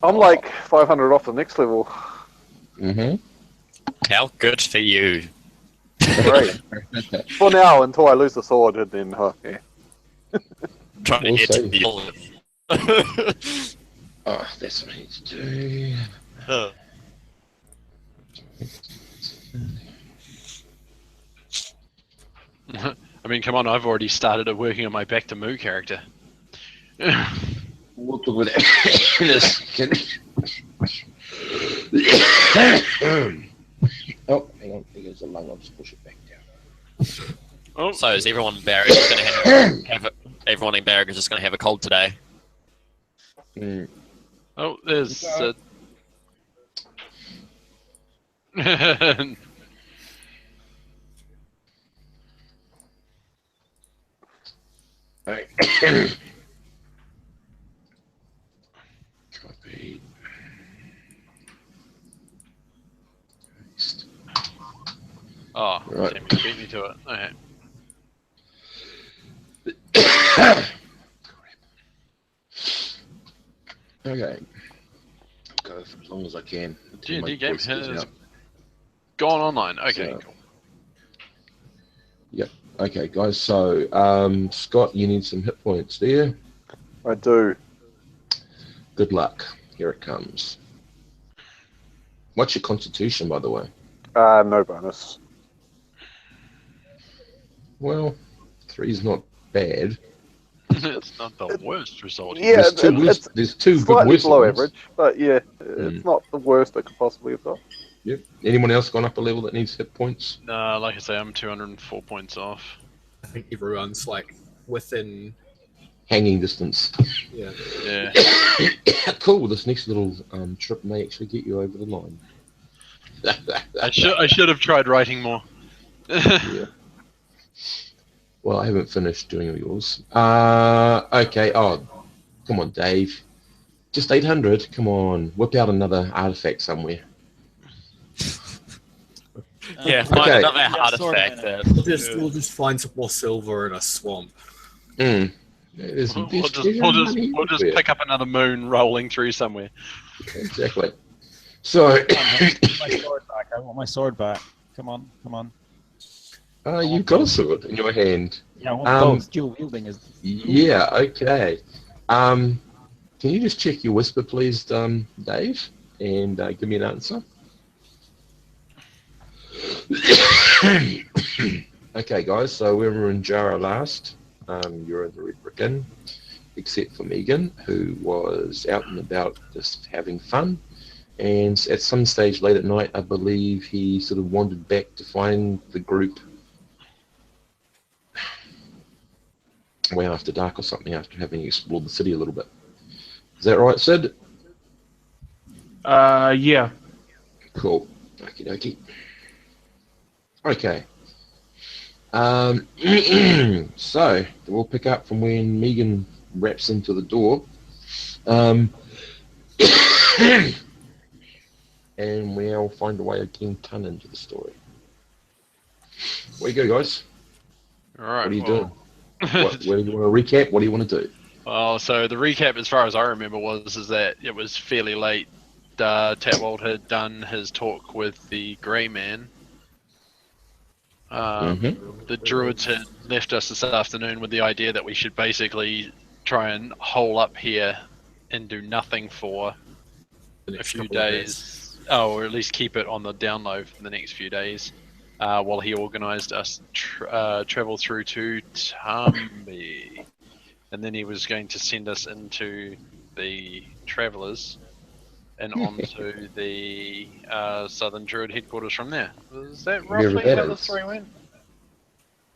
I'm like 500 off the next level. Mm-hmm. How good for you. Great. For now, until I lose the sword, and then, okay. Trying to We'll get see. the olive. Oh, that's what I need to do. I mean, come on, I've already started working on my Back to Moo character. We'll talk about that in a second. Oh, hang on. There goes the lung. I'll just push it back down. Oh, So is everyone in Barrack just going to everyone in Barrack is just going to have a cold today? Mm. oh, there's... Right. Copy. Paste. oh, Right. damn, you beat me to it. Okay. Okay. Go for as long as I can. until my D&D game voice goes has out. gone online. Okay, So- cool. Yep. Okay, guys. So, Scott, you need some hit points there. I do. Good luck. Here it comes. What's your constitution, by the way? No bonus. Well, 3's not bad. It's not the worst result. Yeah, There's two, it's there's two good slightly worse below ones. average, but yeah, it's not the worst I could possibly have got. Yep. Anyone else gone up a level that needs hit points? No, like I say, I'm 204 points off. I think everyone's like within. Hanging distance. Yeah. Yeah. Cool. This next little trip may actually get you over the line. I should have tried writing more. Yeah. Well, I haven't finished doing all yours. Okay. Oh, come on, Dave. Just 800. Come on. Whip out another artifact somewhere. Yeah, find Okay. another Yeah, artifact. sort of. We'll just find some more silver in a swamp. Mm. We'll just pick up another moon rolling through somewhere. Exactly. So, I want my sword back. I want my sword back. Come on, come on. you've got a sword in your hand. Yeah, I want both. Dual wielding is. Yeah, okay. Can you just check your whisper, please, Dave, and give me an answer? Okay, guys, so we were in Jara last. You're in the Red Brick Inn, except for Megan, who was out and about just having fun. And at some stage late at night, I believe he sort of wandered back to find the group way after dark or something, after having explored the city a little bit. Is that right, Sid? Yeah. Cool. Okie dokie. Okay. So we'll pick up from when Megan wraps into the door. And we'll find a way of getting Ton into the story. Where you go, guys? All right. What are you doing? Where do you want to recap? What do you want to do? Well, so the recap, as far as I remember, is that it was fairly late. Tatwold had done his talk with the Grey Man. The Druids had left us this afternoon with the idea that we should basically try and hole up here and do nothing for a few days. Oh, or at least keep it on the down low for the next few days, while he organised us travel through to Tambi. And then he was going to send us into the Travellers and onto the Southern Druid headquarters from there. Is that roughly that how the is. story went?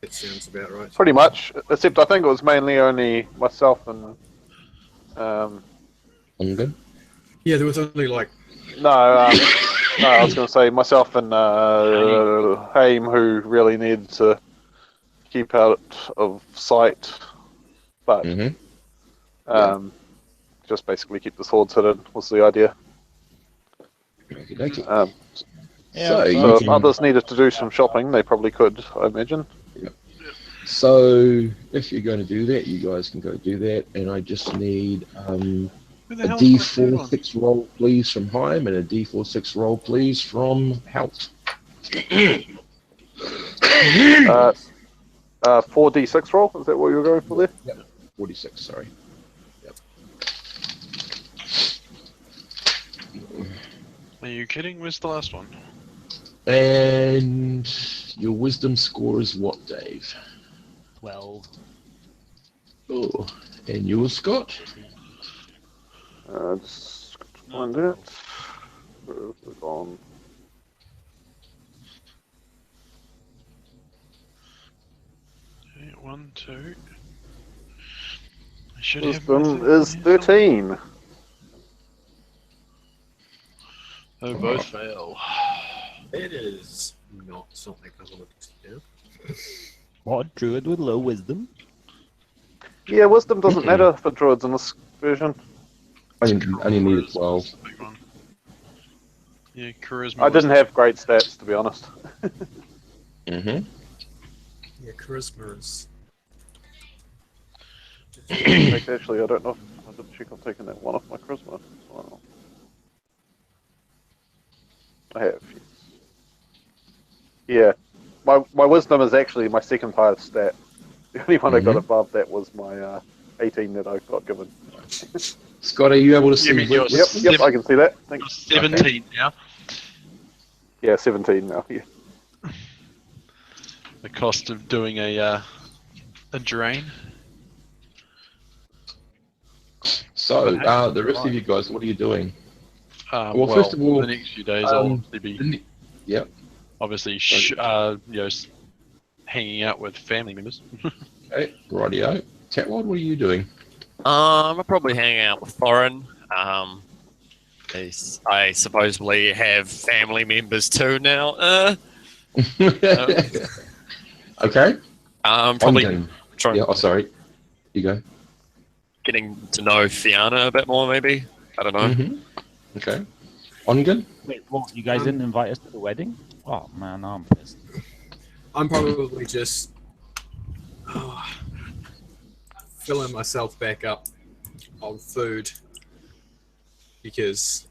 It sounds about right. Pretty much, except I think it was mainly only myself and Ungan? Yeah, there was only like no, I was going to say myself and Haim, who really needed to keep out of sight, but just basically keep the swords hidden was the idea. Okie dokie. Yeah, So, So you if can- others needed to do some shopping, they probably could, I imagine. So if you're going to do that, you guys can go do that, and I just need Who the A hell's my third D4 one? 6 roll, please, from Heim, and a D4 6 roll, please, from Halt. 4d6 roll. Is that what you were going for there? Yep. 46, sorry. Yep. Are you kidding? Where's the last one? And your wisdom score is what, Dave? 12. Oh, and yours, Scott? Just find it. Where is it gone? Okay, 1, 2. I should have Wisdom my third is one here 13. somewhere. Oh, both fail. It is not something I wanted to do. What? Druid with low wisdom? Yeah, wisdom doesn't matter for druids in this version. Only needed Charisma's 12. the big one. Yeah, charisma. I didn't have great stats, to be honest. Mm-hmm. Yeah, charisma is. Actually, I don't know if I didn't check I've taken that one off my charisma. Wow. I have. Yeah. My wisdom is actually my second highest stat. The only one I got above that was my 18 that I got given. Scott, are you able to see? You mean you're Yep, I can see that. Thanks. 17 now. Yeah, 17 now. Yeah. The cost of doing a drain. So, the rest of you guys, what are you doing? Well, first of all, the next few days I'll obviously be Yep. obviously hanging out with family members. Okay, rightio. Tatwald, what are you doing? I'm probably hanging out with Thorin. I supposedly have family members too now. Okay. Probably Ongoing. trying Yeah, sorry. You go. getting to know Fiona a bit more, maybe. I don't know. Mm-hmm. Okay. Ongan? Wait, what? You guys didn't invite us to the wedding? Oh, man, I'm pissed. I'm probably just filling myself back up on food because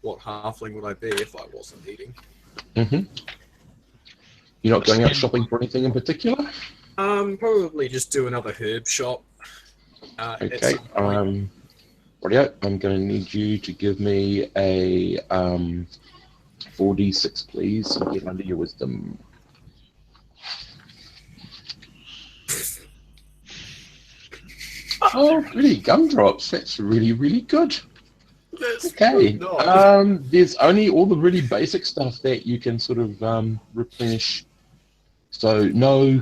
what halfling would I be if I wasn't eating? Mm-hmm. You're not going out shopping for anything in particular? Probably just do another herb shop. At Okay. some point. Rightio. I'm going to need you to give me a 4d6, please, and get under your wisdom. Oh, pretty gumdrops. That's really, really good. Okay. There's only all the really basic stuff that you can sort of replenish. So no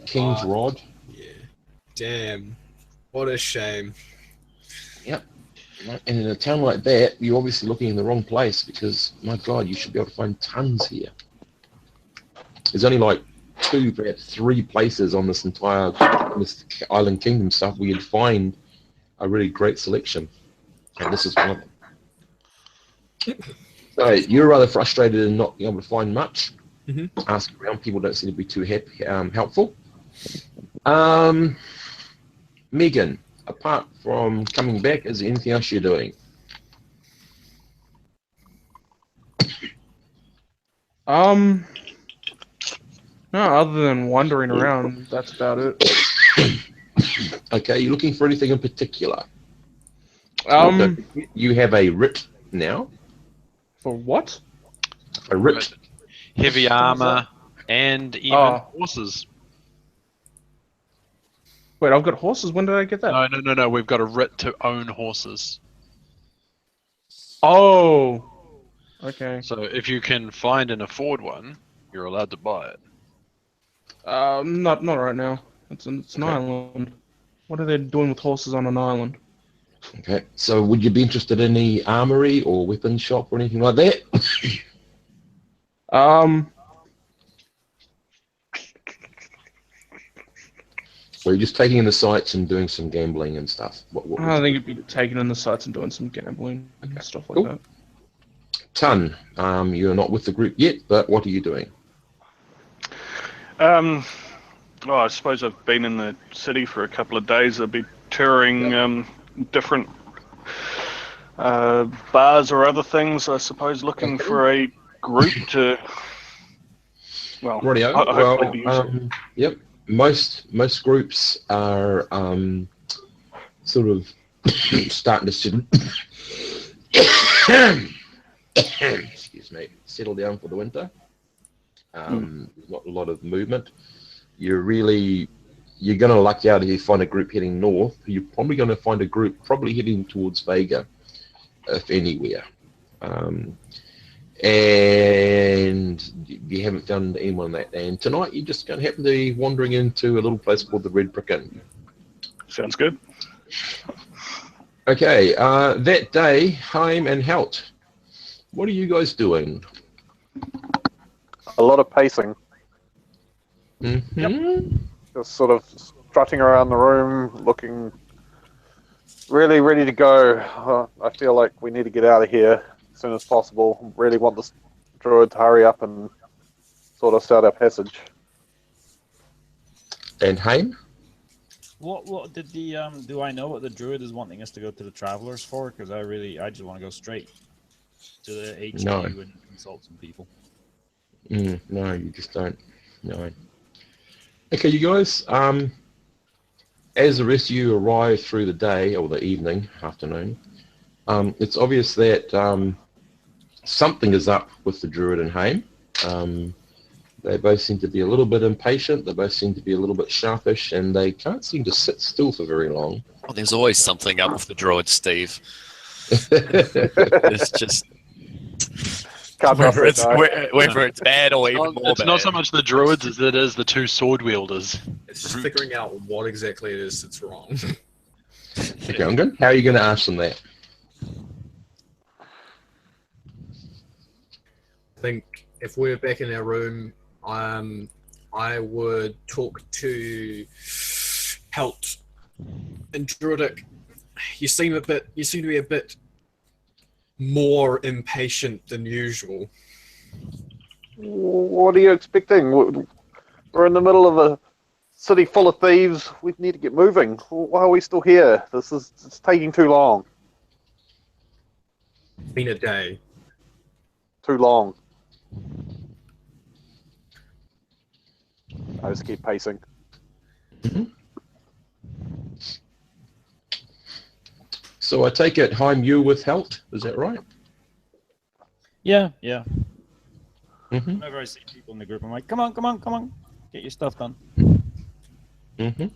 King's Rod. Yeah. Damn. What a shame. Yep. And in a town like that, you're obviously looking in the wrong place because, my God, you should be able to find tons here. There's only like 2, perhaps 3 places on this entire island kingdom stuff where you'd find a really great selection. And this is one of them. So you're rather frustrated in not being able to find much. Mm-hmm. Ask around, people don't seem to be too helpful. Megan, apart from coming back, is there anything else you're doing? No, other than wandering around, that's about it. Okay, you're looking for anything in particular? You have a writ now. For what? A writ. Heavy armor and even horses. Wait, I've got horses. When did I get that? No. We've got a writ to own horses. Oh. Okay. So if you can find and afford one, you're allowed to buy it. Not right now. It's an island. What are they doing with horses on an island? Okay, so would you be interested in any armory or weapon shop or anything like that? Or are you just taking in the sights and doing some gambling and stuff? I think it'd be taking in the sights and doing some gambling and stuff like that. Ton, you're not with the group yet, but what are you doing? Well, I suppose I've been in the city for a couple of days. I'd be touring different bars or other things, I suppose, looking for a group to, well, Rightio. hopefully be useful. Yep. Most groups are sort of starting to settle down for the winter. Not a lot of movement. You're going to luck out if you find a group heading north. You're probably going to find a group probably heading towards Vega, if anywhere. And you haven't found anyone that day. And tonight you're just going to happen to be wandering into a little place called the Red Brick Inn. Sounds good. Okay, that day, Haim and Helt, what are you guys doing? A lot of pacing. Mm-hmm. Just sort of strutting around the room, looking really ready to go. I feel like we need to get out of here as soon as possible. Really want this druid to hurry up and sort of start our passage. And Haim? What did the do I know what the druid is wanting us to go to the travelers for? Because I just want to go straight to the HQ and consult some people. No, you just don't. No. Okay, you guys. As the rest of you arrive through the day or the evening, afternoon, it's obvious that something is up with the druid and Haim. They both seem to be a little bit impatient. They both seem to be a little bit sharpish, and they can't seem to sit still for very long. Well, there's always something up with the druid, Steve. It's just whether it's bad or even more bad. It's not so much the druids as it is the two sword wielders. It's just figuring out what exactly it is that's wrong. Okay, I'm good. How are you going to ask them that? I think if we're back in our room, I would talk to Helt and Druidic. You seem to be a bit more impatient than usual. What are you expecting? We're in the middle of a city full of thieves. We need to get moving. Why are we still here? It's taking too long. Been a day. Too long. I just keep pacing. Mm-hmm. So I take it, Haim, you with Helt, is that right? Yeah. Mm-hmm. Whenever I see people in the group, I'm like, come on, get your stuff done. Mm-hmm.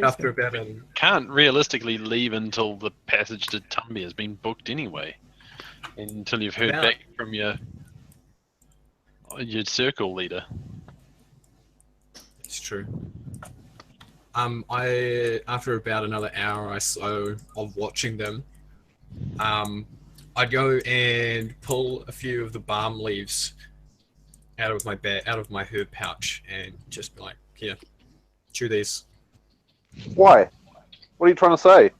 After about Can't realistically leave until the passage to Tumby has been booked anyway. Until you've heard back from your circle leader. It's true. After about another hour or so of watching them, I'd go and pull a few of the balm leaves out of my herb pouch, and just be like, here, chew these. Why? What are you trying to say?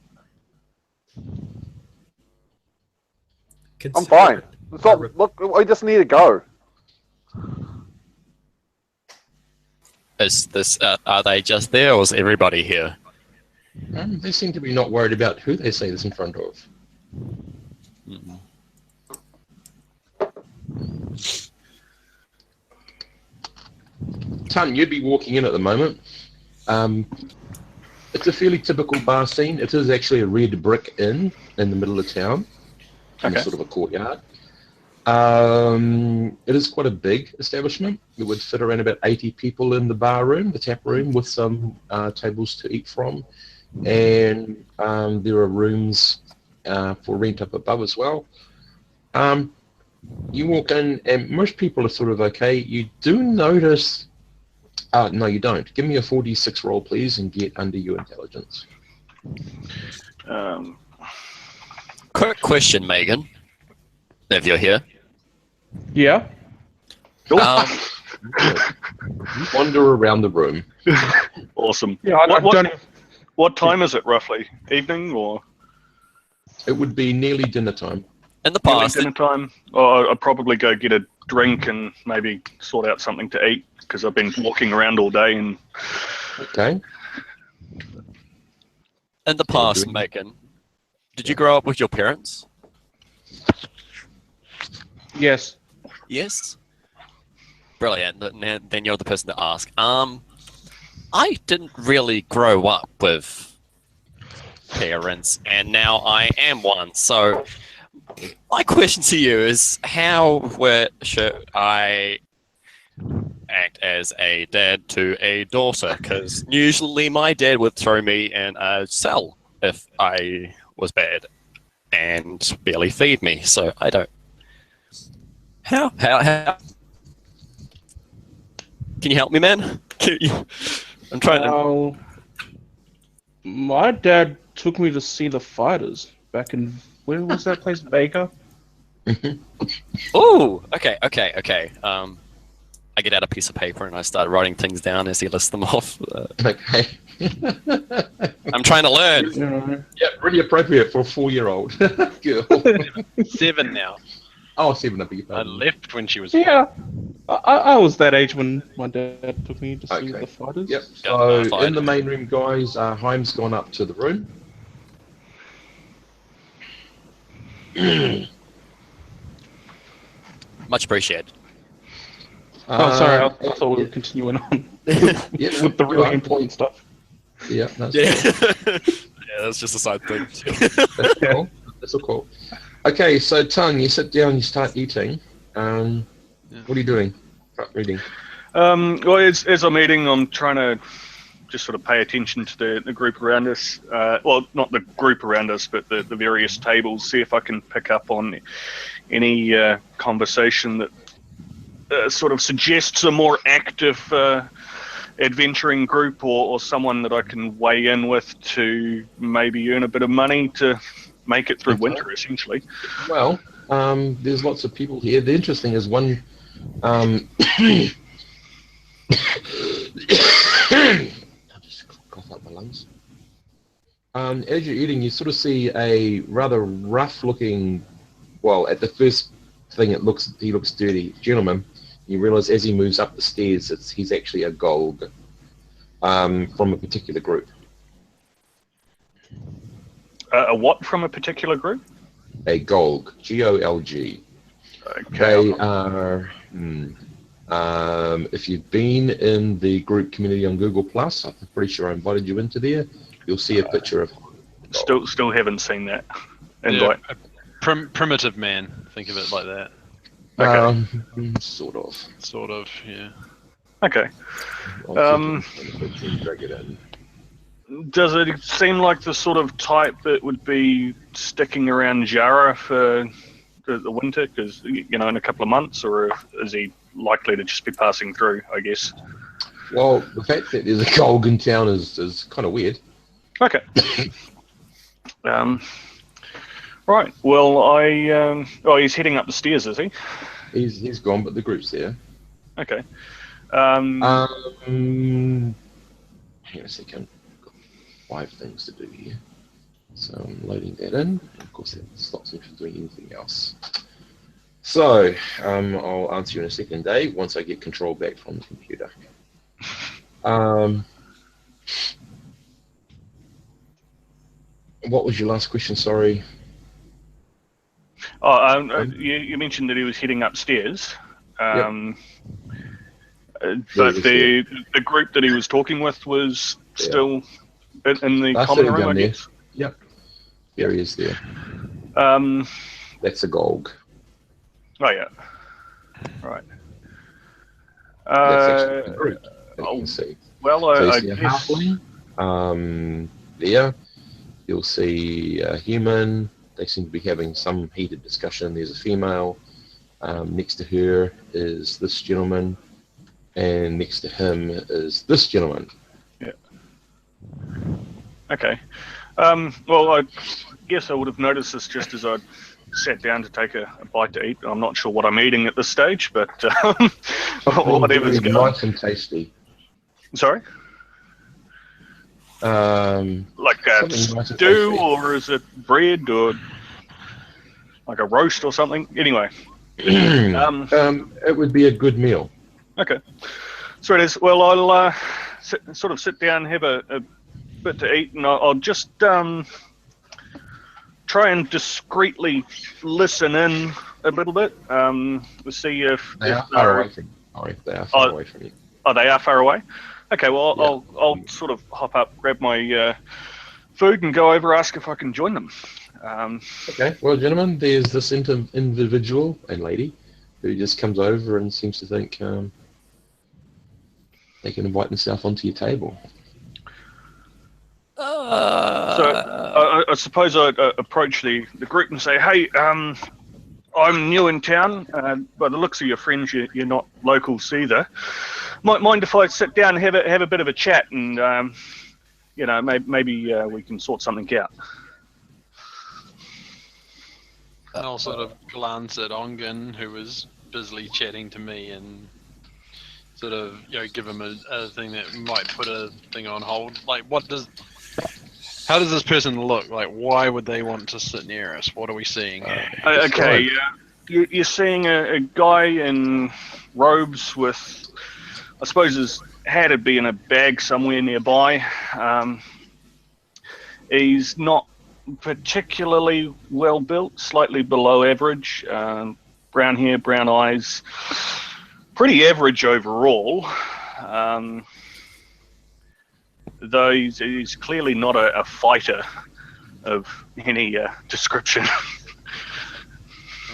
I'm fine. Look, I just need to go. Is this? Are they just there, or is everybody here? They seem to be not worried about who they say this in front of. Mm-hmm. Tun, you'd be walking in at the moment. It's a fairly typical bar scene. It is actually a red brick inn in the middle of town, in sort of a courtyard. It is quite a big establishment. It would fit around about 80 people in the bar room, the tap room, with some tables to eat from. And there are rooms for rent up above as well. You walk in, and most people are sort of okay. You do notice... no, you don't. Give me a 4d6 roll, please, and get under your intelligence. Quick question, Megan, if you're here. Yeah. Wander around the room. Awesome. Yeah, I don't. What time is it roughly? Evening or? It would be nearly dinner time. In the past, Dinner time. Or I'd probably go get a drink and maybe sort out something to eat because I've been walking around all day and Okay. In the past, Macon, did you grow up with your parents? Yes. Yes. Brilliant. Then you're the person to ask. I didn't really grow up with parents, and now I am one. So my question to you is, how should I act as a dad to a daughter? Because usually my dad would throw me in a cell if I was bad and barely feed me. So I don't. How? Can you help me, man? I'm trying to. My dad took me to see the fighters back in, where was that place? Baker? Oh, okay. I get out a piece of paper and I start writing things down as he lists them off. Okay. I'm trying to learn. Yeah, really appropriate for a 4-year-old girl. 7 now. Oh, 7, I beg your I pardon. left when she was Yeah. I was that age when my dad took me to see Okay. the fighters. Yep. So in the main room, guys, Haim's gone up to the room. Much appreciated. Sorry, I thought we were continuing on with the really important stuff. Yeah, that's Yeah, that's just a side thing. That's cool. That's all cool. Okay, so Tung, you sit down, you start eating. What are you doing? Start reading. Well, as I'm eating, I'm trying to just sort of pay attention to the group around us. Well, not the group around us, but the various tables. See if I can pick up on any conversation that sort of suggests a more active adventuring group, or someone that I can weigh in with to maybe earn a bit of money to make it through winter, essentially. Well, there's lots of people here. The interesting is one. I'll just cough up my lungs. As you're eating, you sort of see a rather rough-looking. Well, at the first thing, he looks dirty, gentleman. You realise as he moves up the stairs, he's actually a Golg from a particular group. A what from a particular group? A Golg, Golg. Okay. They are. If you've been in the group community on Google Plus, I'm pretty sure I invited you into there. You'll see a picture of. Still haven't seen that invite. Yeah, primitive man. Think of it like that. Okay. Sort of. Sort of, yeah. Okay. Drag it in. Does it seem like the sort of type that would be sticking around Jara for the winter? Because, in a couple of months, or is he likely to just be passing through, I guess? Well, the fact that there's a Golg in town is kind of weird. Okay. Right. Well, he's heading up the stairs, is he? He's gone, but the group's there. Okay. Hang on a second. I've got 5 things to do here. So I'm loading that in. Of course, that stops me from doing anything else. So I'll answer you in a second, Dave, once I get control back from the computer. What was your last question? Sorry. You mentioned that he was heading upstairs. Yep. But the group that he was talking with was still in the common room, I guess? Yep. There he is there. That's a Golg. Oh, yeah. Right. That's actually the group that you can see. Well, So I you see a guess... halfling. There. You'll see a human. They seem to be having some heated discussion. There's a female. Next to her is this gentleman. And next to him is this gentleman. Yeah. Okay. Well, I guess I would have noticed this just as I sat down to take a bite to eat. I'm not sure what I'm eating at this stage, but whatever's going. Nice and tasty. Sorry? Like a nice stew, or is it bread, or like a roast or something? Anyway. It would be a good meal. Okay. So it is. Well, I'll sit down, have a bit to eat, and I'll just try and discreetly listen in a little bit. To see if They are far away from you. Sorry, they are far away from you. Oh, they are far away. Okay, well, Yeah. I'll sort of hop up, grab my food, and go over, ask if I can join them. Okay, well, gentlemen, there's this individual and lady who just comes over and seems to think they can invite themselves onto your table. So I suppose I'd approach the group and say, hey, I'm new in town. By the looks of your friends, you're not locals either. Mind if I sit down and have a bit of a chat, and maybe we can sort something out. And I'll sort of glance at Ongen, who was busily chatting to me, and sort of give him a thing that might put a thing on hold. Like, how does this person look? Like, why would they want to sit near us? What are we seeing? Okay, you're seeing a guy in robes with, I suppose his hat would be in a bag somewhere nearby. He's not particularly well built, slightly below average. Brown hair, brown eyes, pretty average overall. Though he's clearly not a fighter of any description.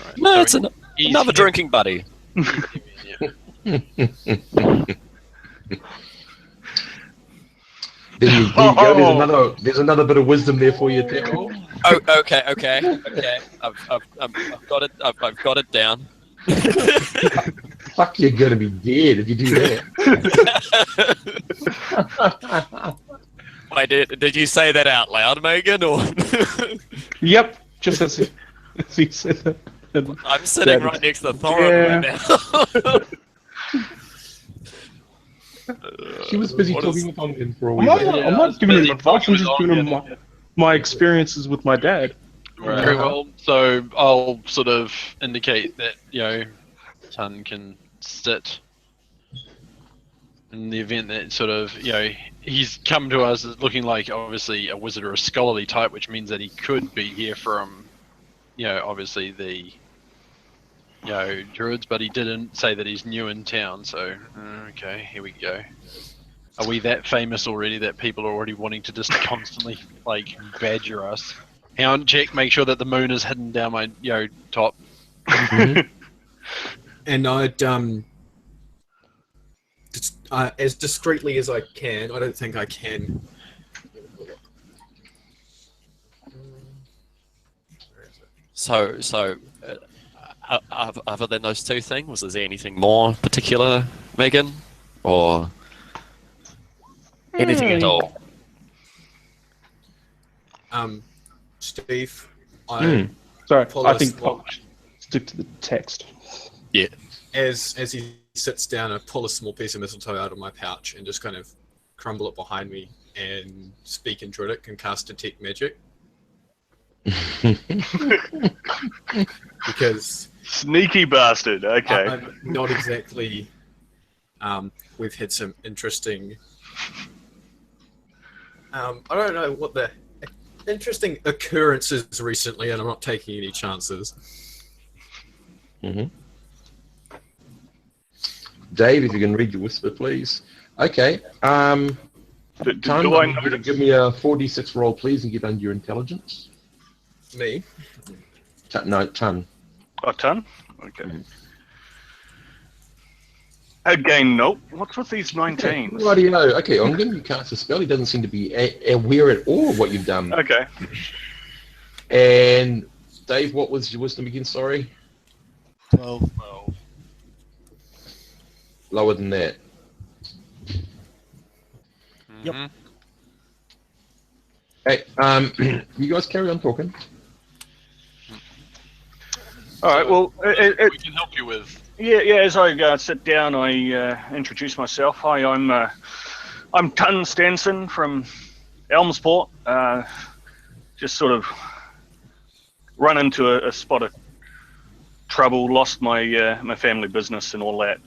Right. No, So it's another drinking buddy. There you go. There's another bit of wisdom there for you, Teko. Oh, okay. I've got it down. Fuck, you're gonna be dead if you do that. Wait, did you say that out loud, Megan? Or Yep, just as he said that. I'm sitting right next to Thorin right now. She was busy What talking is- with Ongen for a while. I'm not giving him advice. I'm just giving him my experiences with my dad. Very well. So I'll sort of indicate that Tun can sit. In the event that sort of he's come to us as looking like obviously a wizard or a scholarly type, which means that he could be here from obviously the druids, but he didn't say that he's new in town. So okay, here we go. Are we that famous already that people are already wanting to just constantly badger us? Hound check, make sure that the moon is hidden down my top. And I'd as discreetly as I can. I don't think I can. So, other than those two things, is there anything more particular, Megan, or anything at all? Steve, Sorry, pull I us think more- I'll stick to the text. Yeah. as he sits down, I pull a small piece of mistletoe out of my pouch and just kind of crumble it behind me and speak in Druidic and cast Detect Magic. Because Sneaky bastard. Okay. I'm not exactly. We've had some interesting. I don't know what the interesting occurrences recently, and I'm not taking any chances. Dave, if you can read your whisper, please. Okay. Tun, Do I I need know you to give me a 4d6 roll, please, and get under your intelligence. Me? No, Tun. a ton? Okay. Again, nope. What's with these 19s? Rightio. Okay, Ongen, you cast a spell. He doesn't seem to be aware at all of what you've done. Okay. And Dave, what was your wisdom again? Sorry. 12. Lower than that. Yep. Hey, you guys carry on talking. All right. Well, we can help you with. yeah. As I sit down, I introduce myself. Hi, I'm Tun Stanson from Elmsport. Just sort of run into a spot of trouble, lost my family business and all that.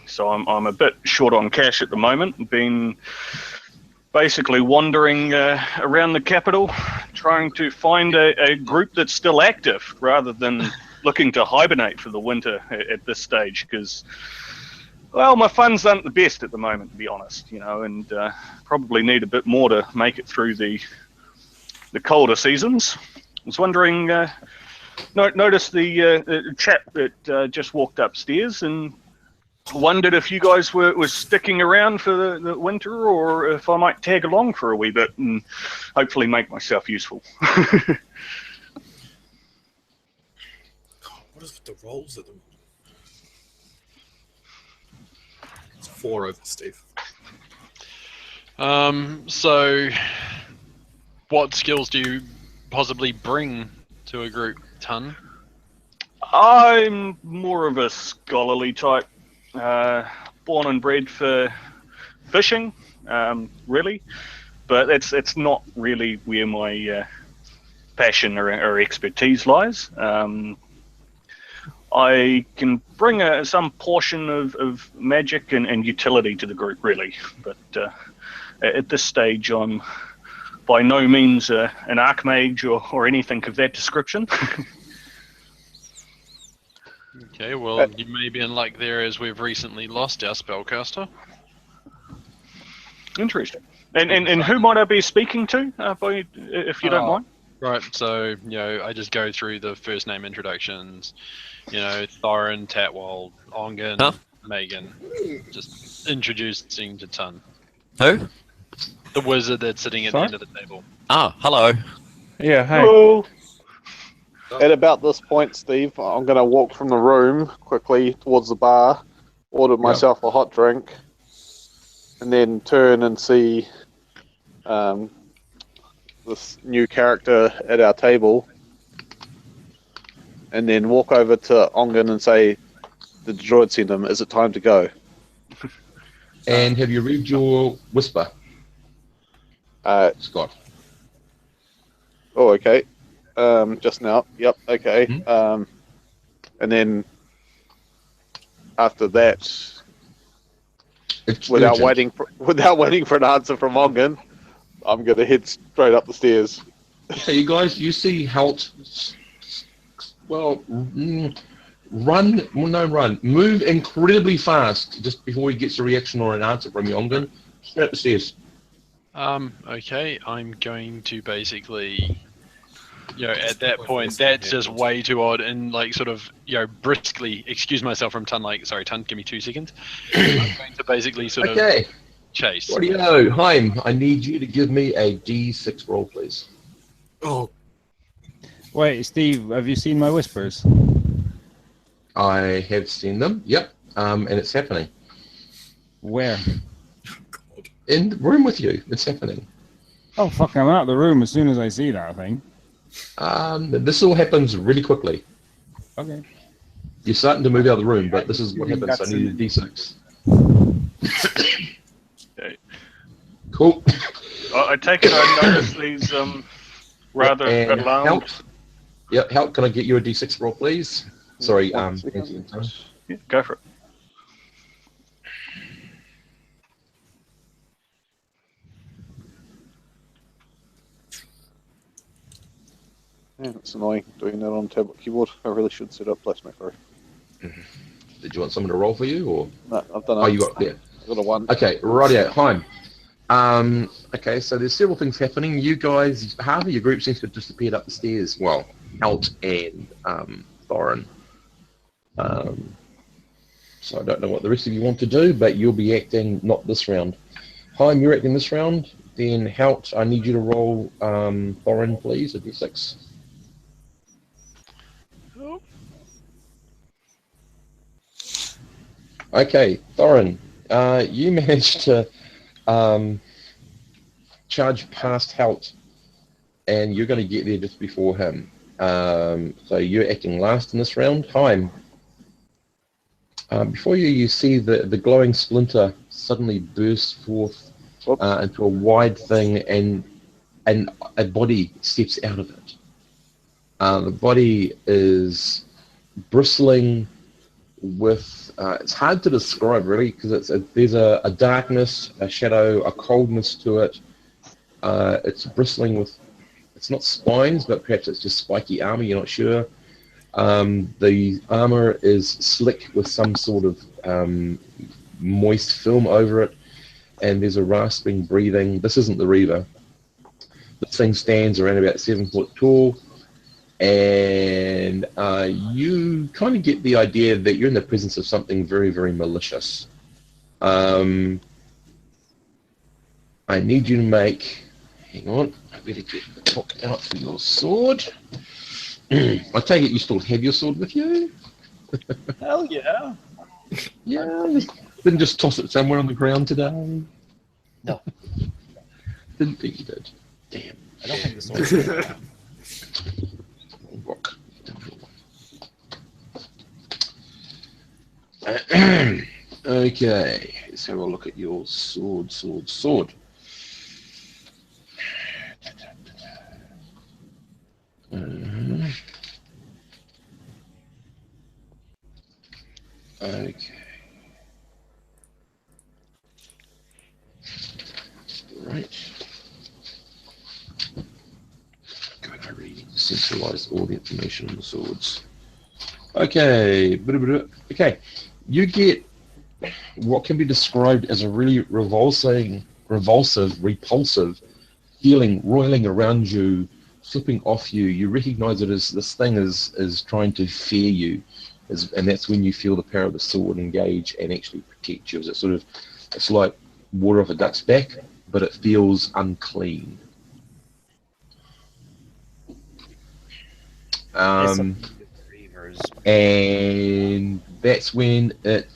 So I'm a bit short on cash at the moment. Been basically wandering around the capital, trying to find a group that's still active rather than looking to hibernate for the winter at this stage. Because, well, my funds aren't the best at the moment, to be honest. And probably need a bit more to make it through the colder seasons. I was wondering. Noticed the chap that just walked upstairs and wondered if you guys were sticking around for the winter, or if I might tag along for a wee bit and hopefully make myself useful. What is with the rolls at the moment? It's 4 over, Steve. So, what skills do you possibly bring to a group, Ton? I'm more of a scholarly type, born and bred for fishing, really, but it's not really where my passion or expertise lies. I can bring some portion of magic and utility to the group, really, but at this stage I'm by no means an archmage or anything of that description. Okay, well, you may be in luck there, as we've recently lost our spellcaster. Interesting. And who might I be speaking to, if you don't mind? Right, so, I just go through the first name introductions. Thorin, Tatwald, Ongen, Megan. Just introducing to Ton. Who? The wizard that's sitting at the end of the table. Ah, hello. Yeah, hey. Hello. At about this point, Steve, I'm going to walk from the room quickly towards the bar, order myself a hot drink, and then turn and see this new character at our table, and then walk over to Ongen and say, "The droid sent him. Is it time to go?" And have you read your whisper, Scott? Oh, okay. Just now. Yep. Okay. And then after that, without waiting for an answer from Ongen, I'm gonna head straight up the stairs. So you guys, you see Halt. Well, run. Well, no, run. Move incredibly fast just before he gets a reaction or an answer from you, Ongen. Straight up the stairs. Okay, I'm going to basically, at that point, that's just way too odd, and sort of, briskly excuse myself from Ton, sorry, Ton, give me 2 seconds. I'm going to basically sort of chase. Rightio, Haim, I need you to give me a D6 roll, please. Oh. Wait, Steve, have you seen my whispers? I have seen them, yep, and it's happening. Where? In the room with you, it's happening. Oh, fuck, I'm out of the room as soon as I see that thing. This all happens really quickly. Okay. You're starting to move out of the room, but this is what happens. I need a D6. Okay. Cool. I take it I notice these rather alarmed. Halt. Yep, Halt, can I get you a D6 roll, please? Sorry, Yeah, go for it. Yeah, it's annoying doing that on tablet keyboard. I really should set up Blast Macro. Did you want someone to roll for you, or? No, I've done it. Oh, you got there. I've got a 1. Okay, rightio, Haim. Okay, so there's several things happening. You guys, half of your group seems to have disappeared up the stairs. Well, Halt and Thorin. So I don't know what the rest of you want to do, but you'll be acting not this round. Haim, you're acting this round. Then Halt, I need you to roll Thorin, please, a D6. Okay, Thorin, you managed to charge past Halt, and you're going to get there just before him. So you're acting last in this round. Haim, before you see the glowing splinter suddenly burst forth into a wide thing, and a body steps out of it. The body is bristling with. It's hard to describe really because there's a darkness, a shadow, a coldness to it. It's bristling with. It's not spines, but perhaps it's just spiky armor. You're not sure. The armor is slick with some sort of moist film over it, and there's a rasping breathing. This isn't the Reaver. This thing stands around about 7 foot tall, and you kind of get the idea that you're in the presence of something very, very malicious. I need you to make. Hang on, I better get the book out for your sword. I take it you still have your sword with you? Hell yeah. Yeah, didn't just toss it somewhere on the ground today. No. Didn't think you did. Damn. I don't think the sword. Rock. Okay, let's have a look at your sword. Okay. Right. Go by reading. Centralize all the information on the swords. Okay. Okay. You get what can be described as a really repulsive feeling roiling around you, slipping off you. You recognize it as this thing is trying to fear you. And that's when you feel the power of the sword engage and actually protect you. It's like water off a duck's back, but it feels unclean. And that's when it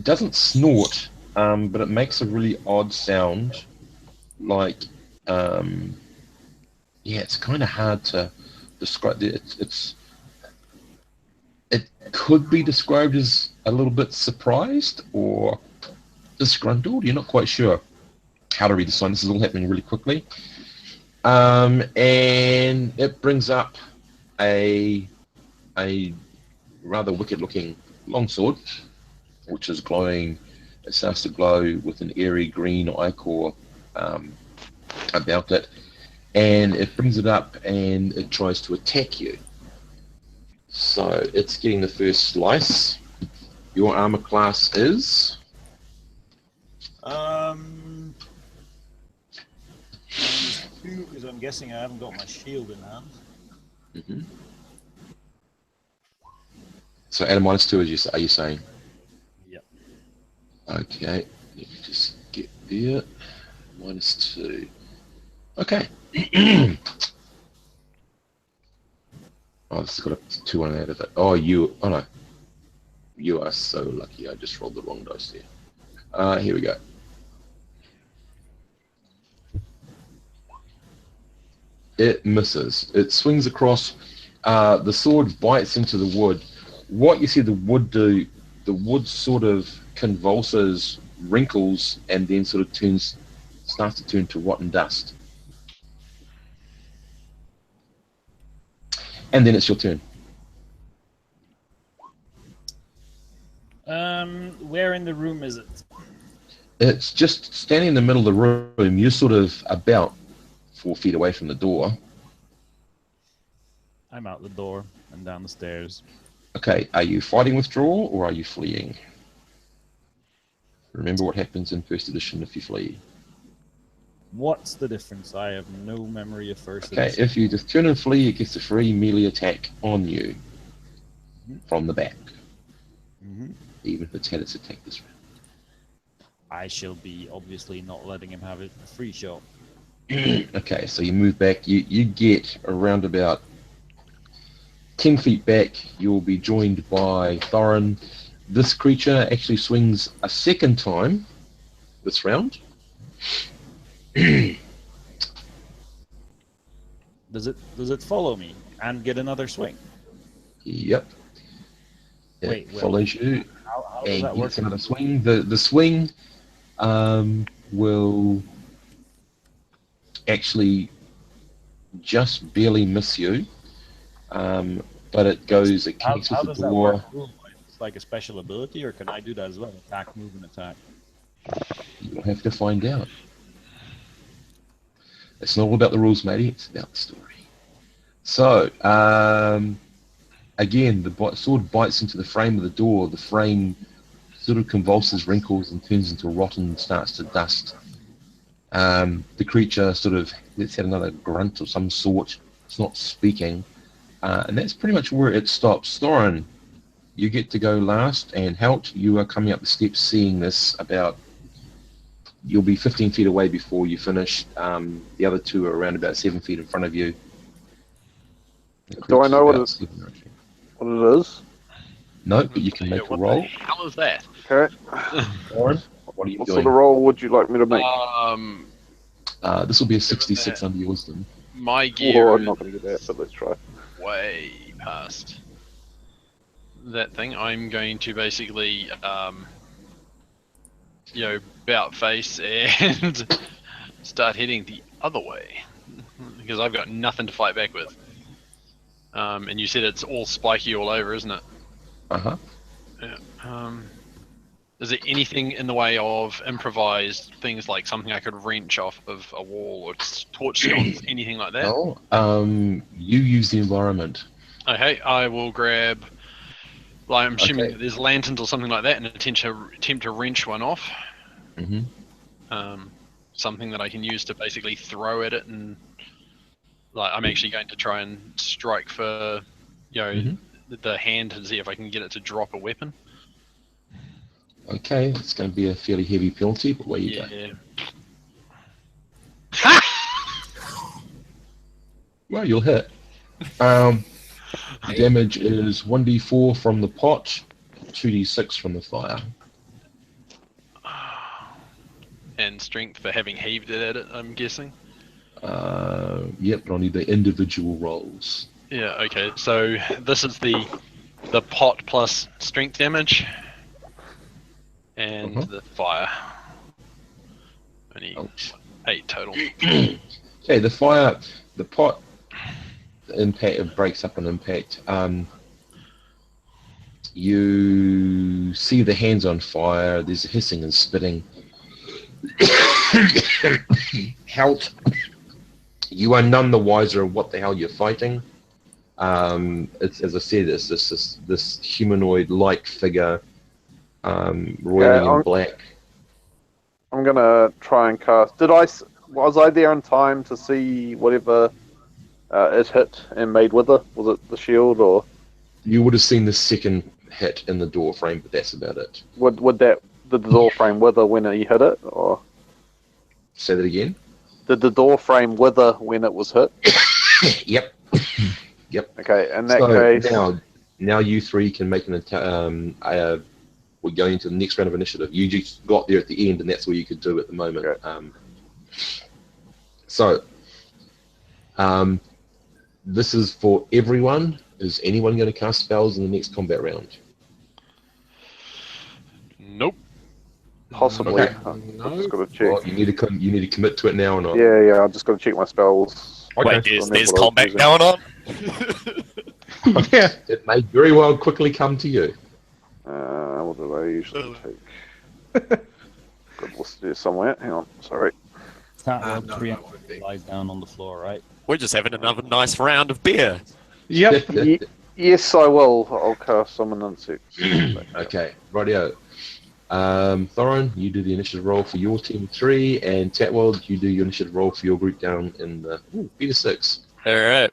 doesn't snort, but it makes a really odd sound. Like, it's kind of hard to describe. It could be described as a little bit surprised or disgruntled. You're not quite sure how to read the sign. This is all happening really quickly. And it brings up a rather wicked-looking longsword, which is glowing. It starts to glow with an airy green ichor about it. And it brings it up and it tries to attack you. So it's getting the first slice. Your armor class is? -2, because I'm guessing I haven't got my shield in hand. Mm-hmm. So at a -2, are you saying? Yep. Okay, let me just get there. -2. Okay. Oh, this has got a 2-1 out of it. Oh no. You are so lucky. I just rolled the wrong dice there. Here we go. It misses. It swings across. The sword bites into the wood. What you see the wood do, the wood sort of convulses, wrinkles, and then sort of starts to turn to rotten dust. And then it's your turn. Where in the room is it? It's just standing in the middle of the room. You're sort of about 4 feet away from the door. I'm out the door and down the stairs. Okay, are you fighting withdrawal or are you fleeing? Remember what happens in first edition if you flee. What's the difference? I have no memory of first Okay, edition. if you just turn and flee, it gets a free melee attack on you from the back. Even if it's had its attack this round. I shall be obviously not letting him have a free shot. Okay, so you move back. You get around about 10 feet back. You'll be joined by Thorin. This creature actually swings a second time this round. Does it follow me and get another swing? Yep. It follows you How does and that work? gets another swing. The swing will actually just barely miss you. but it goes, it How connects with the does that door. work? It's like a special ability, or can I do that as well? Attack, move, and attack. You'll have to find out. It's not all about the rules, matey. It's about the story. So, again, the sword bites into the frame of the door. The frame sort of convulses, wrinkles, and turns into rotten and starts to dust. The creature sort of lets out another grunt of some sort. It's not speaking. And that's pretty much where it stops. Thorin, you get to go last, and Helt, you are coming up the steps seeing this about... You'll be 15 feet away before you finish. The other two are around about 7 feet in front of you. Do I know what it is? No, but you can make a what roll. the hell is that? Okay. Thorin, what are you What doing? sort of roll would you like me to make? This will be a 66 under your wisdom. My gear Oh, is I'm not going to get that, but let's try. way past that thing. I'm going to basically, bout face and start heading the other way because I've got nothing to fight back with. And you said it's all spiky all over, isn't it? Uh-huh. Yeah. Is there anything in the way of improvised things like something I could wrench off of a wall or torch sconce, anything like that? No, you use the environment. Okay, I will grab. Like, I'm assuming Okay. that there's lanterns or something like that, and attempt to wrench one off. Mm-hmm. Something that I can use to basically throw at it, and like I'm actually going to try and strike for, the hand and see if I can get it to drop a weapon. Okay, it's going to be a fairly heavy penalty, but where you go. Well, you'll hit. Damage is 1d4 from the pot, 2d6 from the fire. And strength for having heaved it at it, I'm guessing. Yep, but I need the individual rolls. Yeah, okay, so this is the pot plus strength damage. And the fire. Only 8 total. Okay, the fire, the pot impact, it breaks up on impact. You see the hands on fire, there's hissing and spitting. Helt, you are none the wiser of what the hell you're fighting. It's, as I said, it's this humanoid-like figure. Roiling in black. I'm gonna try and cast. Was I there in time to see whatever it hit and made wither? Was it the shield or? You would have seen the second hit in the door frame, but that's about it. Did the door frame wither when he hit it, or? Say that again. Did the door frame wither when it was hit? Yep. Yep. Okay, in that case. Now you three can make an attack. We're going into the next round of initiative. You just got there at the end, and that's what you could do at the moment. Okay. This is for everyone. Is anyone going to cast spells in the next combat round? Nope. Possibly. Okay. No. Just got to check. Well, you need to commit to it now or not? Yeah. I've just got to check my spells. Okay. Wait, there's combat going on? Yeah. It may very well quickly come to you. What do I usually take? Got a list there somewhere. Hang on, sorry. That one lies down on the floor, right? We're just having another nice round of beer. Yep. Yes, I will. I'll cast Summon Insect. Okay, rightio. Thorin, you do the initiative roll for your team 3, and Tatwald, you do your initiative roll for your group down in the beta 6. Alright.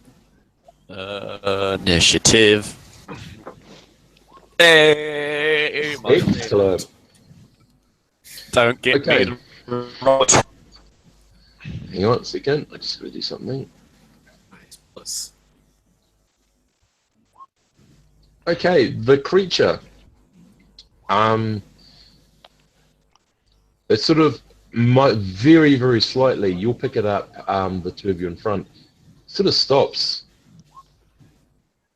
Initiative. Hey, Excellent. Don't get Okay. me right. Hang on a second, I just got to do something. Okay, the creature. It's sort of very, very slightly. You'll pick it up. The two of you in front sort of stops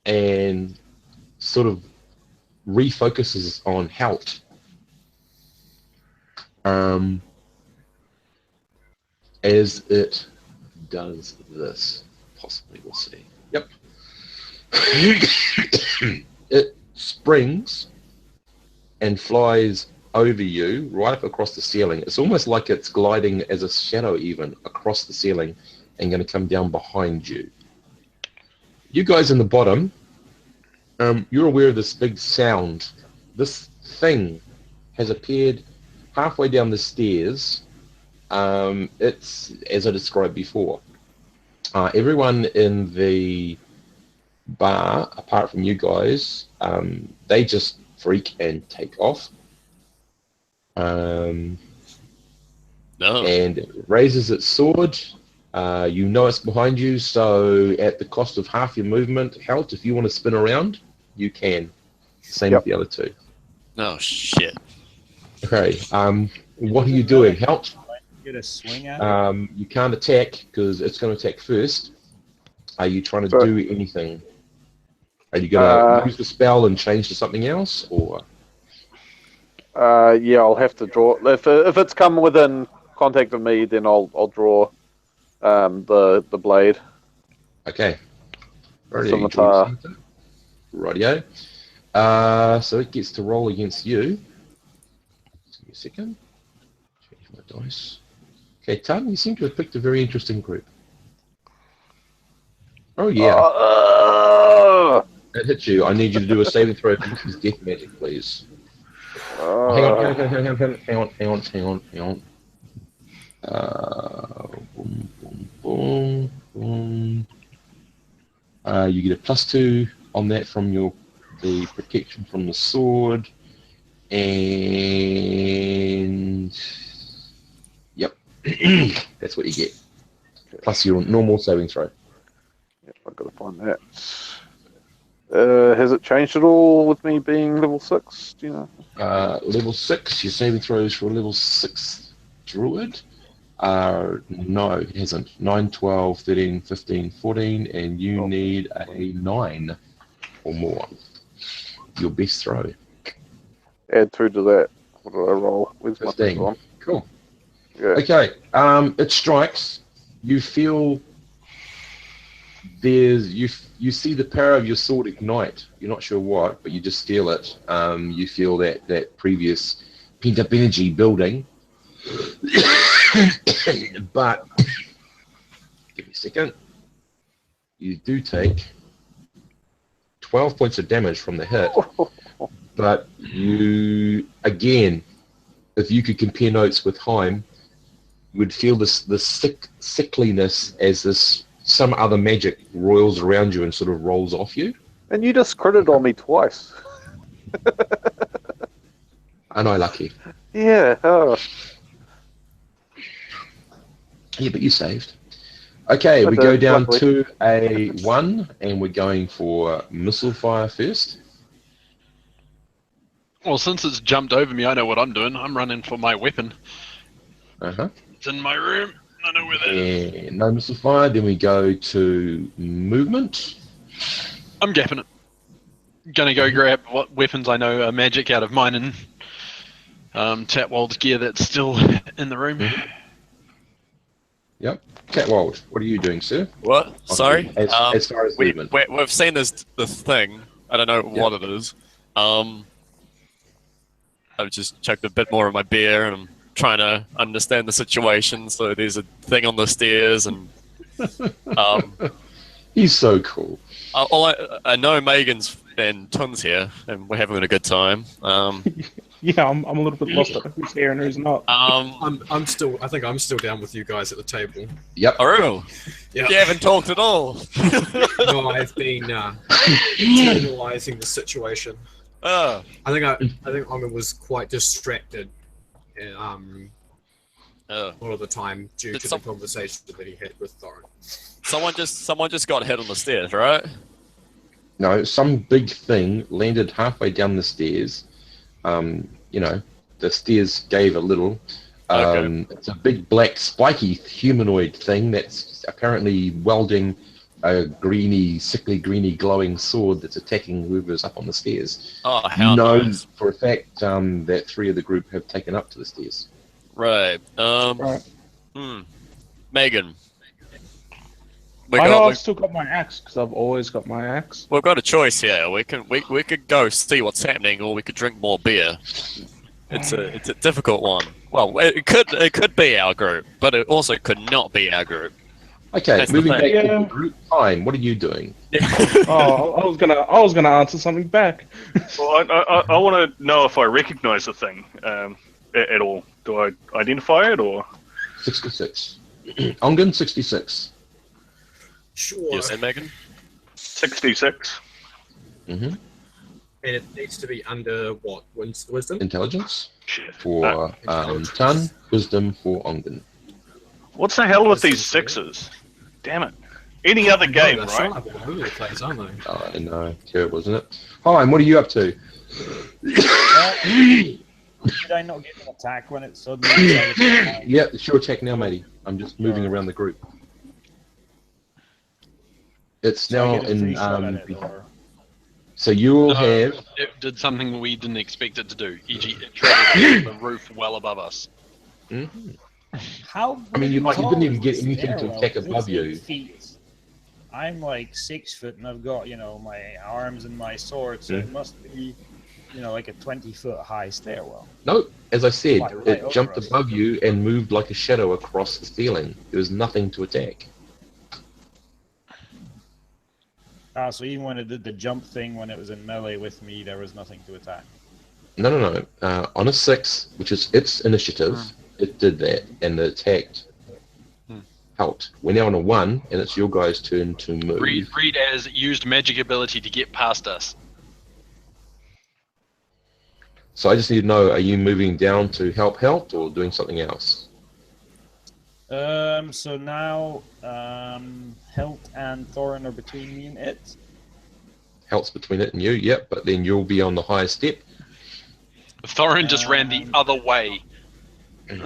and sort of refocuses on Helt. As it does this, possibly we'll see. Yep. It springs and flies over you right up across the ceiling. It's almost like it's gliding as a shadow even across the ceiling and going to come down behind you. You guys in the bottom, you're aware of this big sound. This thing has appeared halfway down the stairs. It's as I described before. Everyone in the bar, apart from you guys, they just freak and take off. No. And it raises its sword. You know it's behind you, so at the cost of half your movement, Helt, if you want to spin around, you can. Same with the other two. Oh, shit. Okay, what are you doing, Helt? Get a swing at it? You can't attack because it's going to attack first. Are you trying to do anything? Are you going to use the spell and change to something else, or? Yeah, I'll have to draw. If it's come within contact of me, then I'll draw the blade. Okay. Scimitar. Rightio. So it gets to roll against you. Give me a second. Change my dice. Okay, Tom, you seem to have picked a very interesting group. Oh yeah. It hit you. I need you to do a saving throw against death magic, please. Hang on. Boom, boom, boom, boom. You get a +2 on that from the protection from the sword, and yep, that's what you get. Plus your normal saving throw. Yep, I've got to find that. Has it changed at all with me being level 6? Do you know? Level 6. Your saving throws for a level 6 druid. No, it hasn't. 9, 12, 13, 15, 14, and you need a 9 or more. Your best throw. Add 2 to that. What do I roll? Where's 15. My Cool. Yeah. Okay. It strikes. You feel you see the power of your sword ignite. You're not sure what, but you just feel it. You feel that previous pent up energy building. But give me a second. You do take 12 points of damage from the hit. But you, again, if you could compare notes with Heim, you would feel this sickliness as some other magic roils around you and sort of rolls off you. And you just critted on me twice. Aren't I lucky? Yeah. Oh. Yeah, but you saved. Okay, we go down to a 1, and we're going for missile fire first. Well, since it's jumped over me, I know what I'm doing. I'm running for my weapon. It's in my room. I know where that is. No missile fire. Then we go to movement. I'm gapping it. Gonna go grab what weapons I know are magic out of mine and Tatwald's gear that's still in the room. Yep. Tatwald, what are you doing, sir? What? Sorry? As far as movement. We've seen this thing. I don't know what it is. I've just chucked a bit more of my beer and I'm trying to understand the situation. So there's a thing on the stairs and he's so cool. I know Megan's and Tun's here and we're having a good time. Yeah, I'm a little bit lost at who's here and who's not. I'm still. I think I'm still down with you guys at the table. Yep. Oh, yeah. You haven't talked at all. No, I've been internalizing the situation. I think Omen was quite distracted. A lot of the time due to the conversation that he had with Thorin. Someone just got hit on the stairs, right? No, some big thing landed halfway down the stairs. The stairs gave a little. It's a big black spiky humanoid thing that's apparently welding a sickly greeny glowing sword that's attacking whoever's up on the stairs. Oh, how knows for a fact that 3 of the group have taken up to the stairs. Right. Right. Megan. I know I've still got my axe because I've always got my axe. We've got a choice here. We could go see what's happening, or we could drink more beer. It's a difficult one. Well, it could be our group, but it also could not be our group. Okay, That's the moving back thing. to the group time. What are you doing? Oh, I was gonna answer something back. Well, I want to know if I recognise the thing at all. Do I identify it or? 66. Ongen 66. Sure. You said, Megan? 66. Mm-hmm. And it needs to be under what? Wisdom? Intelligence Shit. for Tan, wisdom for Ongen. What's the hell with these sixes? Damn it. Any other game, They're right? sharp all over the place, aren't they? Oh, I know. Terrible, isn't it? Hi, and what are you up to? Did I not get an attack when it suddenly decided to attack? Yeah, it's your attack now, matey. I'm just moving around the group. It's So I now get a free in. shot at it, or- So you will No, have. it did something we didn't expect it to do. E.g., it traveled the roof well above us. Mhm. How? I mean, you tall didn't even is get this anything to stairwell? attack 'Cause above it's you. 8 feet. I'm like 6 foot, and I've got my arms and my sword, so it must be like a 20-foot high stairwell. No, as I said, Right it over jumped us. above you and moved like a shadow across the ceiling. There was nothing to attack. So even when it did the jump thing, when it was in melee with me, there was nothing to attack. No. On a 6, which is its initiative, it did that, and the attacked helped. We're now on a 1, and it's your guys' turn to move. Read as used magic ability to get past us. So I just need to know, are you moving down to help or doing something else? So now, Helt and Thorin are between me and it. Help's between it and you, yep, but then you'll be on the higher step. Thorin just ran the other way.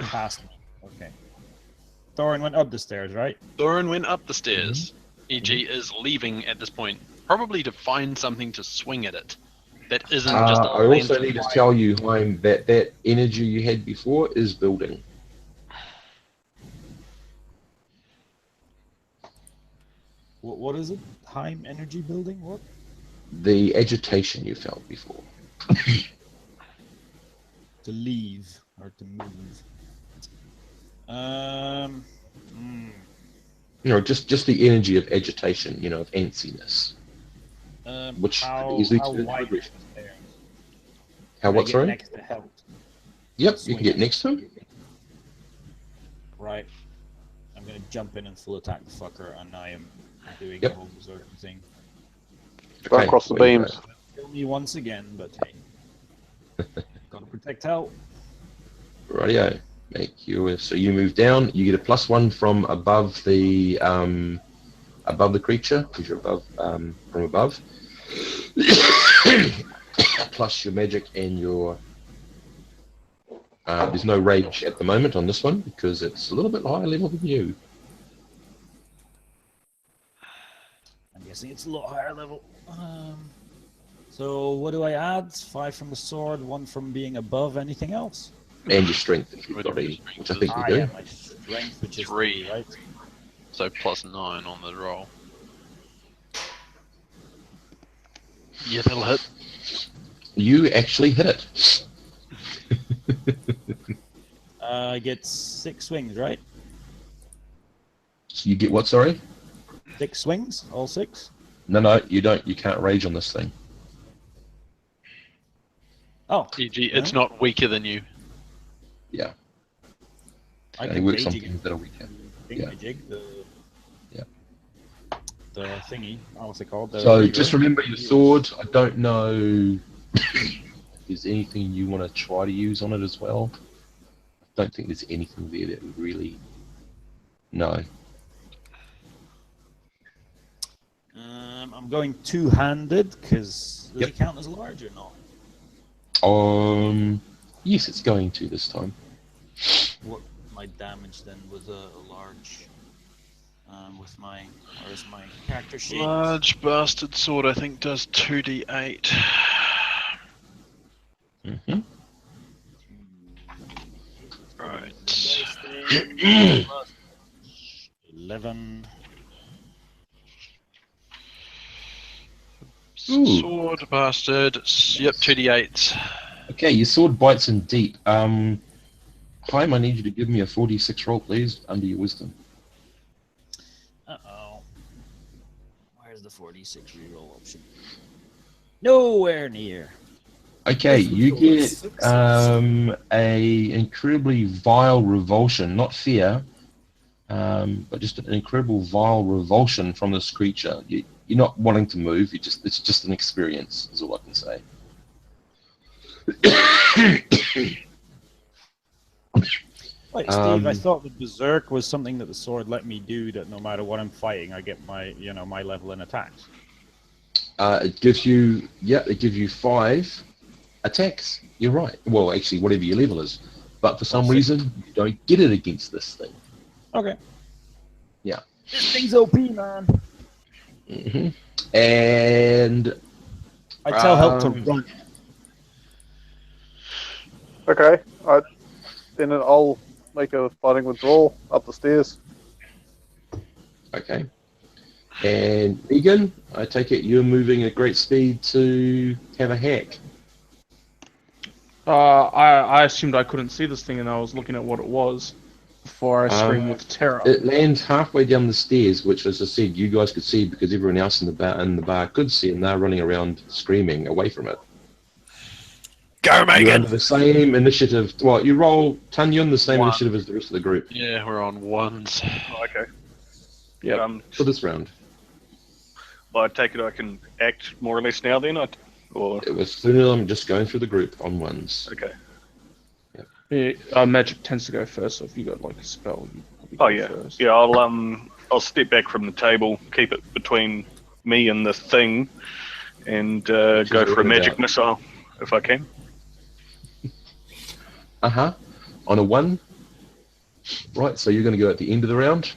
Past me. Okay. Thorin went up the stairs, right? Thorin went up the stairs. E.g. is leaving at this point, probably to find something to swing at it. That isn't just a I also lantern. need to tell you, Haim, that energy you had before is building. What is it? Heim energy building? What? The agitation you felt before. To leave or to move. Just the energy of agitation, of antsiness. Which how easily how turn wide to is the stairs? How Can I what, get sorry? next to Helt? Yep, you Swing can get it. next to him. Right. I'm gonna jump in and full attack the fucker, and I am doing Yep. the whole berserker thing. Go Okay, across the where you beams. Kill me once again, but hey. Gotta protect Helt. Rightio. So you move down. You get a +1 from above the creature because you're above from above. Plus your magic and your. There's no rage at the moment on this one because it's a little bit higher level than you. I'm guessing it's a lot higher level. So what do I add? 5 from the sword, 1 from being above. Anything else? And your strength if you've got any, which I think you do. Yeah, my strength, which is 3. right? So +9 on the roll. Yeah, that'll hit. You actually hit it. I get 6 swings, right? So you get what, sorry? 6 swings? All 6? No, you don't. You can't rage on this thing. Oh. E.g., it's not weaker than you. Yeah. I They can work some raging things that are weaker. Yeah. The thingy. What's it called? The So reaver. just remember your sword. I don't know if there's anything you want to try to use on it as well. I don't think there's anything there that would really... No. I'm going two-handed because does it count as large or not? Yes, it's going to this time. What my damage then with a large? With my where's my character sheet? Large bastard sword, I think, does 2d8. Mm-hmm. Right. 11. Ooh. Sword bastard. Yep, 2d8. Okay, your sword bites in deep. Chaim, I need you to give me a 4d6 roll, please, under your wisdom. Uh-oh. Where's the 46 reroll option? Nowhere near. Okay, you get a incredibly vile revulsion, not fear, but just an incredible vile revulsion from this creature. You're not wanting to move. It's just an experience, is all I can say. Wait, Steve, I thought the berserk was something that the sword let me do. That no matter what I'm fighting, I get my my level in attacks. It gives you 5 attacks. You're right. Well, actually, whatever your level is, but for some reason you don't get it against this thing. Okay. Yeah. This thing's OP, man. Hmm. And I tell help to run. Okay, then I'll make a fighting withdrawal up the stairs. Okay. And Megan, I take it you're moving at great speed to have a hack. I assumed I couldn't see this thing, and I was looking at what it was before I screamed with terror. It lands halfway down the stairs, which, as I said, you guys could see because everyone else in the bar could see, and they're running around screaming away from it. Go, You're Megan! under the same initiative. Well, you roll Tanya on the same initiative as the rest of the group. Yeah, we're on ones. Oh, okay. Yeah. For this round. Well, I take it I can act more or less now then, or It was I'm just going through the group on ones. okay. Yeah, magic tends to go first, so if you got like a spell, you probably Oh go yeah, first. yeah. I'll step back from the table, keep it between me and the thing, and go for a magic missile if I can. On a 1. Right, so you're going to go at the end of the round.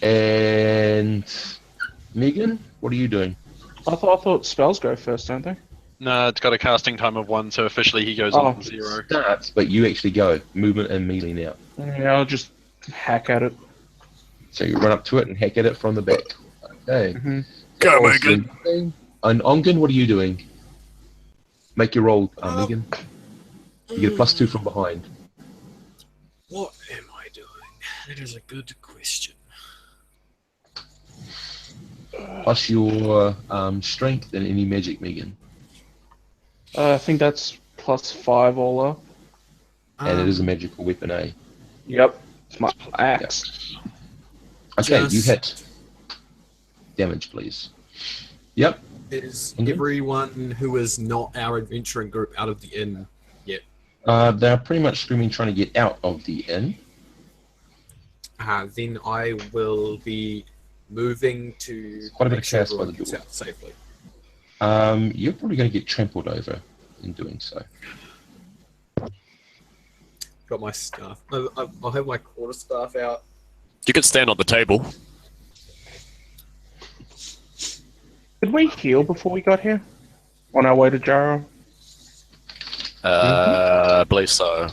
And Megan, what are you doing? I thought spells go first, don't they? No, it's got a casting time of 1, so officially he goes on 0. Starts, but you actually go. Movement and melee now. Yeah, I'll just hack at it. So you run up to it and hack at it from the back. Okay. Mm-hmm. Go, Megan! And Ongen, what are you doing? Make your roll, Megan. You get a +2 from behind. What am I doing? That is a good question. Plus your strength and any magic, Megan. I think that's +5 all up. And it is a magical weapon, eh? Yep. It's my axe. Okay, Just- you hit. Damage, please. Yep. Is Mhm. everyone who is not our adventuring group out of the inn yet? They're pretty much screaming trying to get out of the inn. Then I will be moving to Quite a bit make of sure chaos by everyone the gets door. out safely. You're probably going to get trampled over in doing so. Got my staff. I'll have my quarterstaff out. You could stand on the table. Did we heal before we got here? On our way to Jaro? I believe so.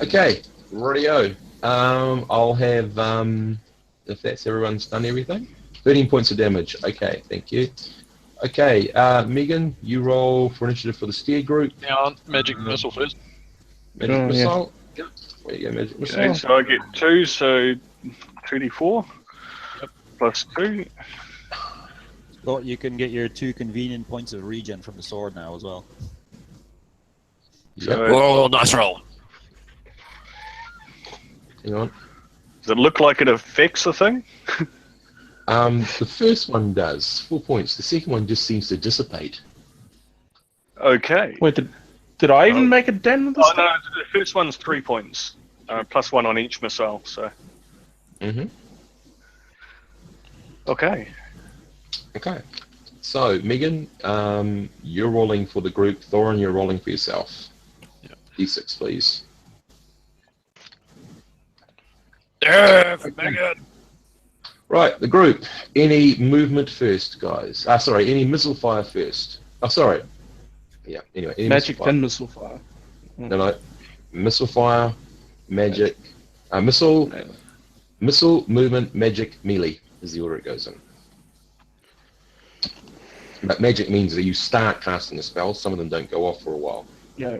Okay, radio. I'll have, if that's everyone's done everything, 13 points of damage. Okay, thank you. Okay, Megan, you roll for initiative for the steer group. Now, magic missile first. Magic Oh, yeah. missile. Yep. There you go, magic missile. Okay, so I get 2, so 2d4 plus 2. Well, you can get your 2 convenient points of regen from the sword now as well. Yep. Oh, nice roll. Hang on. Does it look like it affects the thing? The first one does, 4 points. The second one just seems to dissipate. Okay. Wait, did I even make a dent with this Oh thing? no, the first one's 3 points, plus 1 on each missile. So Mm-hmm. okay. Okay. So, Megan, you're rolling for the group. Thorin, you're rolling for yourself. Yep. D6, please. Yeah, Megan! Right, the group. Any movement first, guys? Sorry, any missile fire first. Oh, sorry. Yeah, anyway. Any Magic missile fire. then missile fire. No. Missile fire, magic. Missile, movement, magic, melee. is the order it goes in. But magic means that you start casting a spell. Some of them don't go off for a while. Yeah.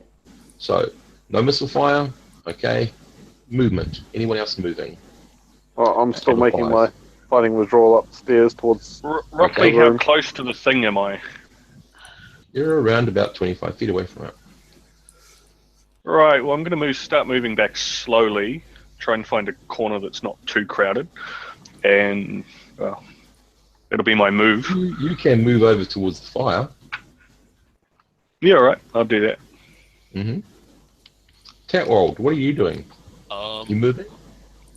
So, no missile fire. Okay. Movement. Anyone else moving? Well, I'm still Level making 5. my fighting withdrawal upstairs towards. Roughly Okay. how close to the thing am I? You're around about 25 feet away from it. Right, well, I'm going to start moving back slowly, try and find a corner that's not too crowded, and, well, it'll be my move. You can move over towards the fire. Yeah, all right, I'll do that. Mm-hmm. Tatwold, what are you doing? You moving?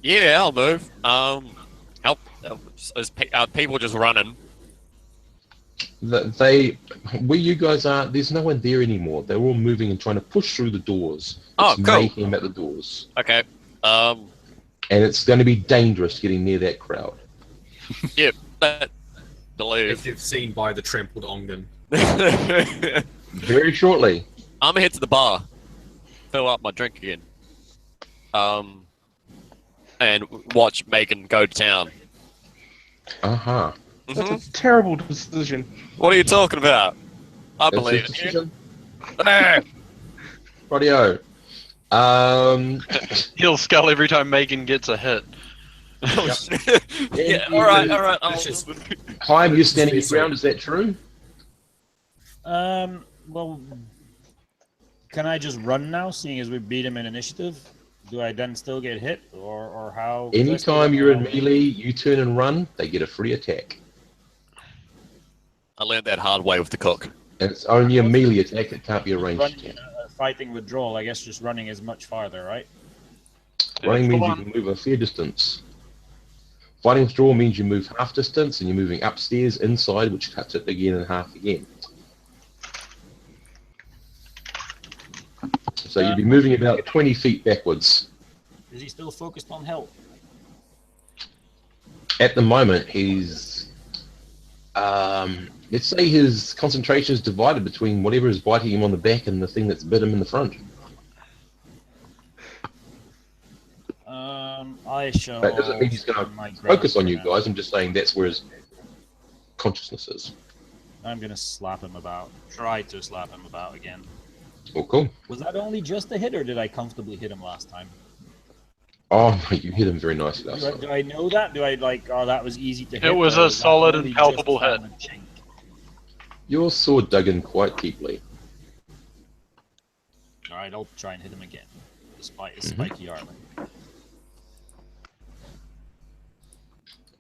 Yeah, I'll move. Help. People just running. Where you guys are, there's no one there anymore. They're all moving and trying to push through the doors. Oh, It's cool. mayhem at the doors. Okay. And it's going to be dangerous getting near that crowd. Yep. As Believe. you've seen by the trampled Ongen. Very shortly. I'm gonna head to the bar, fill up my drink again, and watch Megan go to town. Uh-huh. That's a terrible decision. What are you talking about? I That's believe his in you. decision. Ah! Rightio. He'll skull every time Megan gets a hit. Oh, shit. Yeah. All right. Hi, you're standing your ground. Is that true? Well, can I just run now, seeing as we beat him in initiative? Do I then still get hit, or how? Anytime you're in melee, you turn and run, they get a free attack. I learned that hard way with the cook. And it's only a melee attack, it can't be a ranged Running, attack. fighting withdrawal, I guess just running is much farther, right? Running means you can move a fair distance. Fighting withdrawal means you move half distance and you're moving upstairs, inside, which cuts it again in half again. So you'd be moving about 20 feet backwards. Is he still focused on health? At the moment, he's... let's say his concentration is divided between whatever is biting him on the back and the thing that's bit him in the front. I shall... That doesn't mean he's going to focus on you guys. I'm just saying that's where his consciousness is. I'm going to slap him about. Try to slap him about again. Oh, cool. Was that only just a hit, or did I comfortably hit him last time? Oh, you hit him very nicely last time. Do I know that? Do I like, oh, that was easy to hit? It was or a was that solid only and palpable just hit. a chink? Your sword dug in quite deeply. Alright, I'll try and hit him again. Despite his spiky armor.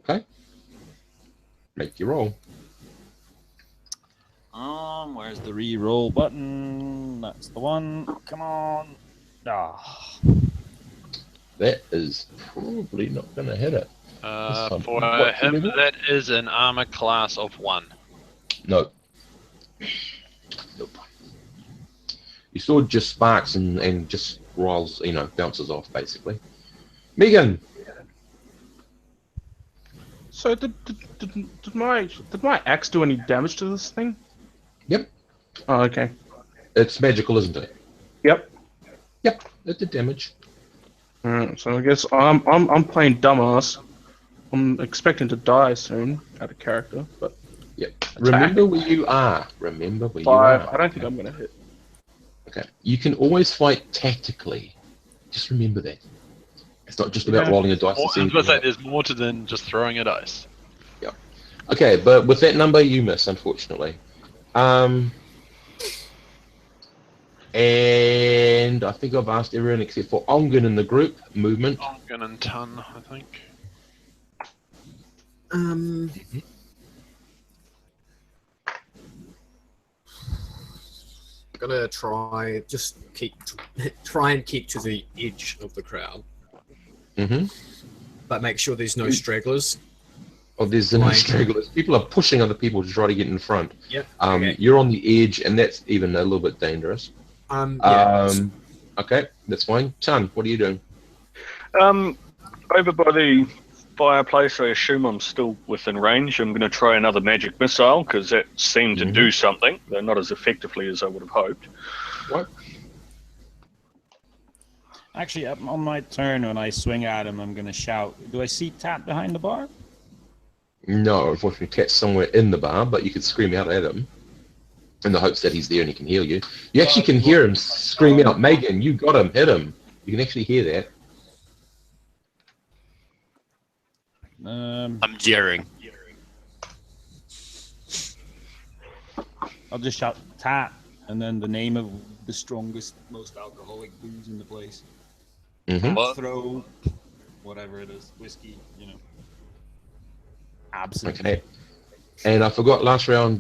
Okay. Make your roll. Where's the re-roll button? That's the one. Come on. Ah. That is probably not going to hit it. For What's the him, level? that is an armor class of 1. No. Nope. Your sword just sparks and just rolls, bounces off, basically. Megan! So did my axe do any damage to this thing? Yep. Oh, okay. It's magical, isn't it? Yep. Yep, it did damage. So I guess I'm playing dumbass. I'm expecting to die soon out of character, but Yep. Remember where you are. Remember where 5. you are. I don't think I'm gonna hit. Okay. You can always fight tactically. Just remember that. It's not just about Yeah. rolling a dice I and was seeing. going to say, there's more to than just throwing a dice. Okay, but with that number, you miss, unfortunately. And I think I've asked everyone except for Ongen in the group movement. Ongen and Ton, I think. Gonna try and keep to the edge of the crowd, Mm-hmm. but make sure there's no stragglers. Oh, there's no Right. stragglers. People are pushing other people to try to get in front. Yep. Okay. You're on the edge, and that's even a little bit dangerous. Yeah. Okay, that's fine. Chan, what are you doing? Over by the fireplace, I assume I'm still within range. I'm going to try another magic missile because that seemed to do something, though not as effectively as I would have hoped. What? Actually, on my turn, when I swing at him, I'm going to shout. Do I see Tat behind the bar? No, unfortunately, Cat's somewhere in the bar, but you could scream out at him in the hopes that he's there and he can hear you. You actually can hear him scream out, Megan, you got him, hit him. You can actually hear that. I'm jeering. I'll just shout "Tat" and then the name of the strongest, most alcoholic booze in the place. Mm-hmm. What? Throw, whatever it is, whiskey, absinthe. Okay. And I forgot last round,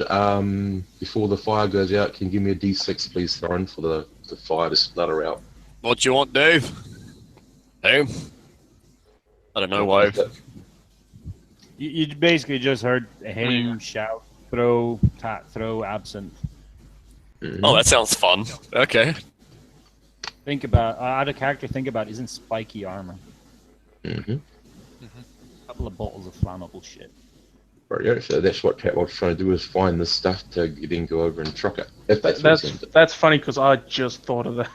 before the fire goes out, can you give me a D6, please, Thorin, for the fire to splatter out? What do you want, Dave? Dave? I don't know why. You basically just heard him shout, "Throw, Tat, throw, absinthe." Mm-hmm. Oh, that sounds fun. Okay. Think about, out of character, think about isn't spiky armor. Mm-hmm. A couple of bottles of flammable shit. Right, so that's what Cat was trying to do, is find this stuff to then go over and truck it. If that's what he's going to do. That's funny because I just thought of that.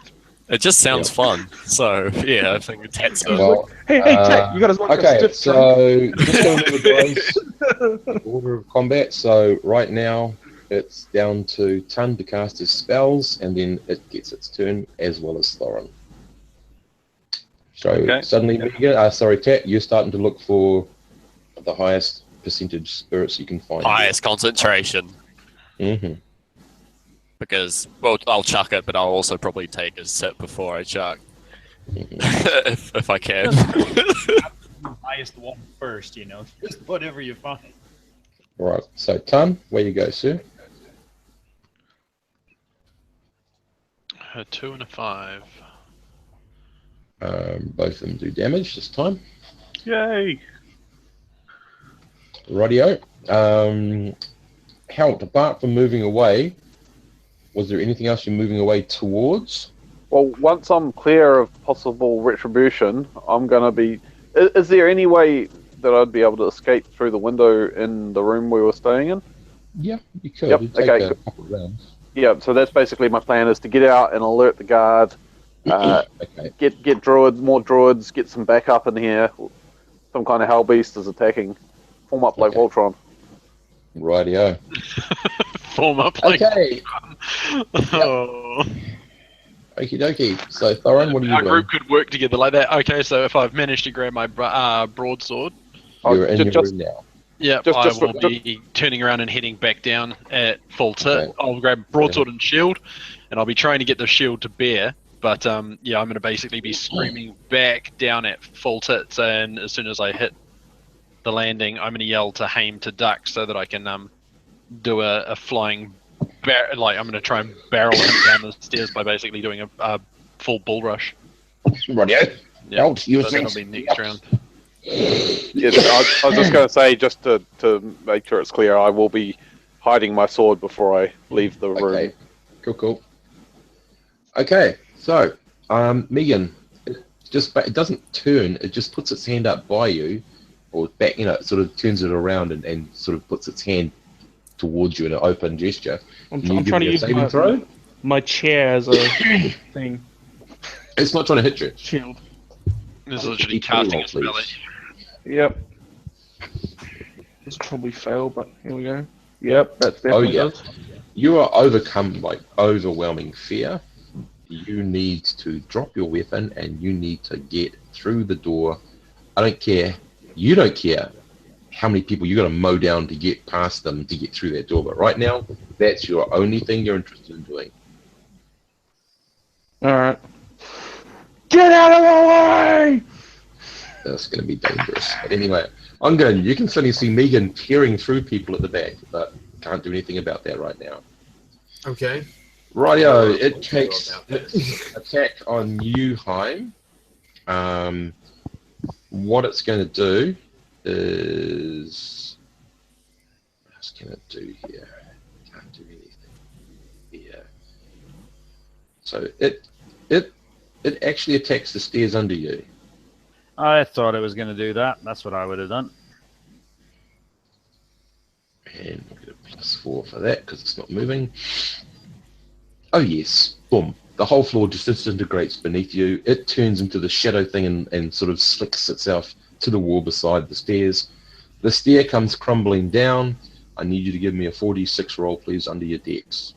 It just sounds fun. So, yeah, I think it's heads up. Well, Hey, Tat, you got as much okay, stiff so just going over guys, order of combat. So right now it's down to Tun to cast his spells, and then it gets its turn as well as Thorin. So suddenly, Cat, you're starting to look for the highest percentage spirits you can find. Highest concentration. Mm-hmm. Because, well, I'll chuck it, but I'll also probably take a sip before I chuck. if I can. Highest one first, just whatever you find. Right, so Tun, where you go, sir? A 2 and a 5. Both of them do damage this time. Yay! Rightio. How, apart from moving away, was there anything else you're moving away towards? Well, once I'm clear of possible retribution, I'm going to be... Is there any way that I'd be able to escape through the window in the room we were staying in? Yeah, you could. Yep, It'd take okay. a couple of rounds. Yeah, so that's basically my plan, is to get out and alert the guard, Okay. get druids, more druids, get some backup in here. Some kind of hell beast is attacking. Form up like Okay. Voltron. Rightio. Form up like. Okay. Oh. Okie dokie. So, Thorin, what are you Our doing? group could work together like that. Okay, so if I've managed to grab my broadsword, You're in your just- room now. yeah, Just- I just- will be turning around and heading back down at full tit. Okay. I'll grab broadsword and shield, and I'll be trying to get the shield to bear. But yeah, I'm going to basically be screaming back down at full tits, and as soon as I hit the landing, I'm going to yell to Haim to duck so that I can do a flying I'm going to try and barrel him down the stairs by basically doing a full bull rush. Rightio. Yeah, Out, you so that'll be next round. Yeah, I was just going to say, just to make sure it's clear, I will be hiding my sword before I leave the room. Okay. Cool. Okay, so, Megan, it doesn't turn, it just puts its hand up by you, or back, it sort of turns it around and sort of puts its hand towards you in an open gesture. I'm Can you give trying me to a use saving throw? my chair as a thing. It's not trying to hit you. Shield. This is literally D20 casting roll, a spell. please. Yep. This will probably fail, but here we go. Yep, that's definitely yeah. does. You are overcome by overwhelming fear. You need to drop your weapon and you need to get through the door. I don't care. You don't care how many people you're going to mow down to get past them to get through that door. But right now, that's your only thing you're interested in doing. Alright. Get out of the way! That's going to be dangerous. But anyway, you can certainly see Megan tearing through people at the back, but can't do anything about that right now. Okay. Rightio, it takes its attack on you, Haim. What it's going to do is... What's going to do here? Can't do anything here. So it actually attacks the stairs under you. I thought it was going to do that. That's what I would have done. And we'll get a +4 for that because it's not moving. Oh yes, boom. The whole floor just disintegrates beneath you. It turns into the shadow thing and sort of slicks itself to the wall beside the stairs. The stair comes crumbling down. I need you to give me a 46 roll, please, under your dex.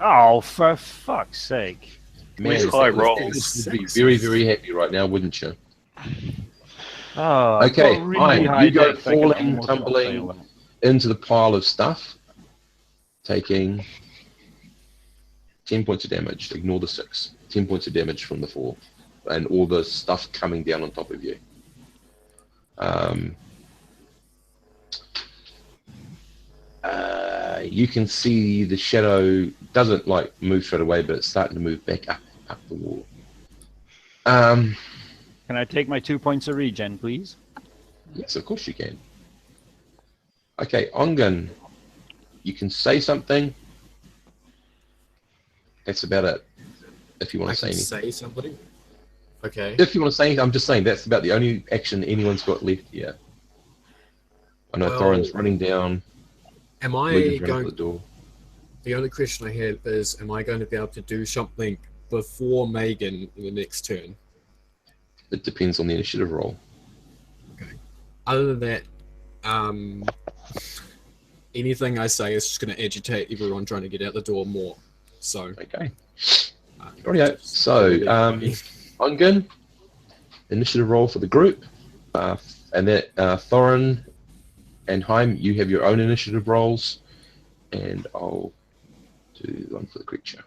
Oh, for fuck's sake. Man, high this rolls. would be very, very happy right now, wouldn't you? Oh, Okay, I've got really fine. high You go dex, I can falling, almost tumbling fail them. into the pile of stuff, taking 10 points of damage. Ignore the 6. 10 points of damage from the fall, and all the stuff coming down on top of you. You can see the shadow doesn't like move straight away, but it's starting to move back up the wall. Can I take my 2 points of regen, please? Yes, of course you can. Okay, Ongun, you can say something. That's about it. If you want I to say can anything. say somebody. Okay. If you want to say anything, I'm just saying that's about the only action anyone's got left here. I know Well, Thorin's running down. Am I Regan's running going? for the door. The only question I have is, am I going to be able to do something before Megan in the next turn? It depends on the initiative roll. Other than that, anything I say is just going to agitate everyone trying to get out the door more. So, Okay. Rightio. So, Ongun, initiative roll for the group. And that Thorin and Heim, you have your own initiative rolls. And I'll do one for the creature.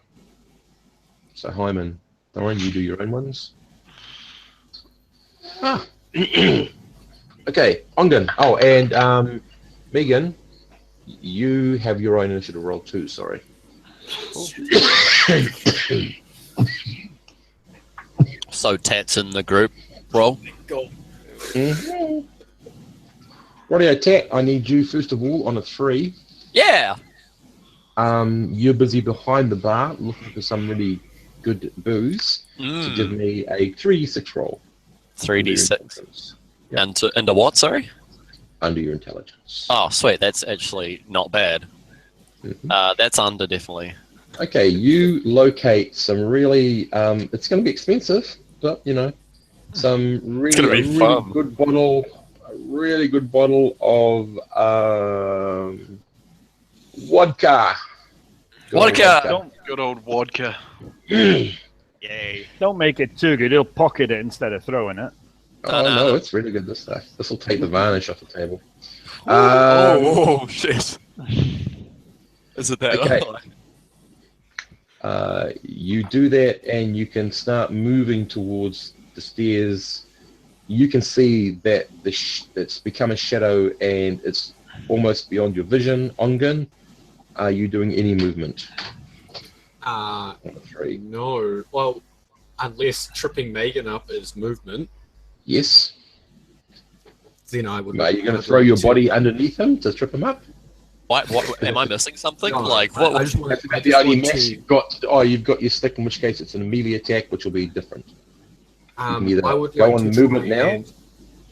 So Heim and Thorin, you do your own ones. Okay, Ongun. Oh, and Megan, you have your own initiative roll too, sorry. So Tat's in the group roll. Mm-hmm. Rightio, Tat, I need you first of all on a 3. Yeah. You're busy behind the bar looking for some really good booze to give me a 3d6 roll. 3d6. Into what, sorry? Under your intelligence. Oh, sweet. That's actually not bad. Mhm. That's under, definitely. Okay, you locate some really, it's going to be expensive, but, you know, some really good bottle, a really good bottle of vodka. Vodka! Good old vodka. Yay. Don't make it too good. He'll pocket it instead of throwing it. Oh, no, it's really good, this stuff. This will take the varnish off the table. Shit. Is it that? Okay. You do that, and you can start moving towards the stairs. You can see that it's become a shadow, and it's almost beyond your vision. Ongun, are you doing any movement? On a 3. No. Well, unless tripping Megan up is movement, Yes. then I would. Are you going to throw your body underneath him to trip him up? What? Am I missing something? No, like, I what? just want That's to. about the only mess you've got. Oh, you've got your stick, in which case it's an melee attack, which will be different. I either would go like on to movement try now. and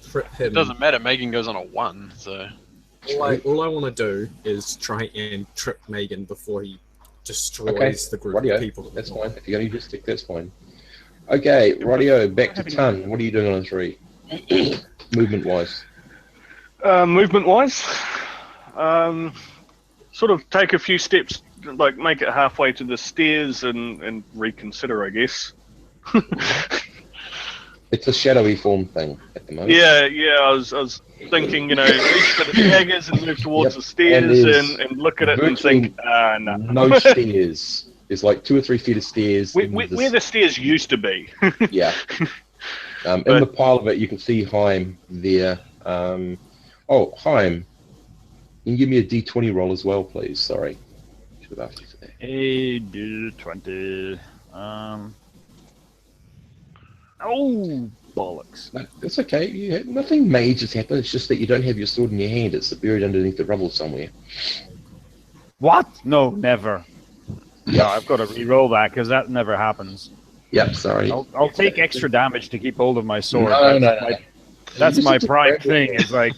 trip him. It doesn't matter. Megan goes on a 1, so. All I want to do is try and trip Megan before he destroys the group Rightio. of people. That's fine. If you're going to use stick, that's fine. Okay, rightio, back to Tun. What are you doing on a 3? Movement-wise. Movement-wise, sort of take a few steps, like make it halfway to the stairs and reconsider, I guess. It's a shadowy form thing at the moment. Yeah, I was thinking, reach for the daggers and move towards the stairs and look at it and think, no. No stairs. There's like 2 or 3 feet of stairs. Where the stairs used to be. Yeah. In the pile of it, you can see Heim there. Heim, you can give me a D20 roll as well, please. Sorry. Should have asked you for that. A D20. Oh, bollocks. No, that's okay. Nothing major has happened. It's just that you don't have your sword in your hand. It's buried underneath the rubble somewhere. What? No, never. Yeah, I've got to re-roll that because that never happens. Yep, sorry. I'll take extra damage to keep hold of my sword. No. That's my prime thing. It's like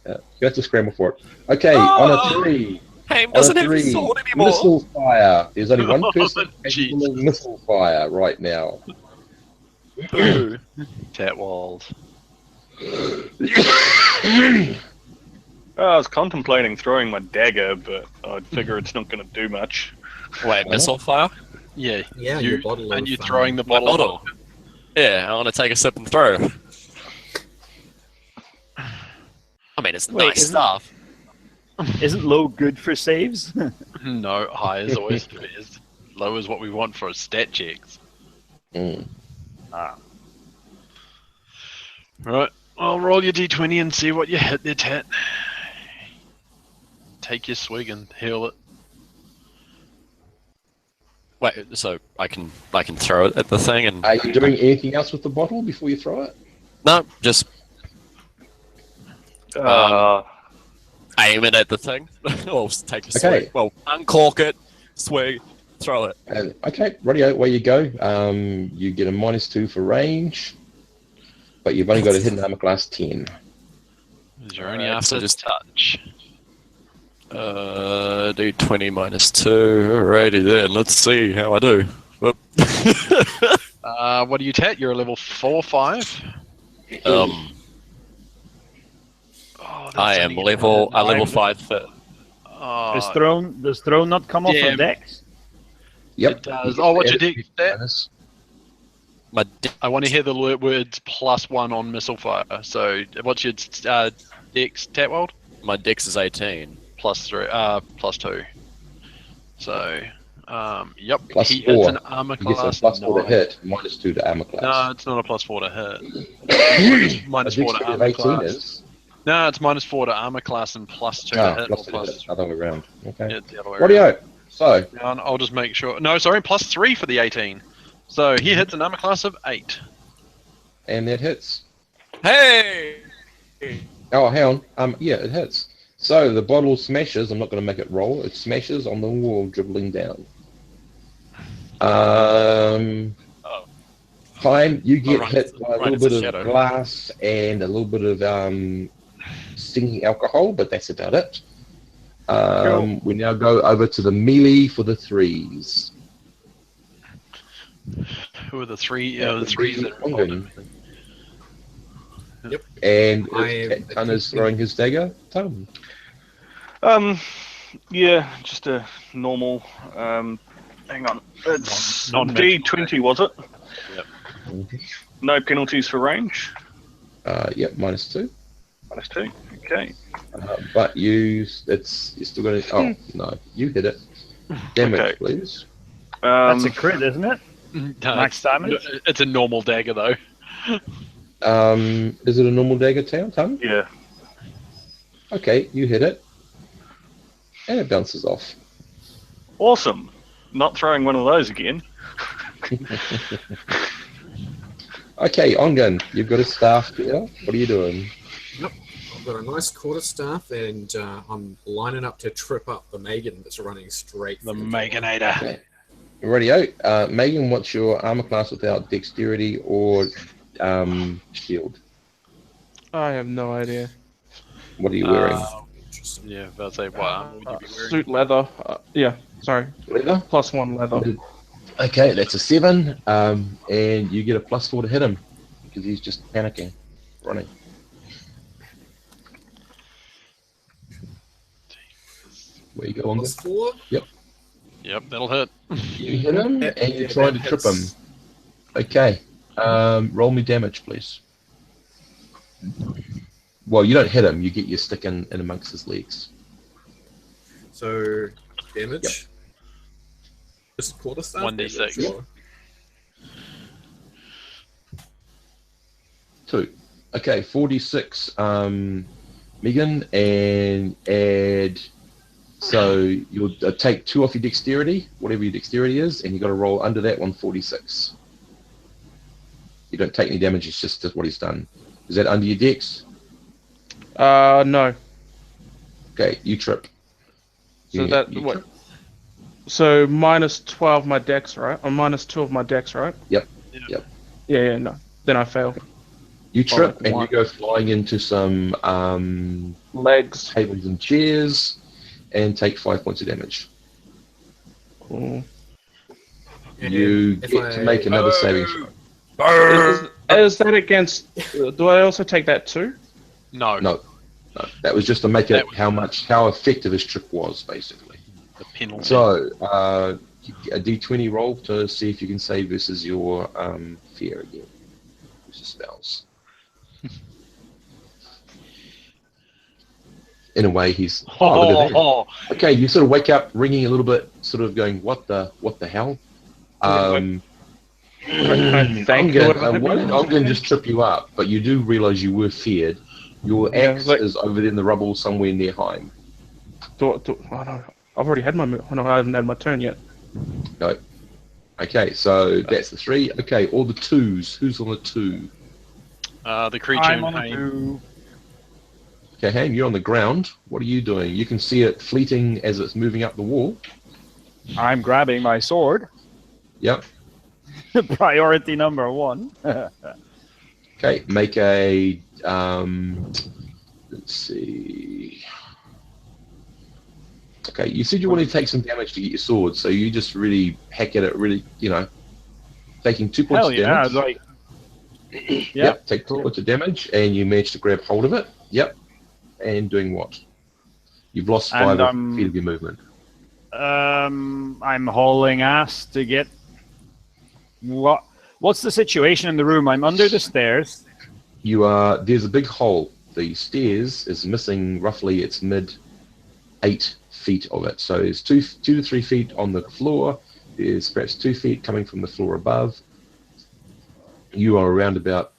you have to scramble for it. Okay, on a 3. Haim doesn't have his sword anymore. Missile fire. There's only one person Jeez. capable of missile fire right now. Boo. Tatwald. I was contemplating throwing my dagger, but I figure it's not going to do much. Wait, missile fire? Yeah. Yeah, you, your bottle and of, you throwing the My bottle. bottle. Yeah, I want to take a sip and throw. I mean, it's Wait, nice isn't- stuff. Isn't low good for saves? No, high is always best. Low is what we want for stat checks. Mm. Right, I'll roll your d20 and see what you hit there, Tat. Take your swig and heal it. Wait, so I can throw it at the thing and Are you doing anything else with the bottle before you throw it? no, just aim it at the thing. Or take a swig. Okay. Well, uncork it, swig, throw it. Okay, radio, away you go. You get a -2 for range, but you've only got a hidden armor class 10. Is your only Alright, after so just- touch? Do 20 minus 2. Alrighty then, let's see how I do. Whoop. What do you Tat? You're a level 4, 5? Oh, that's I am only level a level nine. 5 fit. Does throw not come off Yeah. from Dex? Yep. It does. Oh, what's your dex stat? Bonus. My di- I want to hear the words +1 on missile fire. So, what's your dex, Tatwald? my dex is 18. +3, +2. So, yep. Plus he 4. hits an armor You get class. some +4 to 9. hit, -2 to armor class. No, it's not a +4 to hit. minus A 4 to dexterity of armor 18 class. is. No, it's -4 to armor class and +2 to hit. Plus Or 2 to plus, hit, other way around. Okay. yeah, it's the other way around. Radio. So, Down, I'll just make sure. No, sorry, +3 for the 18. So he hits an armor class of 8. and that hits. Hey! Oh, hang on. Yeah, it hits. So the bottle smashes. I'm not going to make it roll. It smashes on the wall, dribbling down. Time, you get right, hit by a right, little it's a bit of shadow. glass and a little bit of stinging alcohol, but that's about it. We now go over to the melee for the 3s. Who are the 3? The 3s that are Swinging. Yep. And I am Ton is throwing his dagger. Ton. Yeah, just a normal. Hang on, it's Non-magical D20, was it? Yep. No penalties for range. Yep, -2. -2. Okay. But you're still going to. Oh no, you hit it. Damage, Okay. please. That's a crit, isn't it? No, Max damage? It's a normal dagger though. Is it a normal dagger Ton? Yeah. Okay, you hit it, and it bounces off. Awesome. Not throwing one of those again. Okay, Ongun, you've got a staff here. What are you doing? I've got a nice quarterstaff, and I'm lining up to trip up the Megan that's running straight. The for door. Meganator. Rightio. Megan, what's your armor class without dexterity or shield? I have no idea. What are you wearing? Interesting. Yeah, about to say what armor would you be wearing? Suit leather. Yeah, sorry. Leather? +1 leather. Okay, that's a 7. And you get a +4 to hit him because he's just panicking, running. Where you go, Ongun? +4. Yep, that'll hit. You hit him and you try to trip him. Okay. Roll me damage, please. Well, you don't hit him. You get your stick in amongst his legs. So damage. Just quarterstaff. 1d6. Sure. 2. Okay, 46. Megan, and add. So you'll take 2 off your dexterity, whatever your dexterity is, and you got to roll under that 146. You don't take any damage. It's just what he's done. Is that under your dex? No. Okay, you trip. So You- that you what? trip. So -12 my dex, right? Or -2 of my dex, right? Yep. Yeah, no. Then I fail. You trip like and one. you go flying into some Legs. tables and chairs, and take 5 points of damage. Cool. And You if get to make another saving throw. Is that against? Do I also take that too? No. No. That was just to make it how effective his trick was, basically. The penalty. So, a d20 roll to see if you can save versus your fear again. Versus spells. In a way, he's... Oh, look at that. Okay, you sort of wake up ringing a little bit, sort of going, what the hell? I'm going to just trip you up, but you do realise you were feared. Your axe is over there in the rubble somewhere near Heim. Oh, no. I've already had my move. Oh, no, I haven't had my turn yet. No. Okay, so that's the 3. Okay, all the 2s. Who's on the 2? The creature. I'm on a 2. Okay, Haim, you're on the ground. What are you doing? You can see it fleeting as it's moving up the wall. I'm grabbing my sword. Yep. Priority number 1. Okay, make a... let's see... Okay, you said you wanted to take some damage to get your sword, so you just really hack at it, really, taking 2 points of damage. Like... Yep, take 2 points of damage, and you manage to grab hold of it. Yep. And doing what? You've lost 5 feet of your movement. I'm hauling ass to get... What's the situation in the room? I'm under the stairs. There's a big hole. The stairs is missing roughly its mid 8 feet of it. So there's 2 to 3 feet on the floor. There's perhaps 2 feet coming from the floor above. You are around about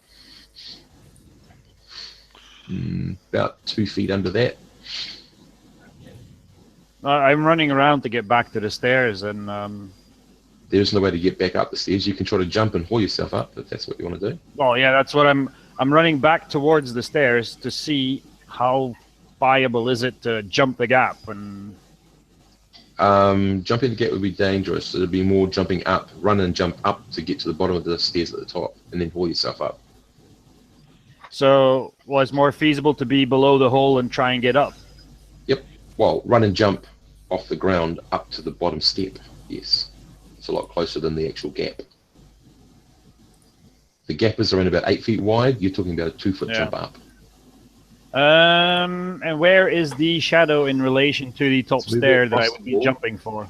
2 feet under that. I'm running around to get back to the stairs, and there's no way to get back up the stairs. You can try to jump and haul yourself up, if that's what you want to do. Well, yeah, that's what I'm running back towards the stairs to see how viable is it to jump the gap. And jumping the gap would be dangerous. It'd be more jumping up, run and jump up to get to the bottom of the stairs at the top, and then haul yourself up. So, it's more feasible to be below the hole and try and get up? Yep. Well, run and jump off the ground up to the bottom step. Yes. It's a lot closer than the actual gap. The gap is around about 8 feet wide. You're talking about a 2 foot jump up. And where is the shadow in relation to the top stair that I would be jumping for?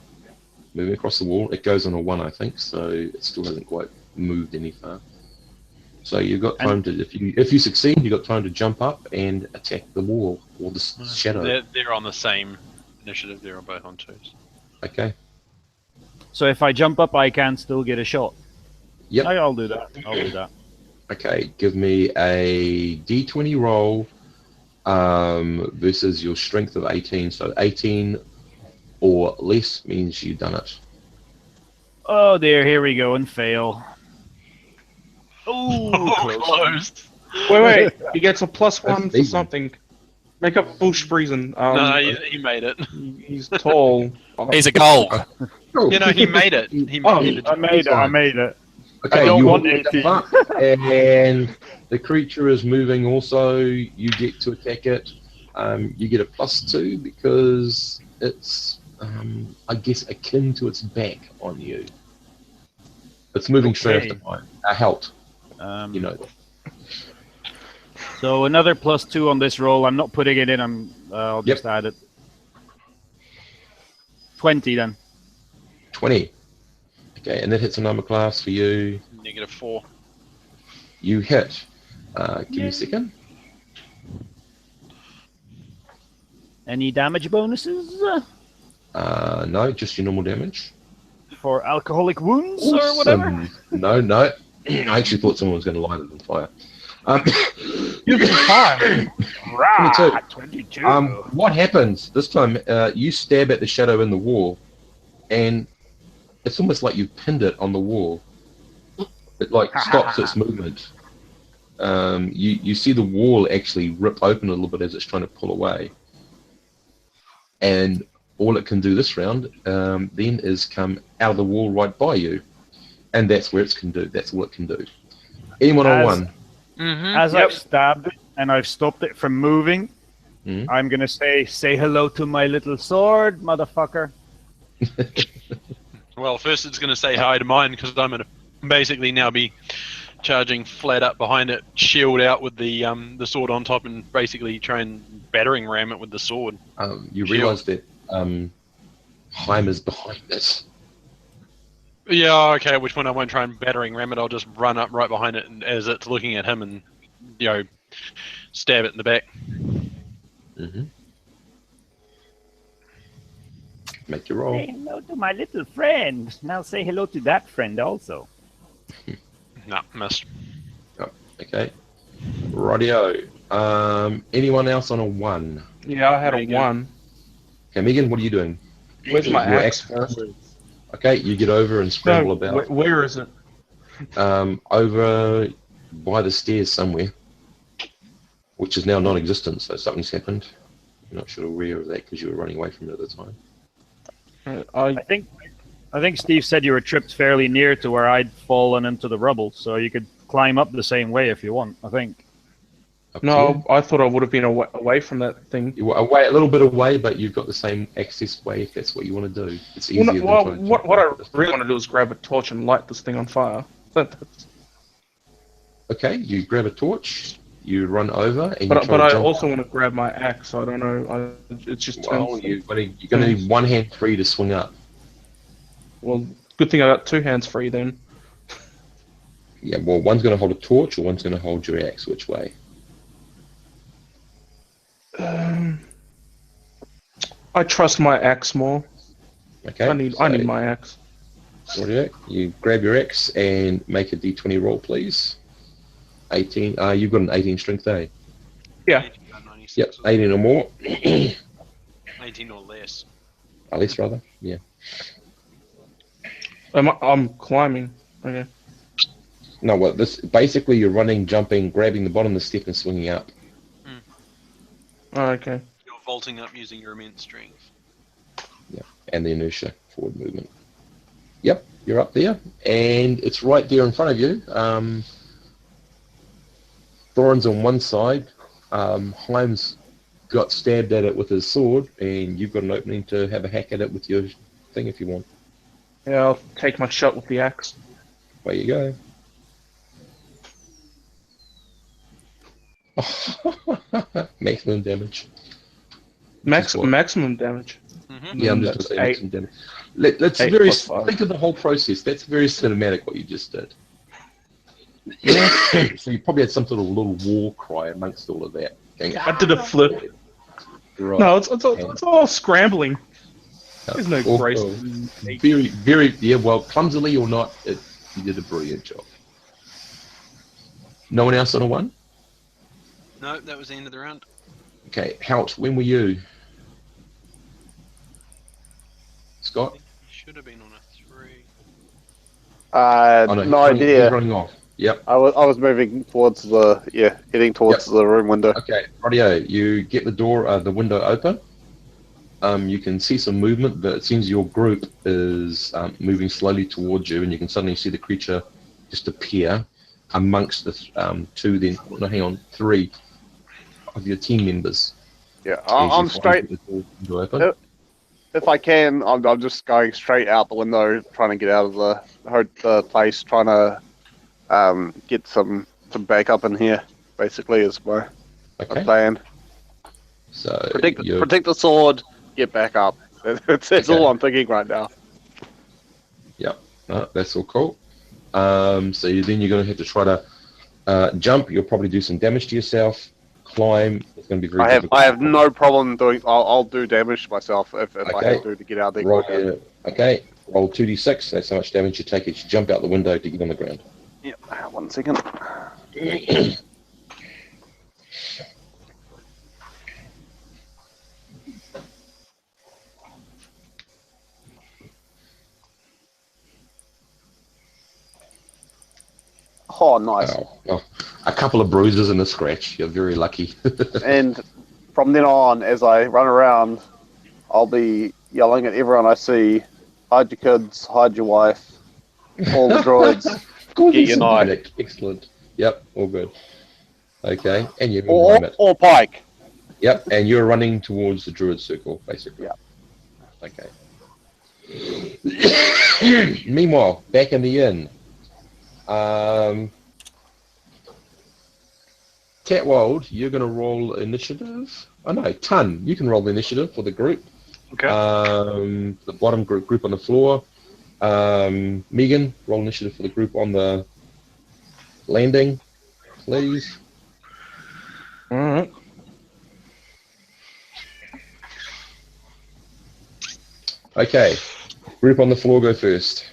Moving across the wall. It goes on a 1, I think, so it still hasn't quite moved any far. So you've got time to, if you succeed, you've got time to jump up and attack the wall or the shadow. They're on the same initiative. They're both on 2s. Okay. So if I jump up, I can still get a shot. Yep. I'll do that. Okay, give me a d20 roll versus your strength of 18. So 18 or less means you've done it. Oh dear, here we go and fail. Oh, close. Wait. He gets a +1 for something. Make up Bushfriesen. No, he made it. He's tall. He's a goal. He made it. I made it. Okay, I don't you want jump up, and the creature is moving also. You get to attack it. You get a +2 because it's, I guess, akin to its back on you. It's moving straight after mine. Halt. You know that. So another +2 on this roll. I'm not putting it in. I'll just add it. 20 then. 20. Okay, and that hits a number class for you. -4. You hit. Give me a second. Any damage bonuses? No, just your normal damage. For alcoholic wounds or whatever? No. I actually thought someone was going to light it on fire. You can fire. 22. What happens this time? You stab at the shadow in the wall, and it's almost like you've pinned it on the wall. It stops its movement. You see the wall actually rip open a little bit as it's trying to pull away, and all it can do this round then is come out of the wall right by you, and that's where it can do. That's all it can do. Anyone on 1? As I've stabbed it and I've stopped it from moving, I'm gonna say hello to my little sword, motherfucker. Well, first it's going to say hi to mine because I'm going to basically now be charging flat up behind it, shield out with the sword on top, and basically try and battering ram it with the sword. You Shield. realise that Heim is behind it. Yeah, okay, at which point I won't try and battering ram it, I'll just run up right behind it and as it's looking at him and, stab it in the back. Mm-hmm. Make your roll. Say hello to my little friend. Now say hello to that friend also. Nah, missed. Oh, okay. Rightio. Anyone else on a 1? Yeah, I had a Megan. 1. Okay, Megan, what are you doing? Where's my Your axe? first? Okay, you get over and scramble No, about. where is it? Over by the stairs somewhere, which is now non-existent, so something's happened. You're not sure where of that because you were running away from it at the time. I think Steve said you were tripped fairly near to where I'd fallen into the rubble, so you could climb up the same way if you want, I think. Up to No, you. I thought I would have been away from that thing. You were away, a little bit away, but you've got the same access way if that's what you want to do. It's easier than trying to what jump I over this. really want to do is grab a torch and light this thing on fire. Okay, you grab a torch, you run over, and But you try to I jump. also want to grab my axe. I don't know. It's just Well, you're going to need one hand free to swing up. Well, good thing I got 2 hands free then. Yeah, well, one's going to hold a torch, or one's going to hold your axe. Which way? I trust my axe more. Okay. I need my axe. Rightio. You grab your axe and make a d20 roll, please. 18. You've got an 18 strength, eh? Yeah. 96 Yep, 18 or more. 18 or less. Less, rather. Yeah. I'm climbing. Okay. No, well, this basically you're running, jumping, grabbing the bottom of the step and swinging up. Oh, okay. You're vaulting up using your immense strength. And the inertia, forward movement. Yep, you're up there, and it's right there in front of you. Thorin's on one side. Heim's got stabbed at it with his sword, and you've got an opening to have a hack at it with your thing if you want. Yeah, I'll take my shot with the axe. Away you go. Maximum damage. Maximum damage. Yeah, I'm just going to say 8. maximum damage. Let's 8 very plus 5. think of the whole process. That's very cinematic what you just did. So you probably had some sort of little war cry amongst all of that. Going, I did a flip. right. No, it's all scrambling. There's no Oh, grace. oh. Very, yeah, well, clumsily or not, you did a brilliant job. No one else on a 1? No, that was the end of the round. Okay, Hout, when were you? Scott? Should have been on a 3. Oh, No he's running, idea. He's running off. Yep. I was moving towards heading towards the room window. Okay, rightio. You get the door, the window open. You can see some movement, but it seems your group is moving slowly towards you, and you can suddenly see the creature just appear amongst the 3 of your team members. Yeah, As you I'm find straight. the door open. If I can, I'm just going straight out the window, trying to get out of the place, trying to get some backup in here. Basically, is my Okay, plan. so Protect the sword, get back up. That's Okay. all I'm thinking right now. No, that's all cool. So then you're going to have to try to jump. You'll probably do some damage to yourself. Climb. It's going to be very difficult. I have no problem doing. I'll do damage to myself if I Okay. have to get out there. Roll, quicker. okay, roll 2d6. That's how much damage you take as you jump out the window to get on the ground. Yep. 1 second. Oh, nice. Wow. Well, a couple of bruises and a scratch. You're very lucky. And from then on, as I run around, I'll be yelling at everyone I see, hide your kids, hide your wife, all the droids, get your knife. Excellent. Yep, all good. Okay, and you're or Pike. Yep, and you're running towards the druid circle, basically. Yep. Okay. Meanwhile, back in the inn. Tatwold, you're going to roll initiative. Oh no, Ton, you can roll the initiative for the group. Okay. The bottom group on the floor. Megan, roll initiative for the group on the landing, please. All right. Okay, group on the floor go first.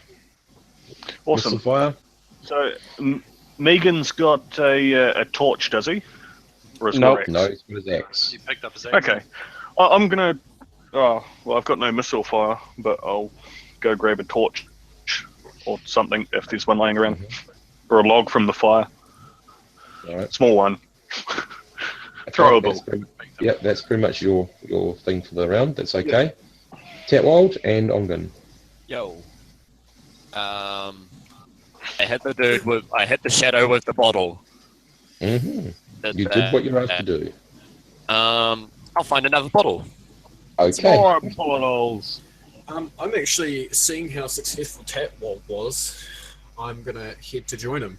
Awesome. Missile fire. So Megan's got a torch, does he? Or is Nope. it No, he's got his axe. He picked up his Okay. I'm gonna. Oh well, I've got no missile fire, but I'll go grab a torch or something if there's one laying around, or a log from the fire. All right. Small one. Okay, Throwable. That's pretty much your thing for the round. That's okay. Tatwold and Ongun. Yo. I hit the dude with. I hit the shadow with the bottle. You did what you're asked to do. I'll find another bottle. Okay. More bottles. I'm actually seeing how successful Tatwold was. I'm gonna head to join him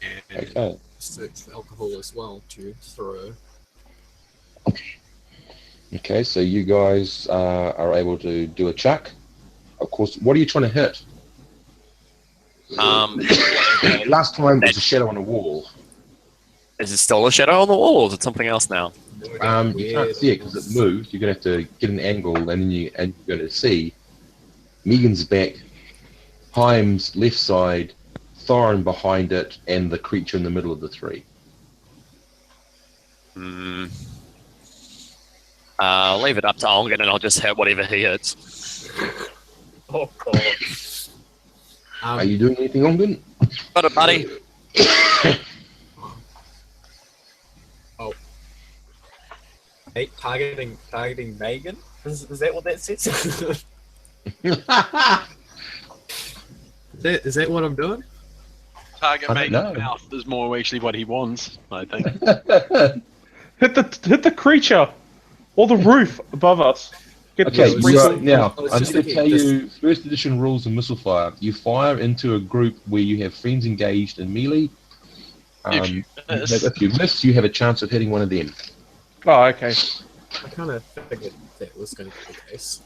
and Okay. search for alcohol as well to throw. Okay, so you guys are able to do a chuck. Of course, what are you trying to hit? Last time it was a shadow on a wall. Is it still a shadow on the wall, or is it something else now? You can't see it because it moved. You're going to have to get an angle, and then you're going to see Megan's back, Heim's left side, Thorin behind it, and the creature in the middle of the three. I'll leave it up to Ongen, and I'll just hit whatever he hits. Oh god. Are you doing anything, Ongen? Got it, buddy. Hey, targeting Megan? Is that what that says? Is that what I'm doing? Target I don't know. Megan's mouth is more actually what he wants, I think. Hit the creature or the roof above us. Get Okay, the you sprinkle. now I was I'm just going to thinking, tell you first edition rules of missile fire. You fire into a group where you have friends engaged in melee. If you miss. If you miss, you have a chance of hitting one of them. Oh, okay. I kind of figured that was going to be the case.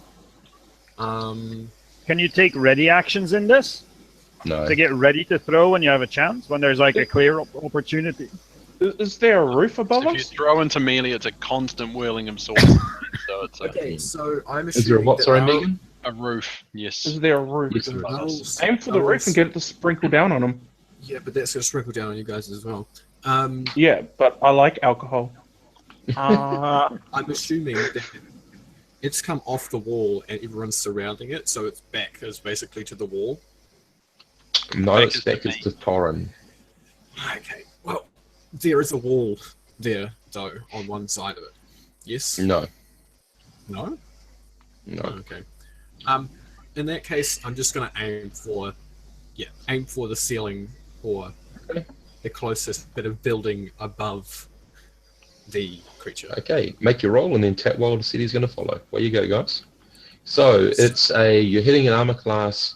Can you take ready actions in this No. to get ready to throw when you have a chance, when there's like a clear opportunity? Is there a roof above If you us? throw into melee, it's a constant whirling of swords. So it's Okay, so I'm Is there a assuming what? that Sorry, our- Megan? a roof. Yes. Is there a roof? Yes, our- Aim for the roof and get it to sprinkle down on them. Yeah, but that's going to sprinkle down on you guys as well. Yeah, but I like alcohol. I'm assuming that it's come off the wall and everyone's surrounding it, so its back is basically to the wall. No, Back it's is the back to Thorin. Okay, well, there is a wall there, though, on one side of it. Yes? No, No? no. Okay. In that case, I'm just going to aim for the ceiling or the closest bit of building above the creature. Okay, make your roll, and then Tatwold said he's going to follow. Where you go, guys. So you're hitting an armor class.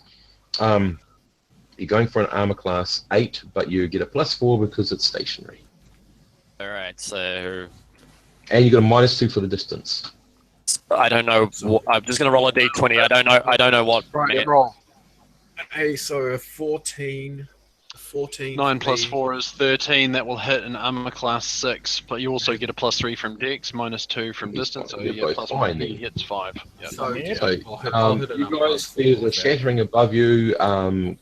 You're going for an armor class 8, but you get a +4 because it's stationary, Alright, so and you got a -2 for the distance. I don't know. I'm just gonna roll a d20. I don't know what. Right, roll. Okay, so a 14. 9 plus 4 is 13. That will hit an armor class 6. But you also get a +3 from Dex, -2 from distance. So You're you both get +1. fine, He then. hits 5. Yep. So, So, I'll hit you another guys, +4 there's a with that. shattering above you,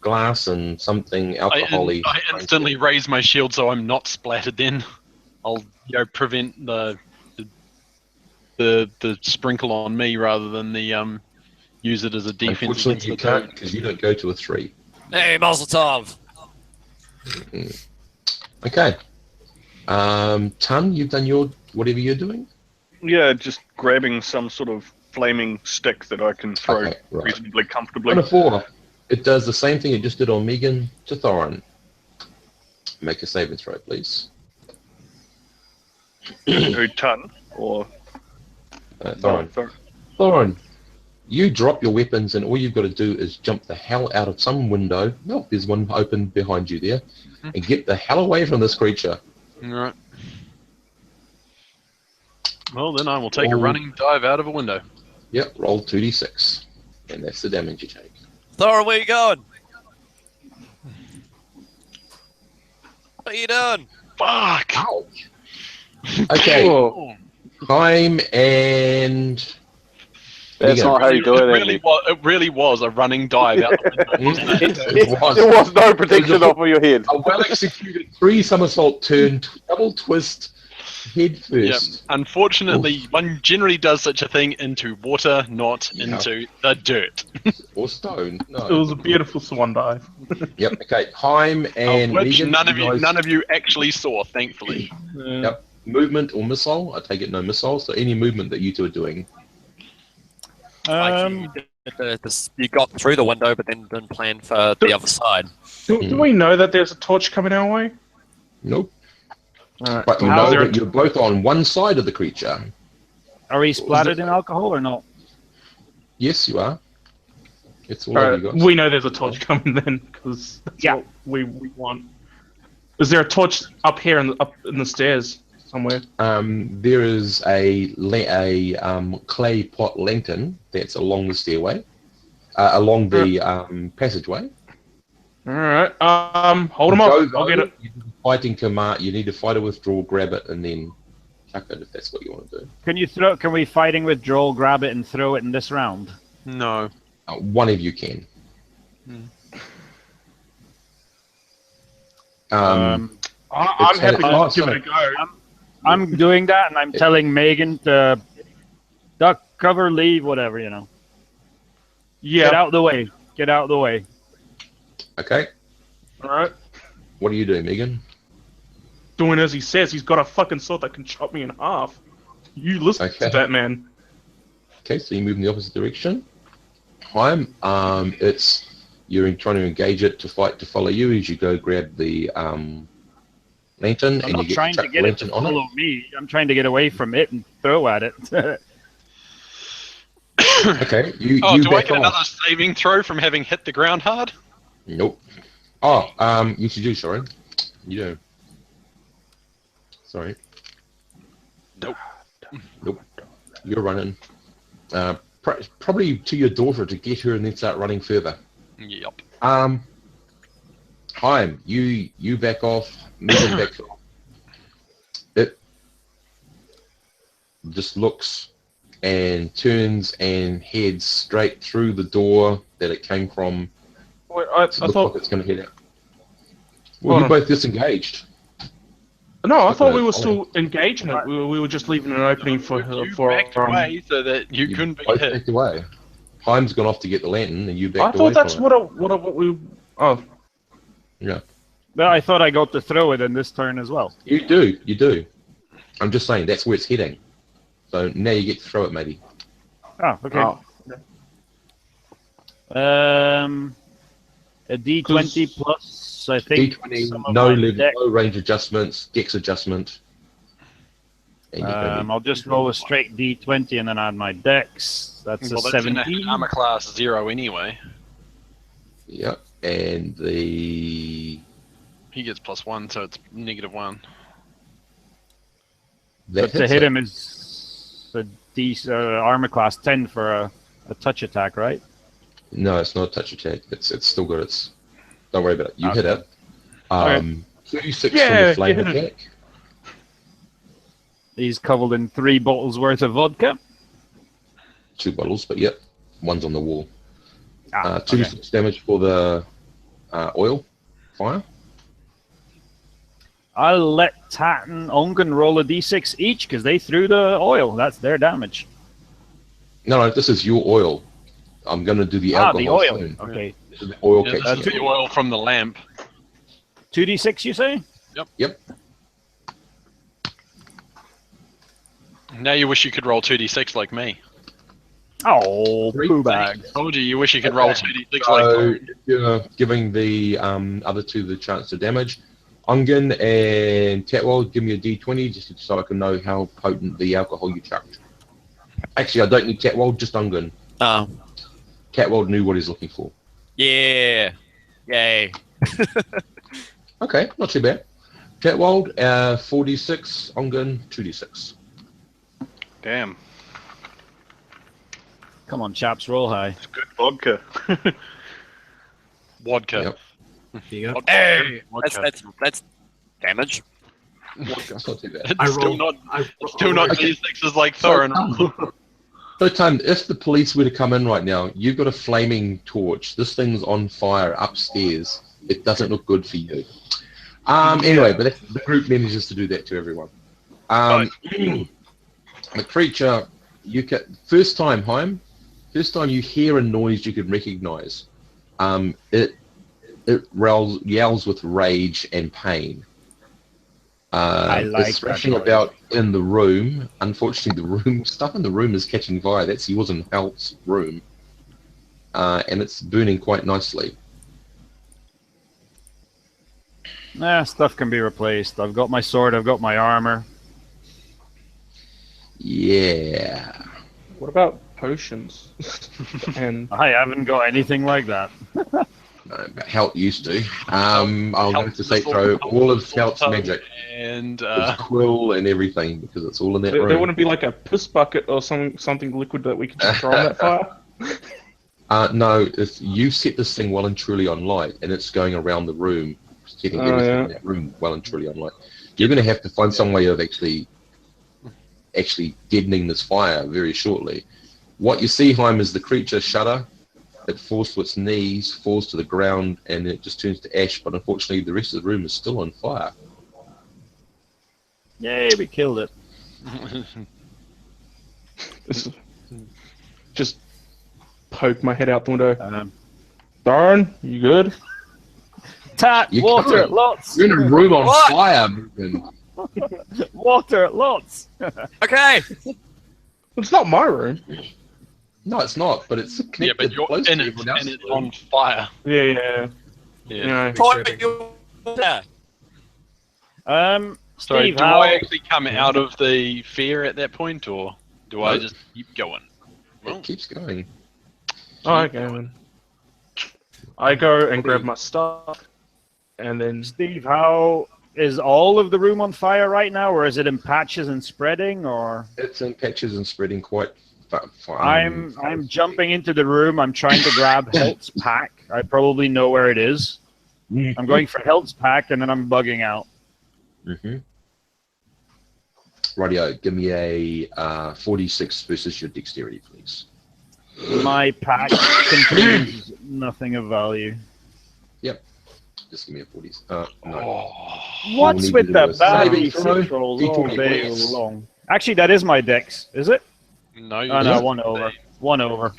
glass and something alcohol-y. I instantly raise my shield so I'm not splattered. Then I'll prevent the sprinkle on me rather than the use it as a defense Unfortunately, against you the can't dude. because you don't go to a 3. Hey, Mazel Tov. Okay. Ton, you've done your whatever you're doing. Yeah, just grabbing some sort of flaming stick that I can throw Okay, right. reasonably comfortably. On a 4, it does the same thing it just did on Megan to Thorin. Make a saving throw, please. Who, Ton? Or Thorin. Thorin. Thorin, you drop your weapons and all you've got to do is jump the hell out of some window. No, there's one open behind you there. And get the hell away from this creature. All right. Well, then I will take a running dive out of a window. Yep, roll 2d6. And that's the damage you take. Thor, where you going? What are you doing? Fuck! Ouch! Okay, Oh, time and... That's not how you do it, Andy. It really was a running dive out the window. There was no protection off of your head. A well-executed 3 somersault turn, double twist, head Yep. first. Unfortunately, one generally does such a thing into water, not into the dirt. Or stone. No. it was a beautiful swan dive. Yep. Okay. Time and Which Megan, none of you actually saw, thankfully. Yep. Movement or missile. I take it no missile. So any movement that you two are doing. Like you got through the window, but then didn't plan for the other side. Do we know that there's a torch coming our way? Nope. Alright. But you How's know there- that you're both on one side of the creature. Are we splattered in alcohol or not? Yes, you are. It's all Alright, of you guys. we know there's a torch coming then, because that's Yeah. what we want. Is there a torch up here up in the stairs somewhere? There is a clay pot lantern that's along the stairway, along the passageway. Alright, hold him up. I'll get it. Fighting command. You need to fight a withdrawal, grab it, and then chuck it if that's what you want to do. Can we fighting withdrawal, grab it and throw it in this round? No. One of you can. I'm It's happy to had- give it a go. I'm doing that, and I'm telling Megan to duck, cover, leave, whatever, you know. Yeah. Get out of the way. Get out of the way. Okay. Alright. What are you doing, Megan? Doing as he says, he's got a fucking sword that can chop me in half. You listen Okay. to that man. Okay, so you move in the opposite direction. Time. You're trying to engage it to fight to follow you as you go grab the lantern I'm and not you get trying to chuck get the it to lantern on follow me. I'm trying to get away from it and throw at it. Okay, you Oh, you do I back get another off. saving throw from having hit the ground hard? Nope. Oh, you should do, sorry. You do. Sorry. Nope. Nope. You're running. Probably to your daughter to get her and then start running further. Yep. Haim, you back off. Megan backs off. It just looks and turns and heads straight through the door that it came from. Wait, I Looks like thought. it's going to head out. Well, Hold you on. both disengaged. No, I thought Okay, we were hold still engaging it. We were just leaving an opening for You for. backed away so that you couldn't be both hit. backed away. Haim's gone off to get the lantern, and you I backed away thought that's from it. what we. Oh, Yeah, But I thought I got to throw it in this turn as well. you do. I'm just saying that's where it's heading. So now you get to throw it, matey. Oh, okay. oh. A D20 plus, I think. D20, some of no my level, deck. no range adjustments, dex adjustment. And you're gonna I'll just roll a straight D20 and then add my dex. That's a Well, that's in 17. armor class 0 anyway. be, yep. And the He gets +1, so it's -1. that But to hits hit it. him is a armor class 10 for a touch attack, right? No, it's not a touch attack. It's still good. It's don't worry about it. You Okay. hit it. 36 Yeah, from the you flame hit it. attack. He's covered in 3 bottles worth of vodka. 2 bottles, but yep, one's on the wall. Ah, 2d6 damage for the oil fire. I'll let Tat and Ongun roll a d6 each because they threw the oil. That's their damage. No, this is your oil. I'm going to do the alcohol The oil. soon. Okay. This is the oil Yeah, kicks that's in. the oil from the lamp. 2d6, you say? Yep. Now you wish you could roll 2d6 like me. Oh, poo bag. Told you wish you could roll 2d6 like So me. you're giving the other two the chance to damage. Ungen and Tatwell, give me a d20 just so I can know how potent the alcohol you chucked. Actually, I don't need Tatwell, just Ungen. Oh, Tatwell knew what he's looking for. yeah. Yay. Okay, not too bad. Catwald, 4d6. Ongun, 2d6. Damn. Come on, chaps, roll high. It's good vodka. Vodka. Yep. Here you go. Hey, That's damage. That's not too bad. It's I still rolled. not. I, Still not Okay. D6s like Thorin. So, Tom, if the police were to come in right now, you've got a flaming torch. This thing's on fire upstairs. It doesn't look good for you. Anyway, but the group manages to do that to everyone. The creature, first time you hear a noise you can recognize. It yells with rage and pain. I like it's that thrashing noise. about in the room. Unfortunately, stuff in the room is catching fire. That's yours and Help's room. And it's burning quite nicely. Nah, stuff can be replaced. I've got my sword, I've got my armor. Yeah. What about potions? And I haven't got anything like that. Help used to. I'll have to say throw all of Help's magic. And His quill and everything, because it's all in that there room. wouldn't be like a piss bucket or something liquid that we could just throw on that fire? No, if you set this thing well and truly on light, and it's going around the room, setting everything in that room well and truly on light, you're going to have to find some way of actually deadening this fire very shortly. What you see, Heim, is the creature shudder. It falls to its knees, falls to the ground, and it just turns to ash. But unfortunately, the rest of the room is still on fire. Yay, we killed it. Just poke my head out the window. Darn, you good? Tat, You water, can't. lots. You're in a room on fire, Morgan. Water, lots. Okay. It's not my room. No, it's not, but it's connected yeah, but you're close in to it, everyone and else's it's room. on fire. Yeah. Yeah. Sorry, Steve, do how... I actually come out of the fear at that point, or do I No. just keep going? It keeps going. Oh, okay, then. I go and grab my stuff, and then Steve, how... Is all of the room on fire right now, or is it in patches and spreading, or... It's in patches and spreading quite far. I'm jumping into the room. I'm trying to grab Helt's pack. I probably know where it is. I'm going for Helt's pack, and then I'm bugging out. Mm-hmm. Rightio, give me a 46 versus your dexterity, please. My pack contains nothing of value. Just give me a 40. No. What's need with to the do a bad saving throw. D6 rolls all D20 day please. long? Actually, that is my dex, is it? No, Oh, you no, Yeah. one over. One over.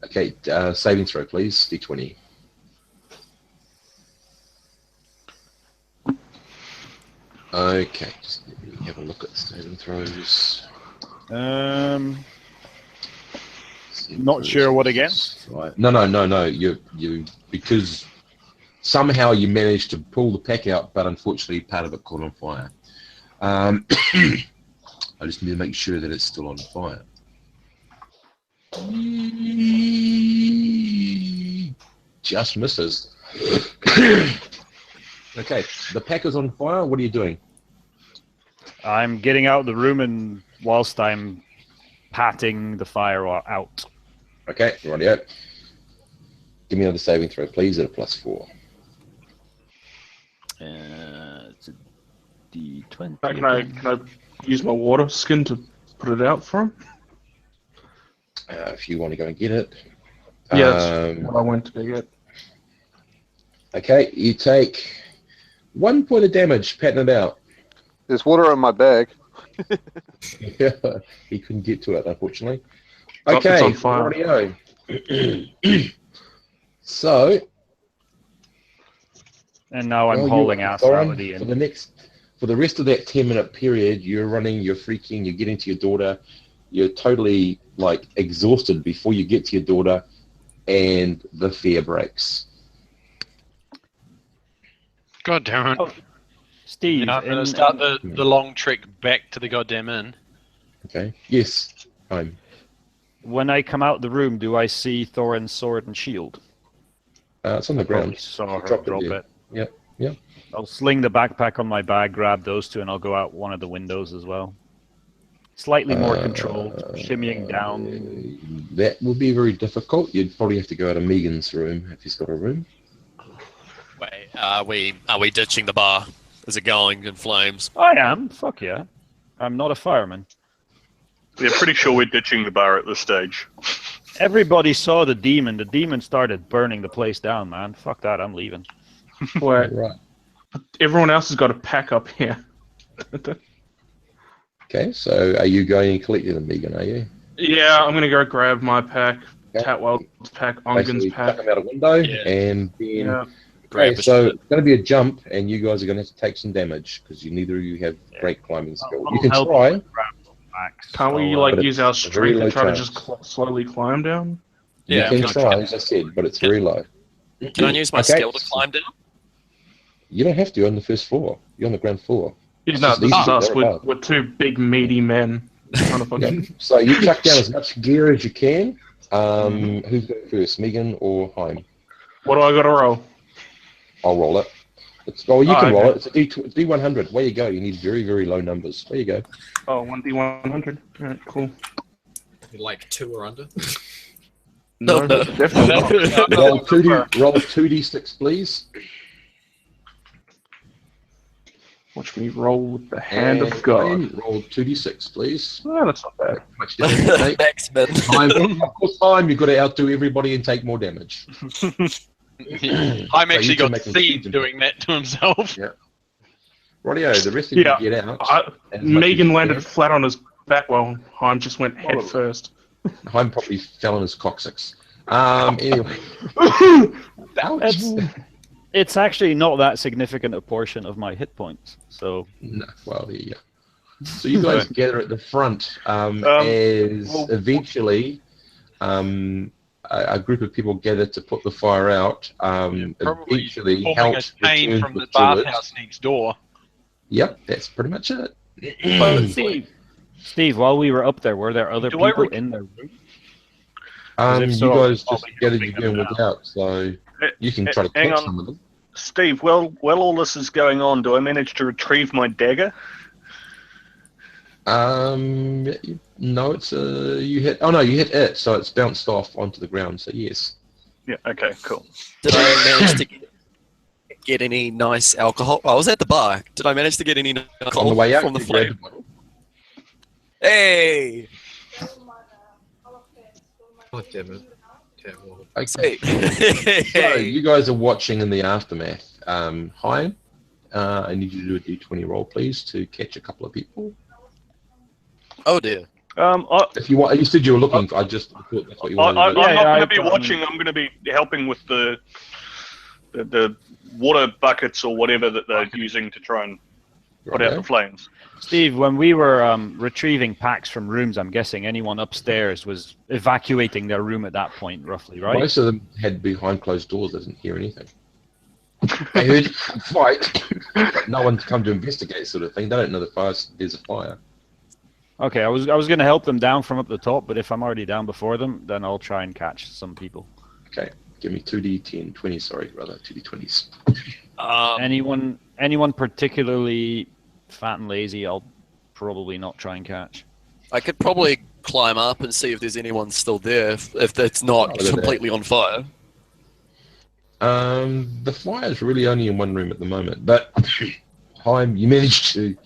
Okay, saving throw, please. D20. Okay, just let me have a look at the saving throws. Not sure what against. Right. No. You because somehow you managed to pull the pack out, but unfortunately part of it caught on fire. I just need to make sure that it's still on fire. Just misses. Okay, the pack is on fire. What are you doing? I'm getting out of the room, and whilst I'm patting the fire out. Okay, rightio. Give me another saving throw, please, at a +4. It's a D20. can I use my water skin to put it out for him? If you want to go and get it. Yeah, that's what I went to get. Okay, you take 1 point of damage, patting it out. There's water in my bag. Yeah, he couldn't get to it, unfortunately. Oh, it's Okay, on fire. rightio. So, And now I'm well, hauling you- ass Thorin, out of the for inn. the rest of that 10-minute period, you're running, you're freaking, you're getting to your daughter, you're totally like exhausted before you get to your daughter, and the fear breaks. God damn it. Oh, Steve, I'm going in- to start the long trek back to the goddamn inn. Okay. Yes. when I come out the room, do I see Thorin's sword and shield? It's on the Probably ground. saw her Drop it drop there. it. Yep. I'll sling the backpack on my back, grab those two, and I'll go out one of the windows as well. Slightly more controlled, shimmying down. That will be very difficult. You'd probably have to go out of Megan's room if he's got a room. Wait, are we ditching the bar? Is it going in flames? I am. Fuck yeah. I'm not a fireman. We're pretty sure we're ditching the bar at this stage. Everybody saw the demon. The demon started burning the place down, man. Fuck that. I'm leaving. Wait, Right. everyone else has got to pack up here. Okay, so are you going and collecting them, Megan, are you? Yeah, I'm gonna go grab my pack, Okay. Tatwell's pack, Ongen's Basically, pack. chuck them out a window, Yeah. and then... Yeah. Okay, Grab a so shit. it's going to be a jump, and you guys are going to have to take some damage, because neither of you have great climbing skill. I'll You can help try. with grab packs. Can't we I'll, like but use it's our a very strength low and try to chance. just slowly climb down? You Yeah, can can I- try, as I said, but it's very low. Can I use my Okay. skill to climb down? You don't have to. You're on the first floor. You're on the ground floor. Yeah, It's no, just this easy, is us. they're We're, above. we're two big meaty men trying to fucking. Yeah. So you chuck down as much gear as you can. Who's going first, Megan or Heim? What do I got to roll? I'll roll it. You can Oh, roll okay. it. It's a D100. Where you go, you need very, very low numbers. Where you go. Oh, 1D100. Alright, cool. Like 2 or under. No, no. definitely not. Roll 2D6, please. Watch me roll with the hand And of God. Heim, roll 2D6, please. Oh, that's not bad. How much damage you take? X-Men. Time, of course, time. You've got to outdo everybody and take more damage. I'm actually can got make a Steve decision. doing that to himself. Yeah. Rightio, the rest of you Yeah. get out. as much Megan as you landed can. flat on his back while Heim just went head first. Heim probably fell on his coccyx. Anyway. Ouch. It's actually not that significant a portion of my hit points. So No, well, there you go. So you guys gather at the front as well- eventually a group of people gather to put the fire out. Probably Eventually, forming a Halt chain returns from the with Druids. bathhouse next door. Yep, that's pretty much it. Steve, while we were up there, were there other Do I people rec- in the room? if You so, guys I'll just be gathered helping your them doing without, so you can try to Hang catch on. some of them. Steve, while all this is going on, do I manage to retrieve my dagger? No, it's you hit. Oh no, you hit it, so it's bounced off onto the ground. So yes. Yeah, okay, cool. Did I manage to get any nice alcohol? I was at the bar. Did I manage to get any alcohol On the way out, from the you grabbed flame? Hey! Oh, damn it. Terrible. Okay. Hey! So you guys are watching in the aftermath. Hi, I need you to do a d20 roll, please, to catch a couple of people. Oh dear. If you want, you said you were looking. I just thought that's what you wanted I'm to do. not going to I've be done- watching. I'm going to be helping with the water buckets or whatever that they're using to try and put out the flames. Steve, when we were retrieving packs from rooms, I'm guessing anyone upstairs was evacuating their room at that point, roughly, right? Most of them had behind closed doors. They didn't hear anything. They heard a fight, but no one's come to investigate, sort of thing. They don't know there's a fire. Okay, I was going to help them down from up the top, but if I'm already down before them, then I'll try and catch some people. Okay, give me 2d10, 20. Sorry, rather 2d20s. Anyone particularly fat and lazy, I'll probably not try and catch. I could probably climb up and see if there's anyone still there, if it's not Oh, look at that. completely on fire. The fire's really only in one room at the moment, but Heim, you managed to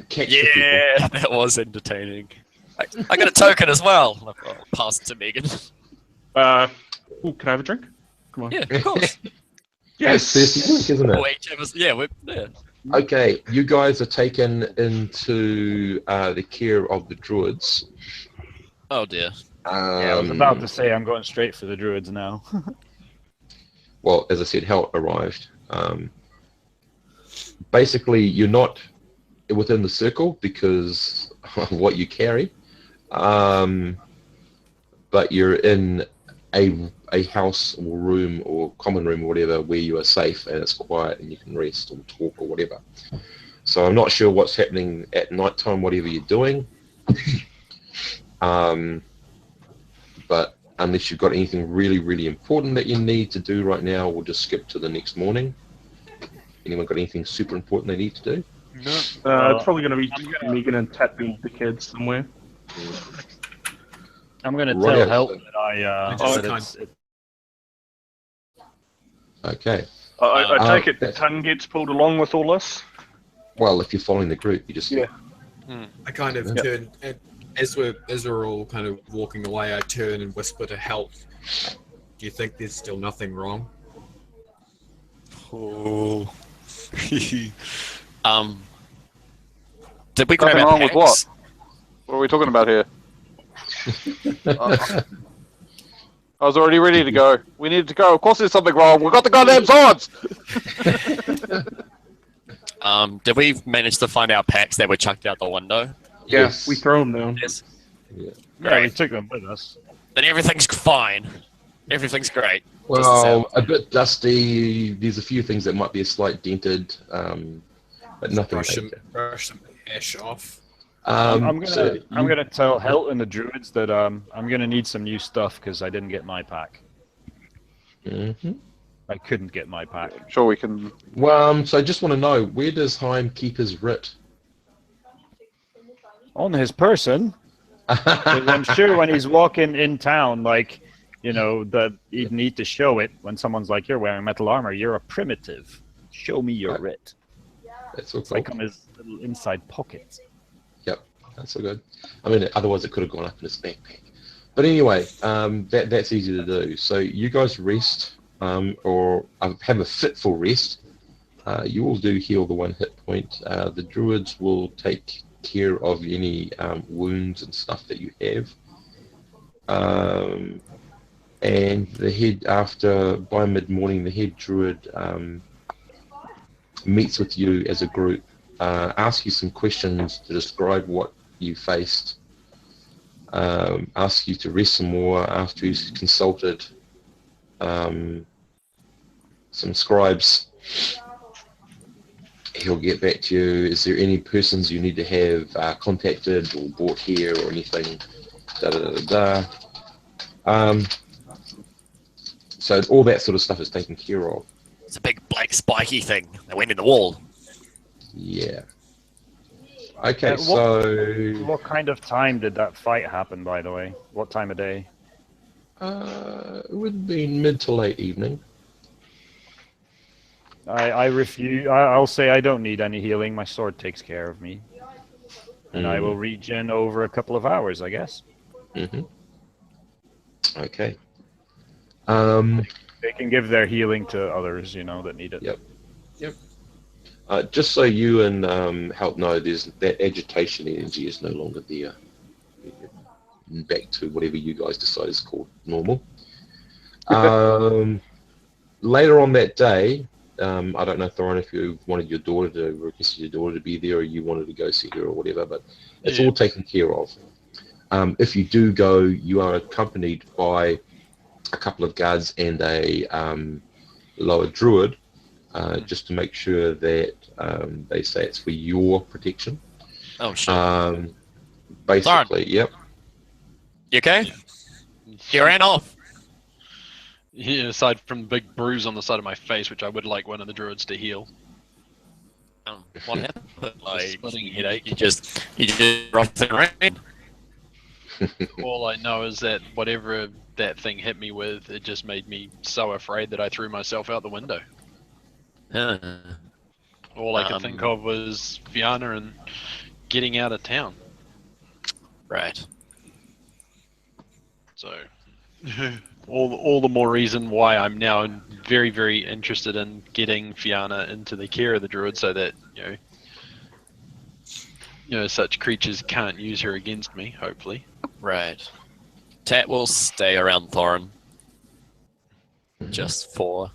catch the people. Yeah, that was entertaining. I got a token as well. I'll pass it to Megan. Can I have a drink? Come on. Yeah, of course. It's thirsty drink, isn't it? Wait, yeah. Okay, you guys are taken into the care of the druids. Oh dear. I was about to say I'm going straight for the druids now. Well, as I said, Hell arrived. Basically, you're not within the circle because of what you carry, but you're in a house or room or common room or whatever where you are safe and it's quiet and you can rest or talk or whatever. So I'm not sure what's happening at nighttime, whatever you're doing. But unless you've got anything really, really important that you need to do right now, we'll just skip to the next morning. Anyone got anything super important they need to do? No. It's probably going to be Megan and Tat being the kids somewhere. I'm gonna Right tell out. Help that I just that can't- it's Okay. I take it the tongue gets pulled along with all this. Well, if you're following the group, you just Yeah. I kind of turn, and as we're all kind of walking away, I turn and whisper to Help. Do you think there's still nothing wrong? Oh. Did we grab Nothing our wrong with packs? What are we talking about here? I was already ready to go. We needed to go. Of course there's something wrong. We've got the goddamn swords! Did we manage to find our packs that were chucked out the window? Yes. We throw them down. Yes. Yeah. yeah, we took them with us. Then everything's fine. Everything's great. Well, a bit dusty. There's a few things that might be a slight dented, but nothing major. Brush some ash off. I'm gonna so I'm gonna tell Helt and the druids that I'm gonna need some new stuff because I didn't get my pack. Mhm. I couldn't get my pack. I'm sure we can... Well, so I just want to know, where does Heim keep his writ? On his person, 'cause I'm sure when he's walking in town, like, you know, that he'd need to show it when someone's like, "You're wearing metal armor. You're a primitive. Show me your Right. writ." That's all It's cool. like on his little inside pocket. Yep, that's all good. I mean, otherwise it could have gone up in his backpack. But anyway, that's easy to do. So you guys rest, or have a fitful rest. You will do heal the 1 hit point. The druids will take care of any wounds and stuff that you have. And the head, by mid-morning, the head druid meets with you as a group, asks you some questions to describe what you faced, asks you to rest some more after he's consulted some scribes. He'll get back to you. Is there any persons you need to have contacted or brought here or anything? So all that sort of stuff is taken care of. It's a big black spiky thing that went in the wall. Yeah. Okay, What kind of time did that fight happen, by the way? What time of day? it would be mid to late evening. I refuse. I'll say I don't need any healing. My sword takes care of me. And I will regen over a couple of hours, I guess. Mm-hmm. Okay. They can give their healing to others, you know, that need it. Yep. Just so you and Help know, there's that agitation energy is no longer there. Back to whatever you guys decide is called normal. Later on that day, I don't know, Thorin, if you wanted your daughter to request your daughter to be there, or you wanted to go see her, or whatever, but it's all taken care of. If you do go, you are accompanied by a couple of guards and a lower druid, just to make sure that they say it's for your protection. Oh shit. Basically, yep. You okay? You ran off. Yeah, aside from the big bruise on the side of my face, which I would like one of the druids to heal. What happened? Like Splitting headache. You just roughed and ran. All I know is that whatever that thing hit me with, it just made me so afraid that I threw myself out the window. All I could think of was Fianna and getting out of town. Right. So, all the more reason why I'm now very, very interested in getting Fianna into the care of the druid, so that such creatures can't use her against me. Hopefully. Right. Tat will stay around Thorin. Just for.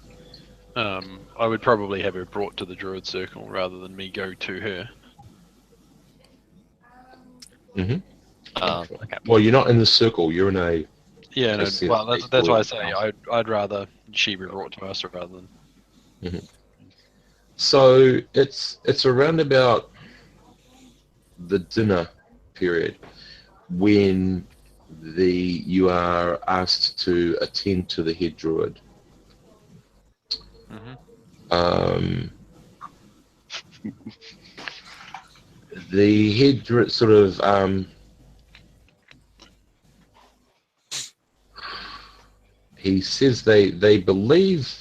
I would probably have her brought to the druid circle rather than me go to her. Mm-hmm. Okay. Well, you're not in the circle. You're in a. Yeah, no, That's it. well, that's why I say I'd rather she be brought to us rather than. Mm-hmm. So it's around about the dinner period when you are asked to attend to the head druid. The head druid sort of he says they believe,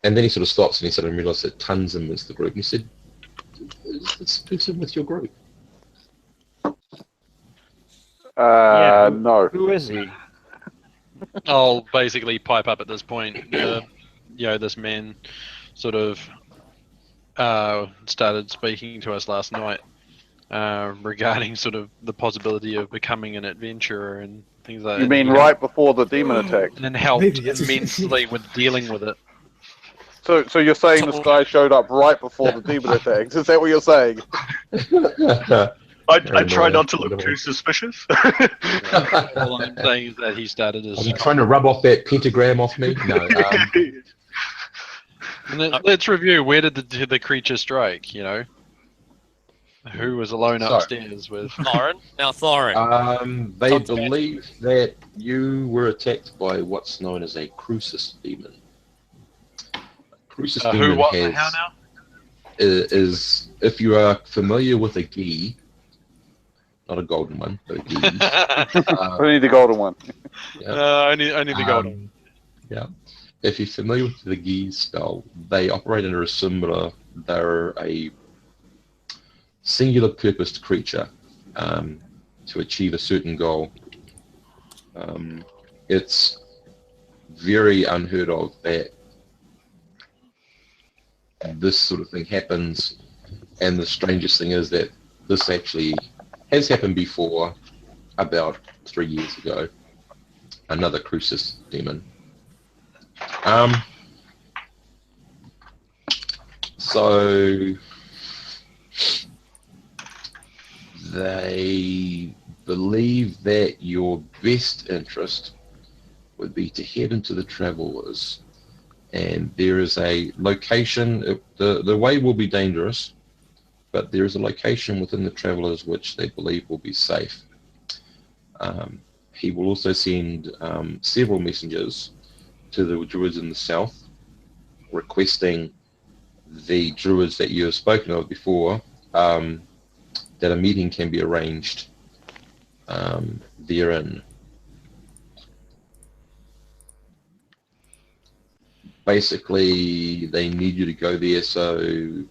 and then he sort of stops and he sort of realizes that Tunzim is the group. He said, "Is this person with your group?" No. Who is he? I'll basically pipe up at this point. This man sort of started speaking to us last night regarding sort of the possibility of becoming an adventurer and things like that. You mean right before the demon attack? And helped Maybe it's- immensely with dealing with it. So you're saying this guy showed up right before the demon attacks? Is that what you're saying? I try not to look too suspicious. All I'm saying is that he started Are as... you trying to rub off that pentagram off me? No. Let's review. Where did the creature strike, you know? Who was alone So- upstairs with... Thorin? Now, Thorin. They Sounds believe that you were attacked by what's known as a Crucis demon. Crucis who, demon what, and how now? is, if you are familiar with a gi, not a golden one, but a gi. I need the golden one. I need the golden. Yeah. If you're familiar with the gi spell, they operate under a similar, they're a singular purposed creature to achieve a certain goal. It's very unheard of that this sort of thing happens, and the strangest thing is that this actually has happened before, about 3 years ago. Another Crucis demon. So they believe that your best interest would be to head into the Travelers, and there is a location. The way will be dangerous, but there is a location within the Travelers which they believe will be safe. He will also send several messengers to the druids in the south, requesting the druids that you have spoken of before, that a meeting can be arranged therein. Basically, they need you to go there. So,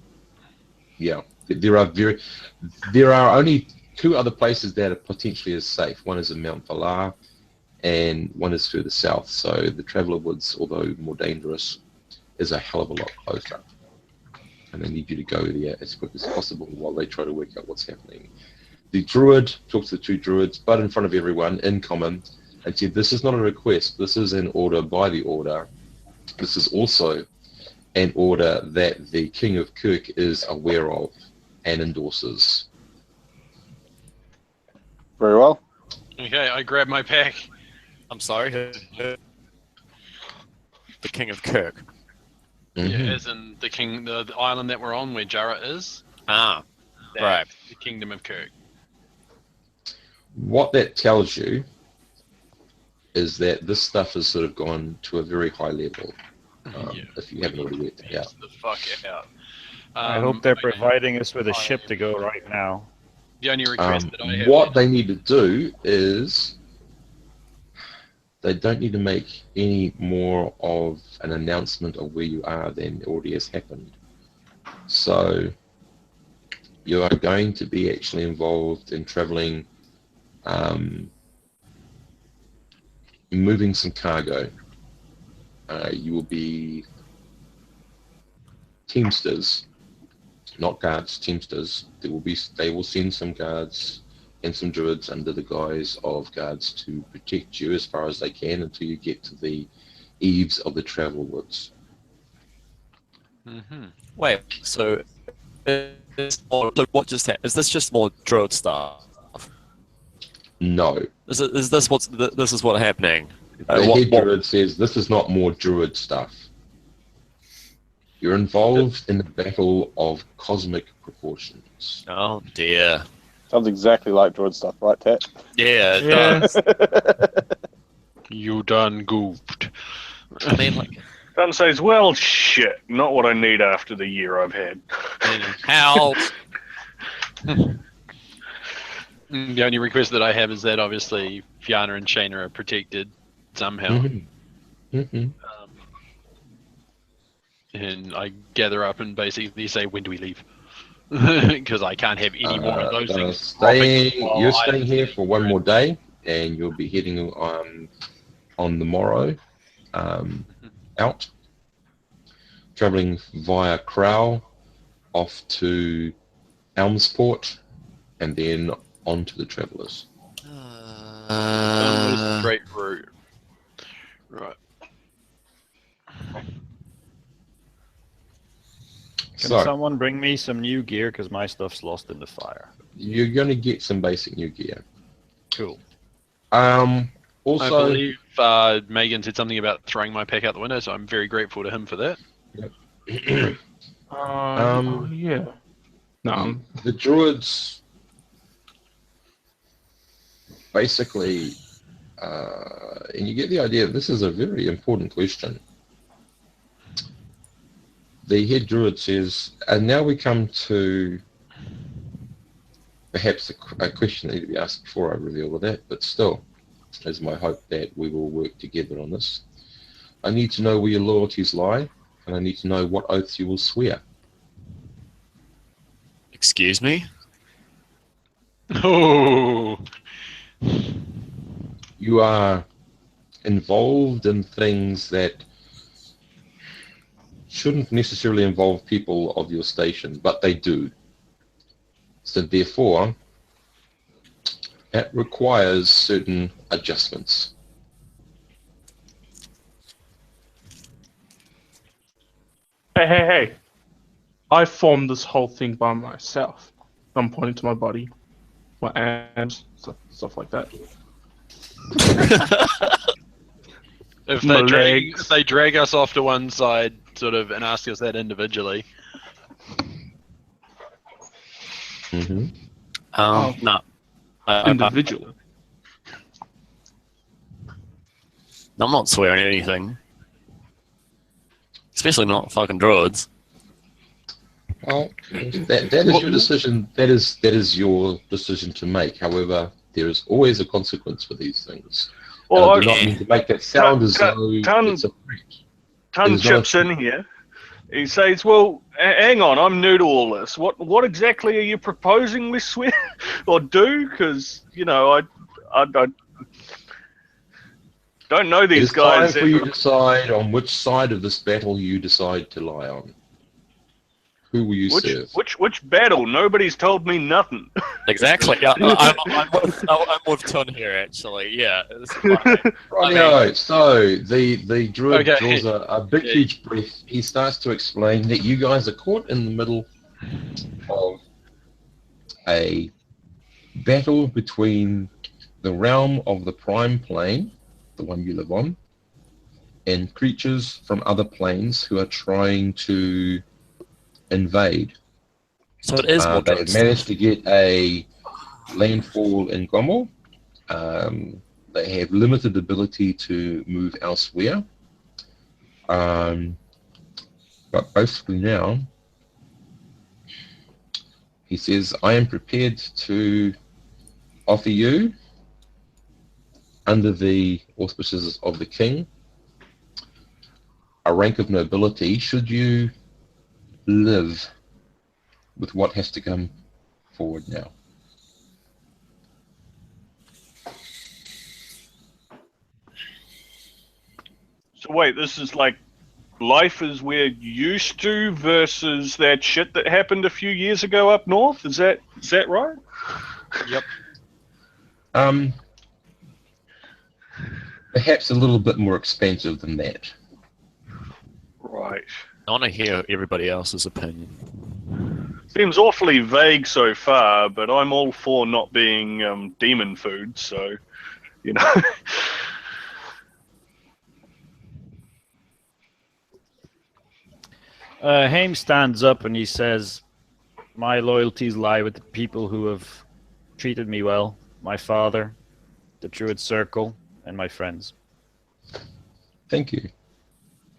yeah, there are only two other places that are potentially as safe. One is in Mount Valar, and one is further south. So the Traveller Woods, although more dangerous, is a hell of a lot closer. And they need you to go there as quick as possible while they try to work out what's happening. The druid talks to the two druids, but in front of everyone, in common, and said, "This is not a request. This is an order by the order. This is also an order that the King of Kirk is aware of and endorses." Very well. Okay, I grab my pack. I'm sorry. The King of Kirk. Mhm. Yeah, as in the king, the island that we're on, where Jarrah is. Ah, That's right. the Kingdom of Kirk. What that tells you is that this stuff has sort of gone to a very high level. Yeah. If you haven't already worked it out. Get the fuck out. I hope they're okay. providing us with a ship to go right now. The only request that I have. What they need to do is they don't need to make any more of an announcement of where you are than already has happened. So you are going to be actually involved in traveling, moving some cargo. You will be teamsters, not guards, teamsters. They will send some guards and some druids under the guise of guards to protect you as far as they can until you get to the eaves of the Travel Woods. Mm-hmm. Wait, so what just happened? Is this just more druid stuff? No. Is this what's this is what happening? The head druid says this is not more druid stuff. You're involved in a battle of cosmic proportions. Oh dear. Sounds exactly like droid stuff, right, Tat? Yeah, it Yeah. does. You done goofed. I mean, like, Dun says, well, shit, not what I need after the year I've had. how? The only request that I have is that obviously Fiona and Shayna are protected somehow. Mm-hmm. And I gather up and basically say, when do we leave? Because I can't have any more of those things. You're staying here for one more day, and you'll be heading on the morrow out, traveling via Crow off to Elmsport, and then on to the Travellers. Straight route. Right. Can So someone bring me some new gear because my stuff's lost in the fire? you're going to get some basic new gear. Cool. I Also, believe Megan said something about throwing my pack out the window, so I'm very grateful to him for that. Yeah. No. the druids basically, and you get the idea, this is a very important question. The head druid says, and now we come to perhaps a question that needs to be asked before I reveal that, but still, it's my hope that we will work together on this. I need to know where your loyalties lie, and I need to know what oaths you will swear. Excuse me? Oh, You are involved in things that shouldn't necessarily involve people of your station, but they do. So therefore, it requires certain adjustments. Hey. I formed this whole thing by myself. I'm pointing to my body, my arms, stuff like that. if My they drag us off to one side, sort of, and ask us that individually. Mm-hmm. No. Individual. I'm not swearing anything. Especially not fucking droids. Well, that is your decision. That is your decision to make. However, there is always a consequence for these things. Well, I do not mean to make that sound as though it's a threat. Ton It is not chips in here. He says, "Well, hang on, I'm new to all this. What exactly are you proposing we swear or do? Because I don't know It these is time guys. for you to decide on which side of this battle you decide to lie on. Who will you serve? Which battle? Nobody's told me nothing. Exactly. Yeah, I'm with Ton here, actually. Yeah. It's fine. Rightio. So the druid Okay. draws a big, huge breath. He starts to explain that you guys are caught in the middle of a battle between the realm of the prime plane, the one you live on, and creatures from other planes who are trying to invade. So it is more They have drugs. managed to get a landfall in Gommel. They have limited ability to move elsewhere. But basically now, he says, I am prepared to offer you, under the auspices of the king, a rank of nobility should you live with what has to come forward now. So wait, this is like life as we're used to versus that shit that happened a few years ago up north. Is that right? Yep. Perhaps a little bit more expensive than that. Right. I want to hear everybody else's opinion. Seems awfully vague so far, but I'm all for not being demon food, so, you know. Haim stands up and he says, my loyalties lie with the people who have treated me well. My father, the Druid Circle, and my friends. Thank you.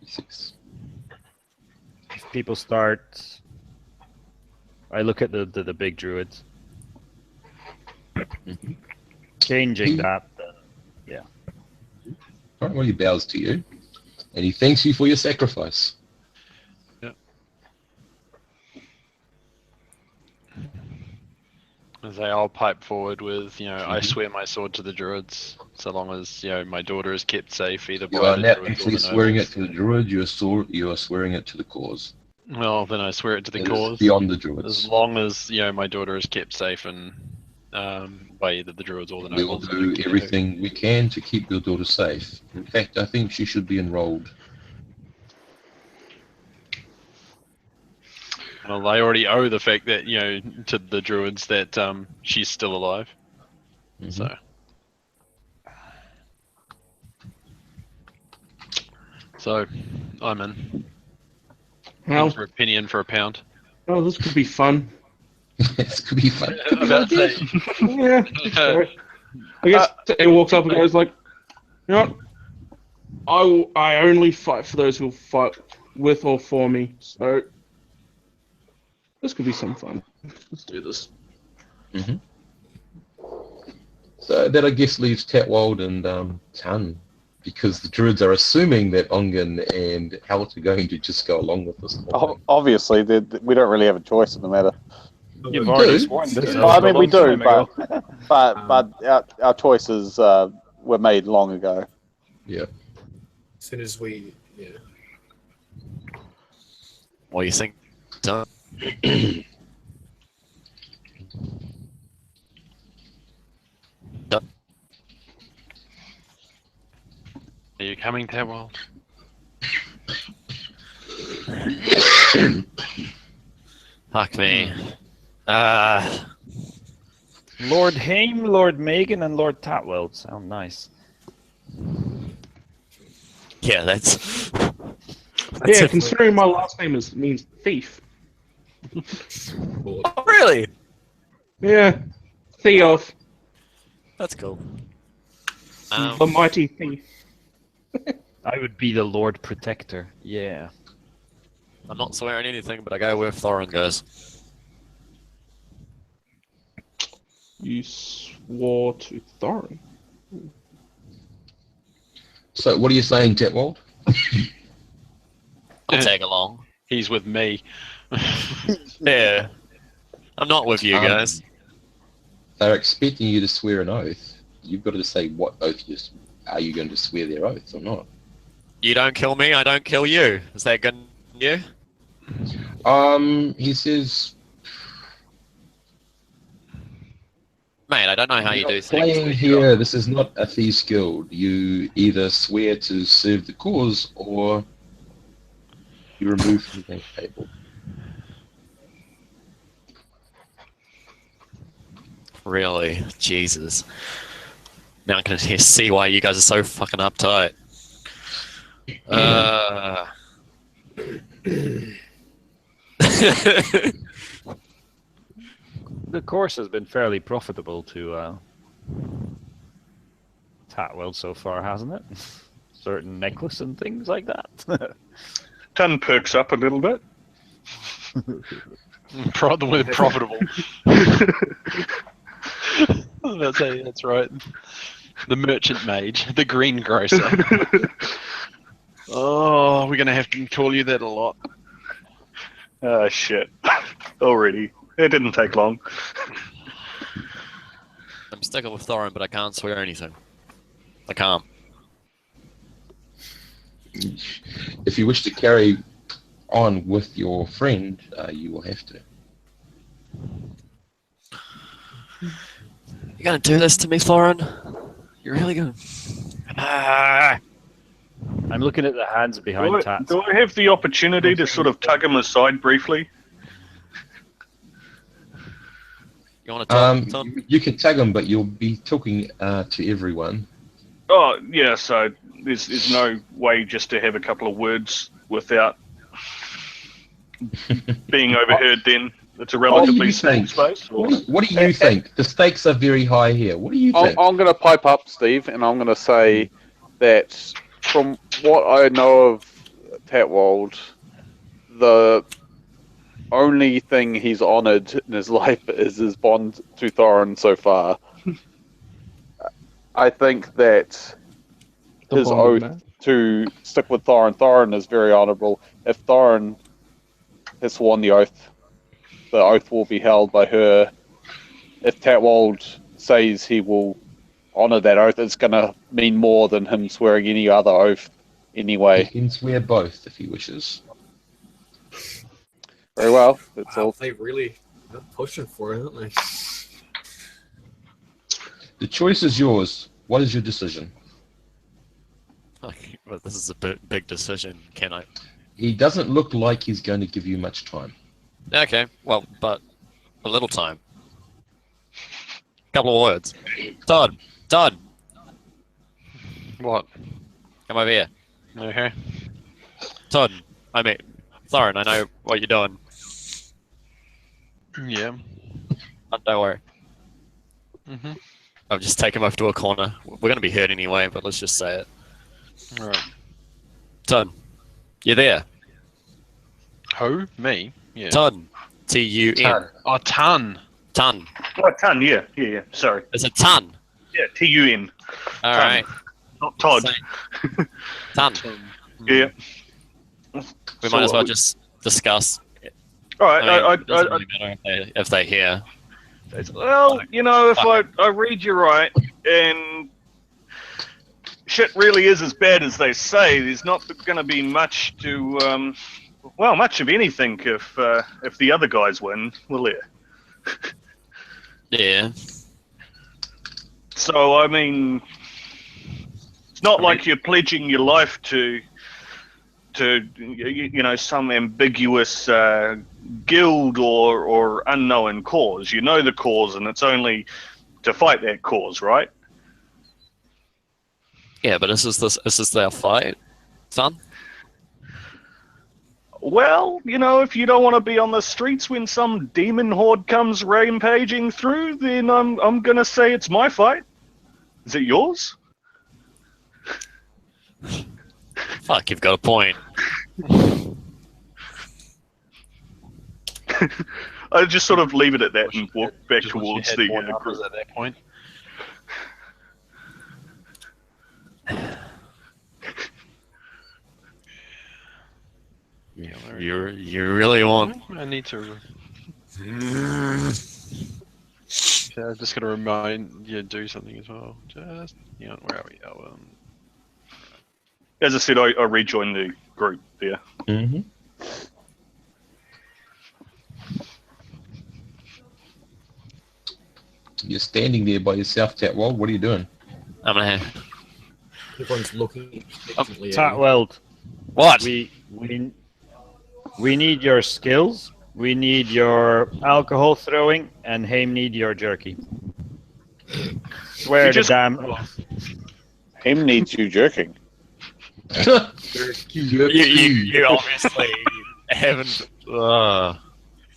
P6. If people start, I look at the big druids. Changing that. Alright, well, he bows to you, and he thanks you for your sacrifice. As I'll pipe forward with, I swear my sword to the druids, so long as, my daughter is kept safe, either You by are the not druids or actually the swearing nobles. it to the druid, you are swearing it to the cause. Well, then I swear it to the It is cause. beyond the As druids. long as, my daughter is kept safe and by either the druids or the We will nobles. do everything we can to keep your daughter safe. In fact, I think she should be enrolled. Well, I already owe the fact that, to the druids that she's still alive. Mhm. So, I'm in. Well, For a penny in for a pound. oh, this could be fun. This could be fun. Could be About like to this. say, Yeah. So, I guess he walks up and goes like, you know what? I only fight for those who fight with or for me. So this could be some fun. Let's do this. So that I guess leaves Tatwald and Tan, because the druids are assuming that Ongan and Halt are going to just go along with this. whole thing. Obviously, we don't really have a choice in the matter. You've We already do. sworn this. Well, I a mean, we long do, time ago. but our choices were made long ago. Yeah. As soon as we, What do you think, Tom? Are you coming, Tatwald? Fuck me. Lord Haim, Lord Megan, and Lord Tatwell sound nice. Yeah, that's Yeah, a- considering my last name means thief. Oh, really? Yeah, Theof, That's cool. the mighty thief. I would be the Lord Protector. Yeah. I'm not swearing anything, but I go where Thorin goes. You swore to Thorin. So what are you saying, Tatwald? I'll tag along. He's with me. Yeah. I'm not with you guys. They're expecting you to swear an oath. You've got to say what oath are you going to swear their oath or not. You don't kill me, I don't kill you. Is that good? You? He says, Mate, I don't know how you do things. playing here, this is not a thieves guild. You either swear to serve the cause or you remove from the table. Really? Jesus. Now I can see why you guys are so fucking uptight. The course has been fairly profitable to Tatwell so far, hasn't it? Certain necklace and things like that. Ton perks up a little bit. The word profitable. That's right. The merchant mage, the greengrocer. Oh, we're gonna have to call you that a lot. Oh, shit. Already. It didn't take long. I'm sticking with Thorin, but I can't swear anything. I can't. If you wish to carry on with your friend, you will have to. You gonna do this to me, Thorin? You're really gonna... I'm looking at the hands behind Tats. Do I have the opportunity to sort of tug him aside briefly? You wanna talk, Tom? You can tag him, but you'll be talking to everyone. Oh, yeah, so there's no way just to have a couple of words without being overheard then? It's a relatively you small think? space. Or... What do you think? The stakes are very high here. What do you think? I'm going to pipe up, Steve, and I'm going to say that from what I know of Tatwald, the only thing he's honoured in his life is his bond to Thorin so far. I think that The his bonded oath man. to stick with Thorin is very honourable. If Thorin has sworn the oath will be held by her. If Tatwald says he will honour that oath, it's going to mean more than him swearing any other oath anyway. He can swear both if he wishes. Very well. That's Wow, all. they really are pushing for it, aren't they? The choice is yours. What is your decision? Well, this is a big decision. Can I? He doesn't look like he's going to give you much time. Okay, well, but a little time. Couple of words. Todd. What? Come over here. Okay. Todd. Thorin, I know what you're doing. Yeah. Don't worry. Mhm. I'll just take him over to a corner. We're going to be hurt anyway, but let's just say it. All right. Todd, you there? Who? Me? Yeah. Todd. T-U-N. Oh, ton. Ton. Oh, a ton, yeah. Sorry. It's a ton. Yeah, T-U-N. All Ton. right. Not Todd. Ton. Yeah. We might as well just discuss. All right. It doesn't really matter if they hear. Well, if I read you right, and shit really is as bad as they say, there's not going to be much to, much of anything if the other guys win, will there? Yeah. So, I mean, it's not like you're pledging your life to some ambiguous guild or unknown cause. You know the cause, and it's only to fight that cause, right? Yeah, but is this their fight, son? Well, if you don't want to be on the streets when some demon horde comes rampaging through, then I'm gonna say it's my fight. Is it yours? Fuck, you've got a point. I just sort of leave it at that and walk back Just wish you towards had the more group. numbers at that point. You really want? I need to. Yeah, I'm just gonna remind you to do something as well. Just where are we? As I said, I rejoined the group there. Mm-hmm. You're standing there by yourself, Tatwald. What are you doing? I'm gonna. Everyone's looking expectantly at you. Tatweld, What? we need your skills. We need your alcohol throwing, and Haim need your jerky. Swear You to just- damn oath. Him needs you jerking. You obviously haven't.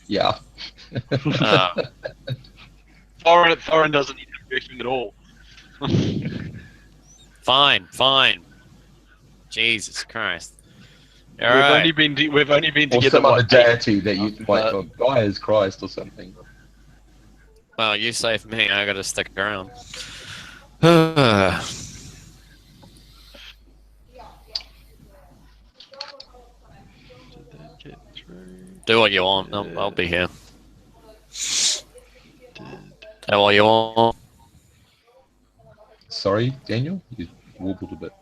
Yeah. Thorin doesn't need jerking at all. Fine. Jesus Christ. All We've right. only been Or together. some other what, deity that you like, for Gaia's Christ or something. Well, you saved me. I gotta stick around. Do what you want. I'll be here. Do what you want. Sorry, Daniel, you warbled a bit.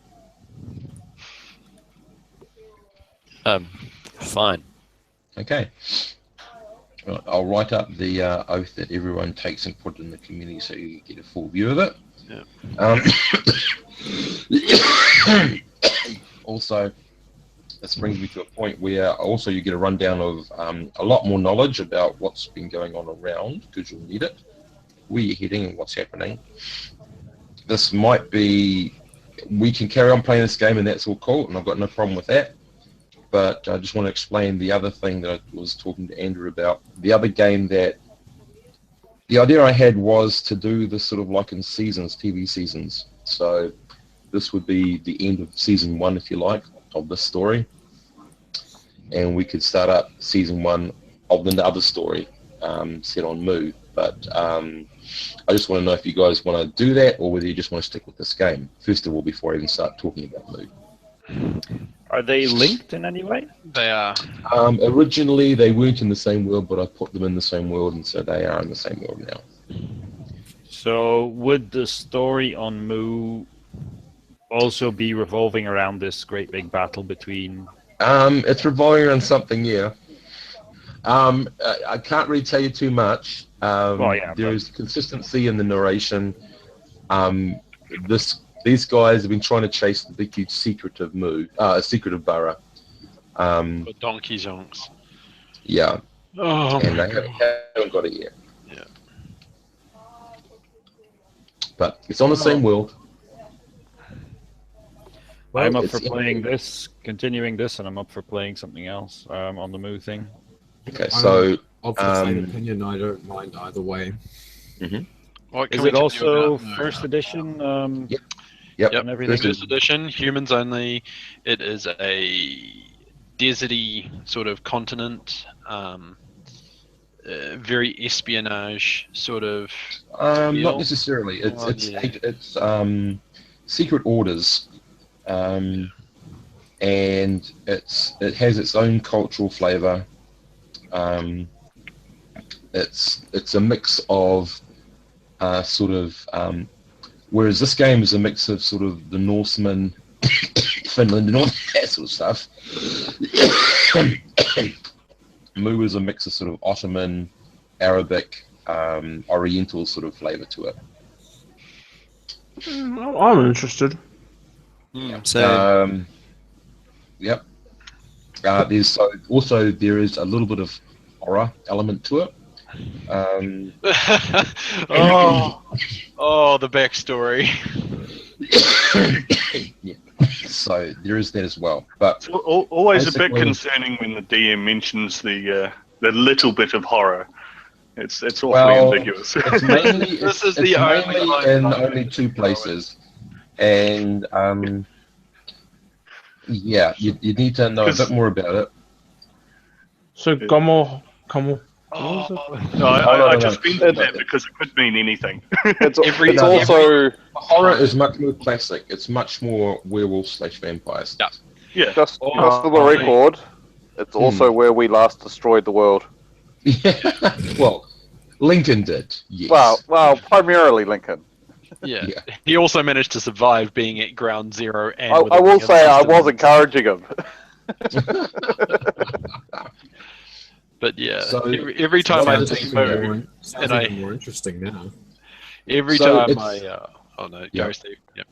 Fine. Okay. Right, I'll write up the oath that everyone takes and put it in the community so you get a full view of it. Also, this brings me to a point where also you get a rundown of a lot more knowledge about what's been going on around, because you'll need it, where you're heading and what's happening. This might be, we can carry on playing this game and that's all cool, and I've got no problem with that. but I just want to explain the other thing that I was talking to Andrew about. The other game that the idea I had was to do this sort of like in seasons, TV seasons. So this would be the end of season 1, if you like, of this story. And we could start up season 1 of the other story set on Moo. But I just want to know if you guys want to do that or whether you just want to stick with this game, first of all, before I even start talking about Moo. Are they linked in any way? They are. Originally, they weren't in the same world, but I put them in the same world, and so they are in the same world now. So would the story on Moo also be revolving around this great big battle between... It's revolving around something, yeah. I can't really tell you too much. There is consistency in the narration. These guys have been trying to chase the big huge secret of secret of Burra. Donkey Zonks. Yeah. Oh, and they haven't got it yet. Yeah. But it's on the same world. Well, I'm up for playing this, continuing this, and I'm up for playing something else on the Moo thing. Okay, so... Of the same opinion, I don't mind either way. What can Is we it tell you also about- first edition? Yep. And everything? First edition, humans only. It is a deserty sort of continent. Very espionage sort of. Not feel. necessarily. It's Yeah. secret orders, and it has its own cultural flavor. It's a mix of whereas this game is a mix of sort of the Norsemen, Finland, and all that sort of stuff. Moo is a mix of sort of Ottoman, Arabic, Oriental sort of flavor to it. I'm interested. So Yep. There is a little bit of horror element to it. The backstory. Yeah. So there is that as well. But It's always a bit basically- concerning when the DM mentions the little bit of horror. It's awfully Well, ambiguous. it's mainly This is it's the only mainly line in I only 2 places, and yeah, you need to know a bit more about it. So, come on. No, I just mentioned that because it could mean anything. It's Every- also Horror is much more classic. It's much more werewolf/vampires. Yeah. Yeah. just for the record. It's also where we last destroyed the world. Yeah. Well, Lincoln did. Yes. Well, primarily Lincoln. Yeah. Yeah. He also managed to survive being at ground zero. And I with all will the say I other was systems. encouraging him. But yeah, So- every time I Sounds just like move, Sounds and I- even more interesting now. every So time it's- oh no, Yeah. go Steve. Yep.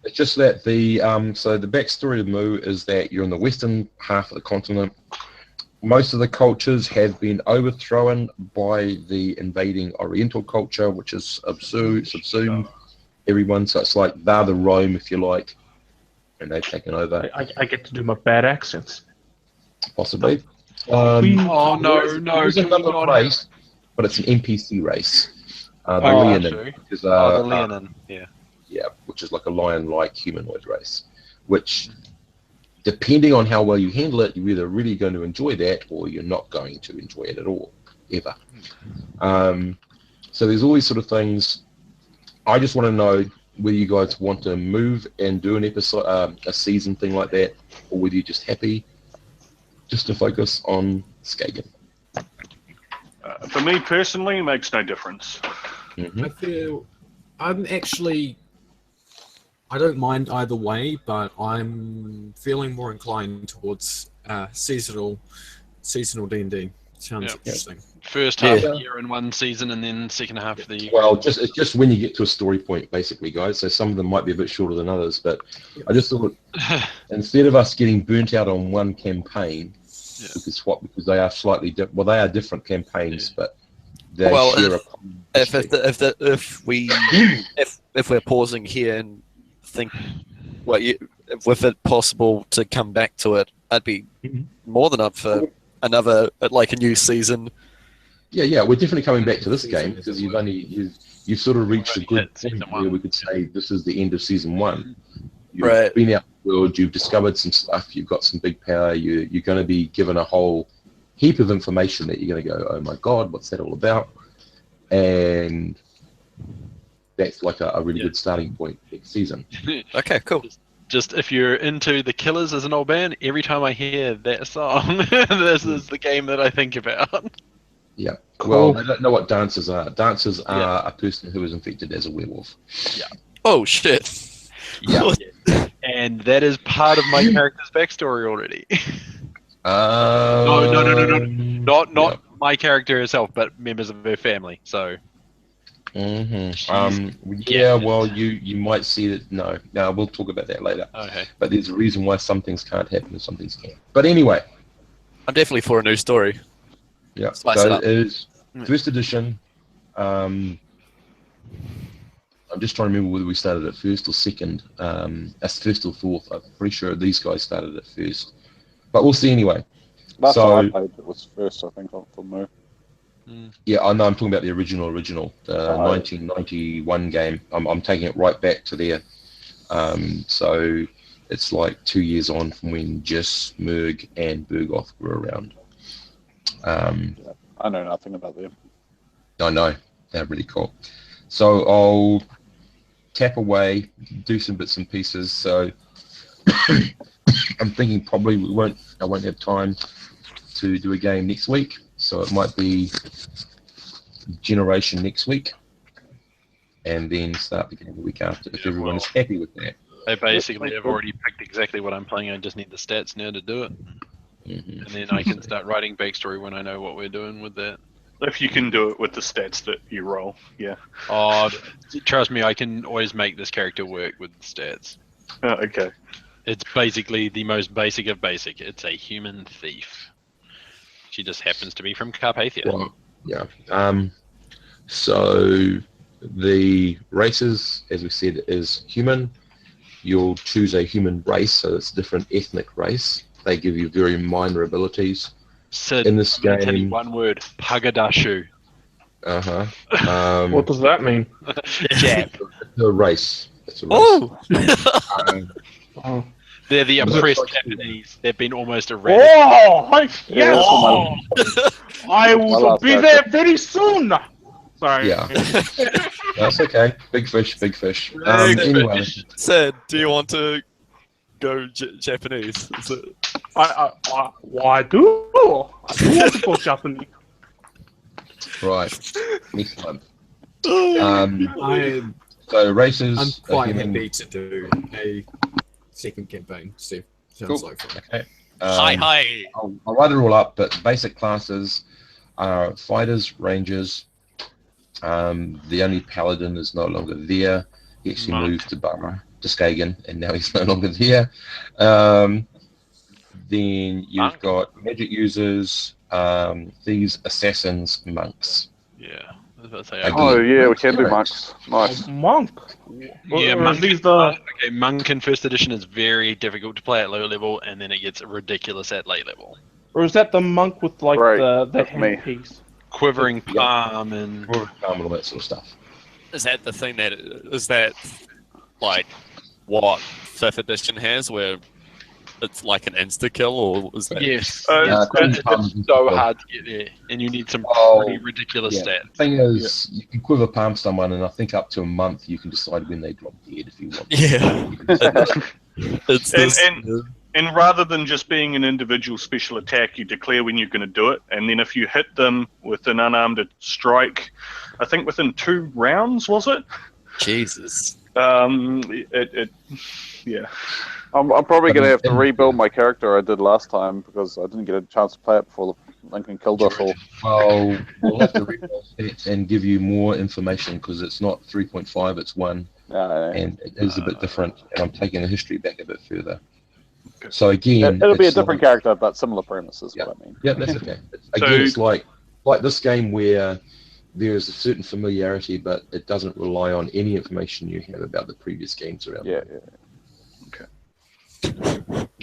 It's just that the backstory of Moo is that you're in the western half of the continent. Most of the cultures have been overthrown by the invading Oriental culture, which has subsumed everyone. So it's like they're the Rome, if you like, and they've taken over, I get to do my bad accents. possibly. Oh there no, is can we another not race, but it's an NPC race. The Oh, Leonin, true. which is, the Leonin, yeah. yeah, which is like a lion-like humanoid race, which, depending on how well you handle it, you're either really going to enjoy that or you're not going to enjoy it at all, ever. So there's all these sort of things. I just want to know whether you guys want to move and do an episode, a season thing like that, or whether you're just happy just to focus on Skagen. For me personally, it makes no difference. Mm-hmm. I don't mind either way, but I'm feeling more inclined towards seasonal D&D. Sounds Yep. interesting. First half Yeah. of the year in one season, and then second half of the year. Well, it's just when you get to a story point, basically, guys. So some of them might be a bit shorter than others, but I just thought instead of us getting burnt out on one campaign, Yeah. we could swap because they are slightly different. They are different campaigns, but they Well, share a common history. if we're pausing here and think, with it possible to come back to it I'd be more than up for another, like a new season. Yeah, we're definitely coming back to this game because you've sort of reached a good point where we could say this is the end of season 1. You've been out in the world, you've discovered some stuff, you've got some big power, you're going to be given a whole heap of information that you're going to go, oh my god, what's that all about? And that's like a really good starting point next season. Okay, cool. Just if you're into The Killers as an old band, every time I hear that song, this is the game that I think about. Yeah. Well, they don't know what dancers are. Dancers are a person who is infected as a werewolf. Yeah. Oh shit. Yeah. And that is part of my character's backstory already. No. Not my character herself, but members of her family. So. Well, you might see that. No, we'll talk about that later. Okay. But there's a reason why some things can't happen and some things can. But anyway. I'm definitely for a new story. Yeah. Spice So it up. it is first edition. I'm just trying to remember whether we started at first or second. That's first or fourth. I'm pretty sure these guys started at first. But we'll see anyway. Last time I played it was first, I think, for me. Yeah, I know. I'm talking about the original, the 1991 game. I'm taking it right back to there. So it's like 2 years on from when Jis, Merg, and Bergoth were around. I know nothing about them. I know. They're really cool. So I'll tap away, do some bits and pieces. So I'm thinking probably I won't have time to do a game next week. So it might be Generation next week, and then start the game the week after if everyone is happy with that. I basically have already picked exactly what I'm playing. I just need the stats now to do it. And then I can start writing backstory when I know what we're doing with that. If you can do it with the stats that you roll, yeah. Oh, trust me, I can always make this character work with the stats. Okay. It's basically the most basic of basic. It's a human thief. She just happens to be from Carpathia. Well, yeah. So the races, as we said, is human. You'll choose a human race, so it's a different ethnic race. They give you very minor abilities. Sid, in this I'm gonna tell you game. one word: Pagadashu. What does that mean? Jab. It's a race. It's a race. Oh, They're the Was it oppressed like- Japanese. They've been almost eradicated. Yes! Oh. I will love be that. there very soon. Sorry. Yeah. That's okay. Big fish, big fish. Anyway, Sid, do you want to go Japanese? Is it... I do. I do want to go Japanese. right. Excellent. I'm So races. are quite human- happy to do a second campaign. Steve, sounds Cool. like fun. Okay. Hi. I'll write it all up, but basic classes are fighters, rangers. The only paladin is no longer there. He actually moved to Skagen, and now he's no longer there. Then you've got magic users, thieves, assassins, monks. Yeah, I was about to say. Again. Oh yeah, we can do monks. Nice. Monk. Yeah, Or monk, these the okay, monk in first edition is very difficult to play at low level, and then it gets ridiculous at late level. or is that the monk with like Right, the that's me. handpiece? Quivering Yeah. palm and All that sort of stuff. Is that the thing that is that like what 5th edition has, where it's like an insta kill, or is that? yes, Quivering palm it's is so good. hard to get there, and you need some Oh, pretty ridiculous yeah. stats. The thing is, you can quiver palm someone, and I think up to a month you can decide when they drop dead if you want. Yeah. It's this. And rather than just being an individual special attack, you declare when you're going to do it, and then if you hit them with an unarmed strike, I think within 2 rounds, was it? Jesus. Yeah. I'm probably going to have to rebuild my character I did last time because I didn't get a chance to play it before Lincoln killed us all. Well, we'll have to rebuild it and give you more information because it's not 3.5, it's 1, and it is a bit different. And I'm taking the history back a bit further. So again, It'll be a it's different like- character, but similar premises. Yeah. What I mean. Yeah, that's okay. Again, it's like this game where there is a certain familiarity, but it doesn't rely on any information you have about the previous games around. Yeah.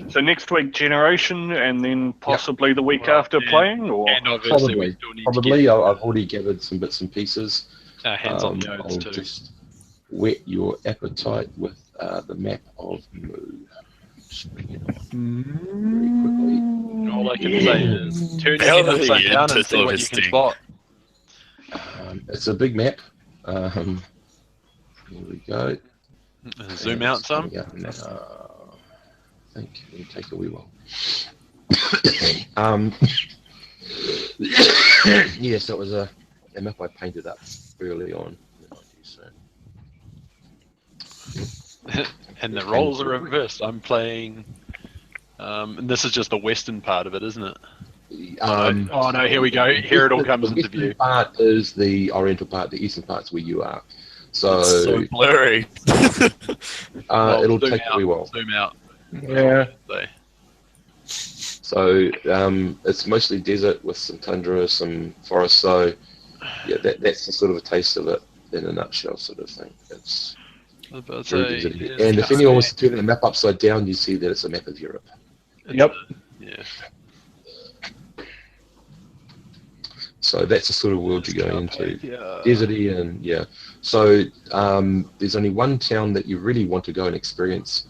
So next week generation, and then possibly the week after and- playing, or And obviously, we Probably. still need Probably. to I've already gathered some bits and pieces. get our hands on the I'll oaths too. just whet your appetite with the map of Moo. Just bring it on very quickly. And all I can say is turn your head Delving upside down and into see what you can listing. spot. It's a big map. Here we go. Zoom out some. Yeah, I think it'll take a wee while. Yes, that was a map I painted up early on in the 90s. And the roles are reversed. I'm playing. And this is just the western part of it, isn't it? Oh no! Here we go. Here it all comes the into western view. part is the oriental part. The eastern part's where you are. So, It's so blurry. Well, it'll zoom take a wee while. Zoom out. Yeah. So it's mostly desert with some tundra, some forest. So yeah, that's the sort of a taste of it in a nutshell, sort of thing. It's But very deserty. And if anyone wants to turn the map upside down, you see that it's a map of Europe. Yep. Yeah. So that's the sort of world you're going into. Yeah. Deserty and yeah. So there's only one town that you really want to go and experience,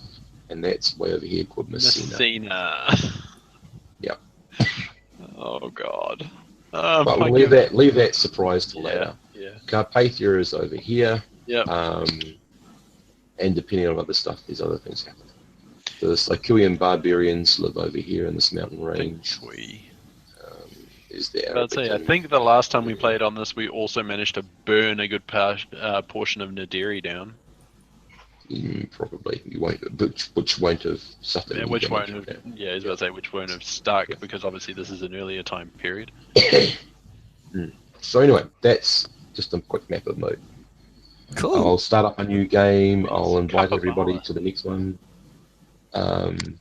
and that's way over here called Messina. Messina. Yep. Oh God. But my we'll leave God. that surprise till later. Yeah. Carpathia is over here. Yep. And depending on other stuff, there's other things happen. The Lycian barbarians live over here in this mountain range. Is there? I'd say, I think the last time we played on this, we also managed to burn a good portion of Nadiri down. Probably. You won't, which won't have suffered. Yeah, any which won't damage. have. Yeah, I was about to say which won't have stuck because obviously this is an earlier time period. So anyway, that's just a quick map of Mo. Cool. I'll start up a new game. I'll invite Capovala. everybody to the next one.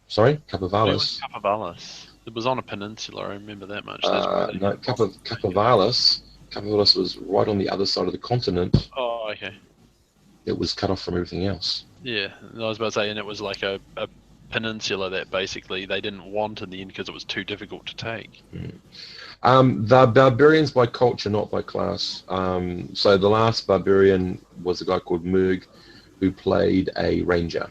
Sorry, Capovalis. Capovalis. It was on a peninsula. I remember that much. That's where they- No, Capovalis. Capovalis was right on the other side of the continent. Oh, okay. It was cut off from everything else. Yeah, I was about to say, and it was like a peninsula that basically they didn't want in the end because it was too difficult to take. The barbarians by culture, not by class. So the last barbarian was a guy called Murg, who played a ranger.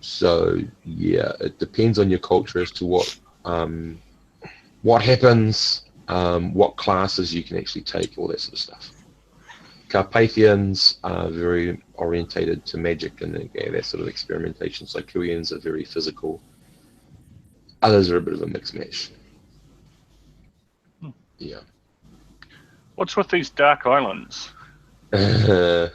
So yeah, it depends on your culture as to what happens, what classes you can actually take, all that sort of stuff. Carpathians are very orientated to magic and that sort of experimentation. Lycians are very physical. Others are a bit of a mixed match. Yeah. what's with these dark islands? They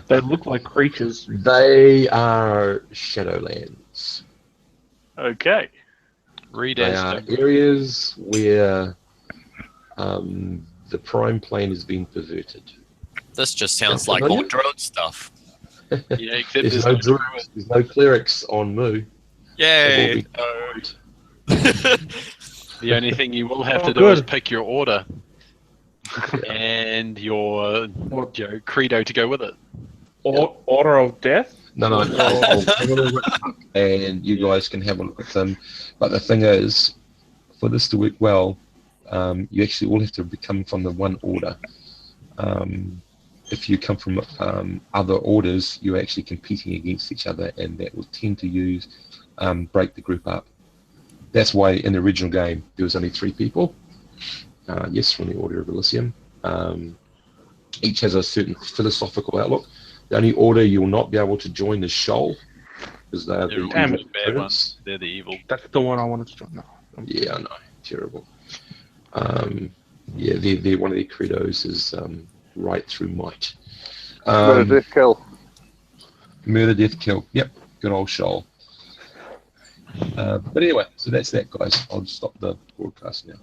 look like creatures. They are Shadowlands. Okay. Read They as are to- areas where the prime plane has been perverted. This just sounds Yeah, like familiar? more drone stuff. Yeah, except There's there's no no druids, there's no clerics on Moo. Yay! They've all been The only thing you will have Oh, to do is good. pick your order and your credo to go with it. Order of death? No, I'll have a look up and you guys can have a look at them. But the thing is, for this to work well, you actually all have to come from the one order. If you come from other orders, you're actually competing against each other, and that will tend to break the group up. That's why in the original game there was only 3 people. Yes, from the Order of Elysium. Each has a certain philosophical outlook. The only order you will not be able to join is Shoal, because they are the Damn evil Bad opponents. ones. They're the evil. That's the one I wanted to join. No. Yeah, I know, terrible. Yeah, they're one of their credos is right through might. Murder, death, kill. Murder, death, kill. Yep, good old Shoal. But anyway, so that's that, guys. I'll stop the broadcast now.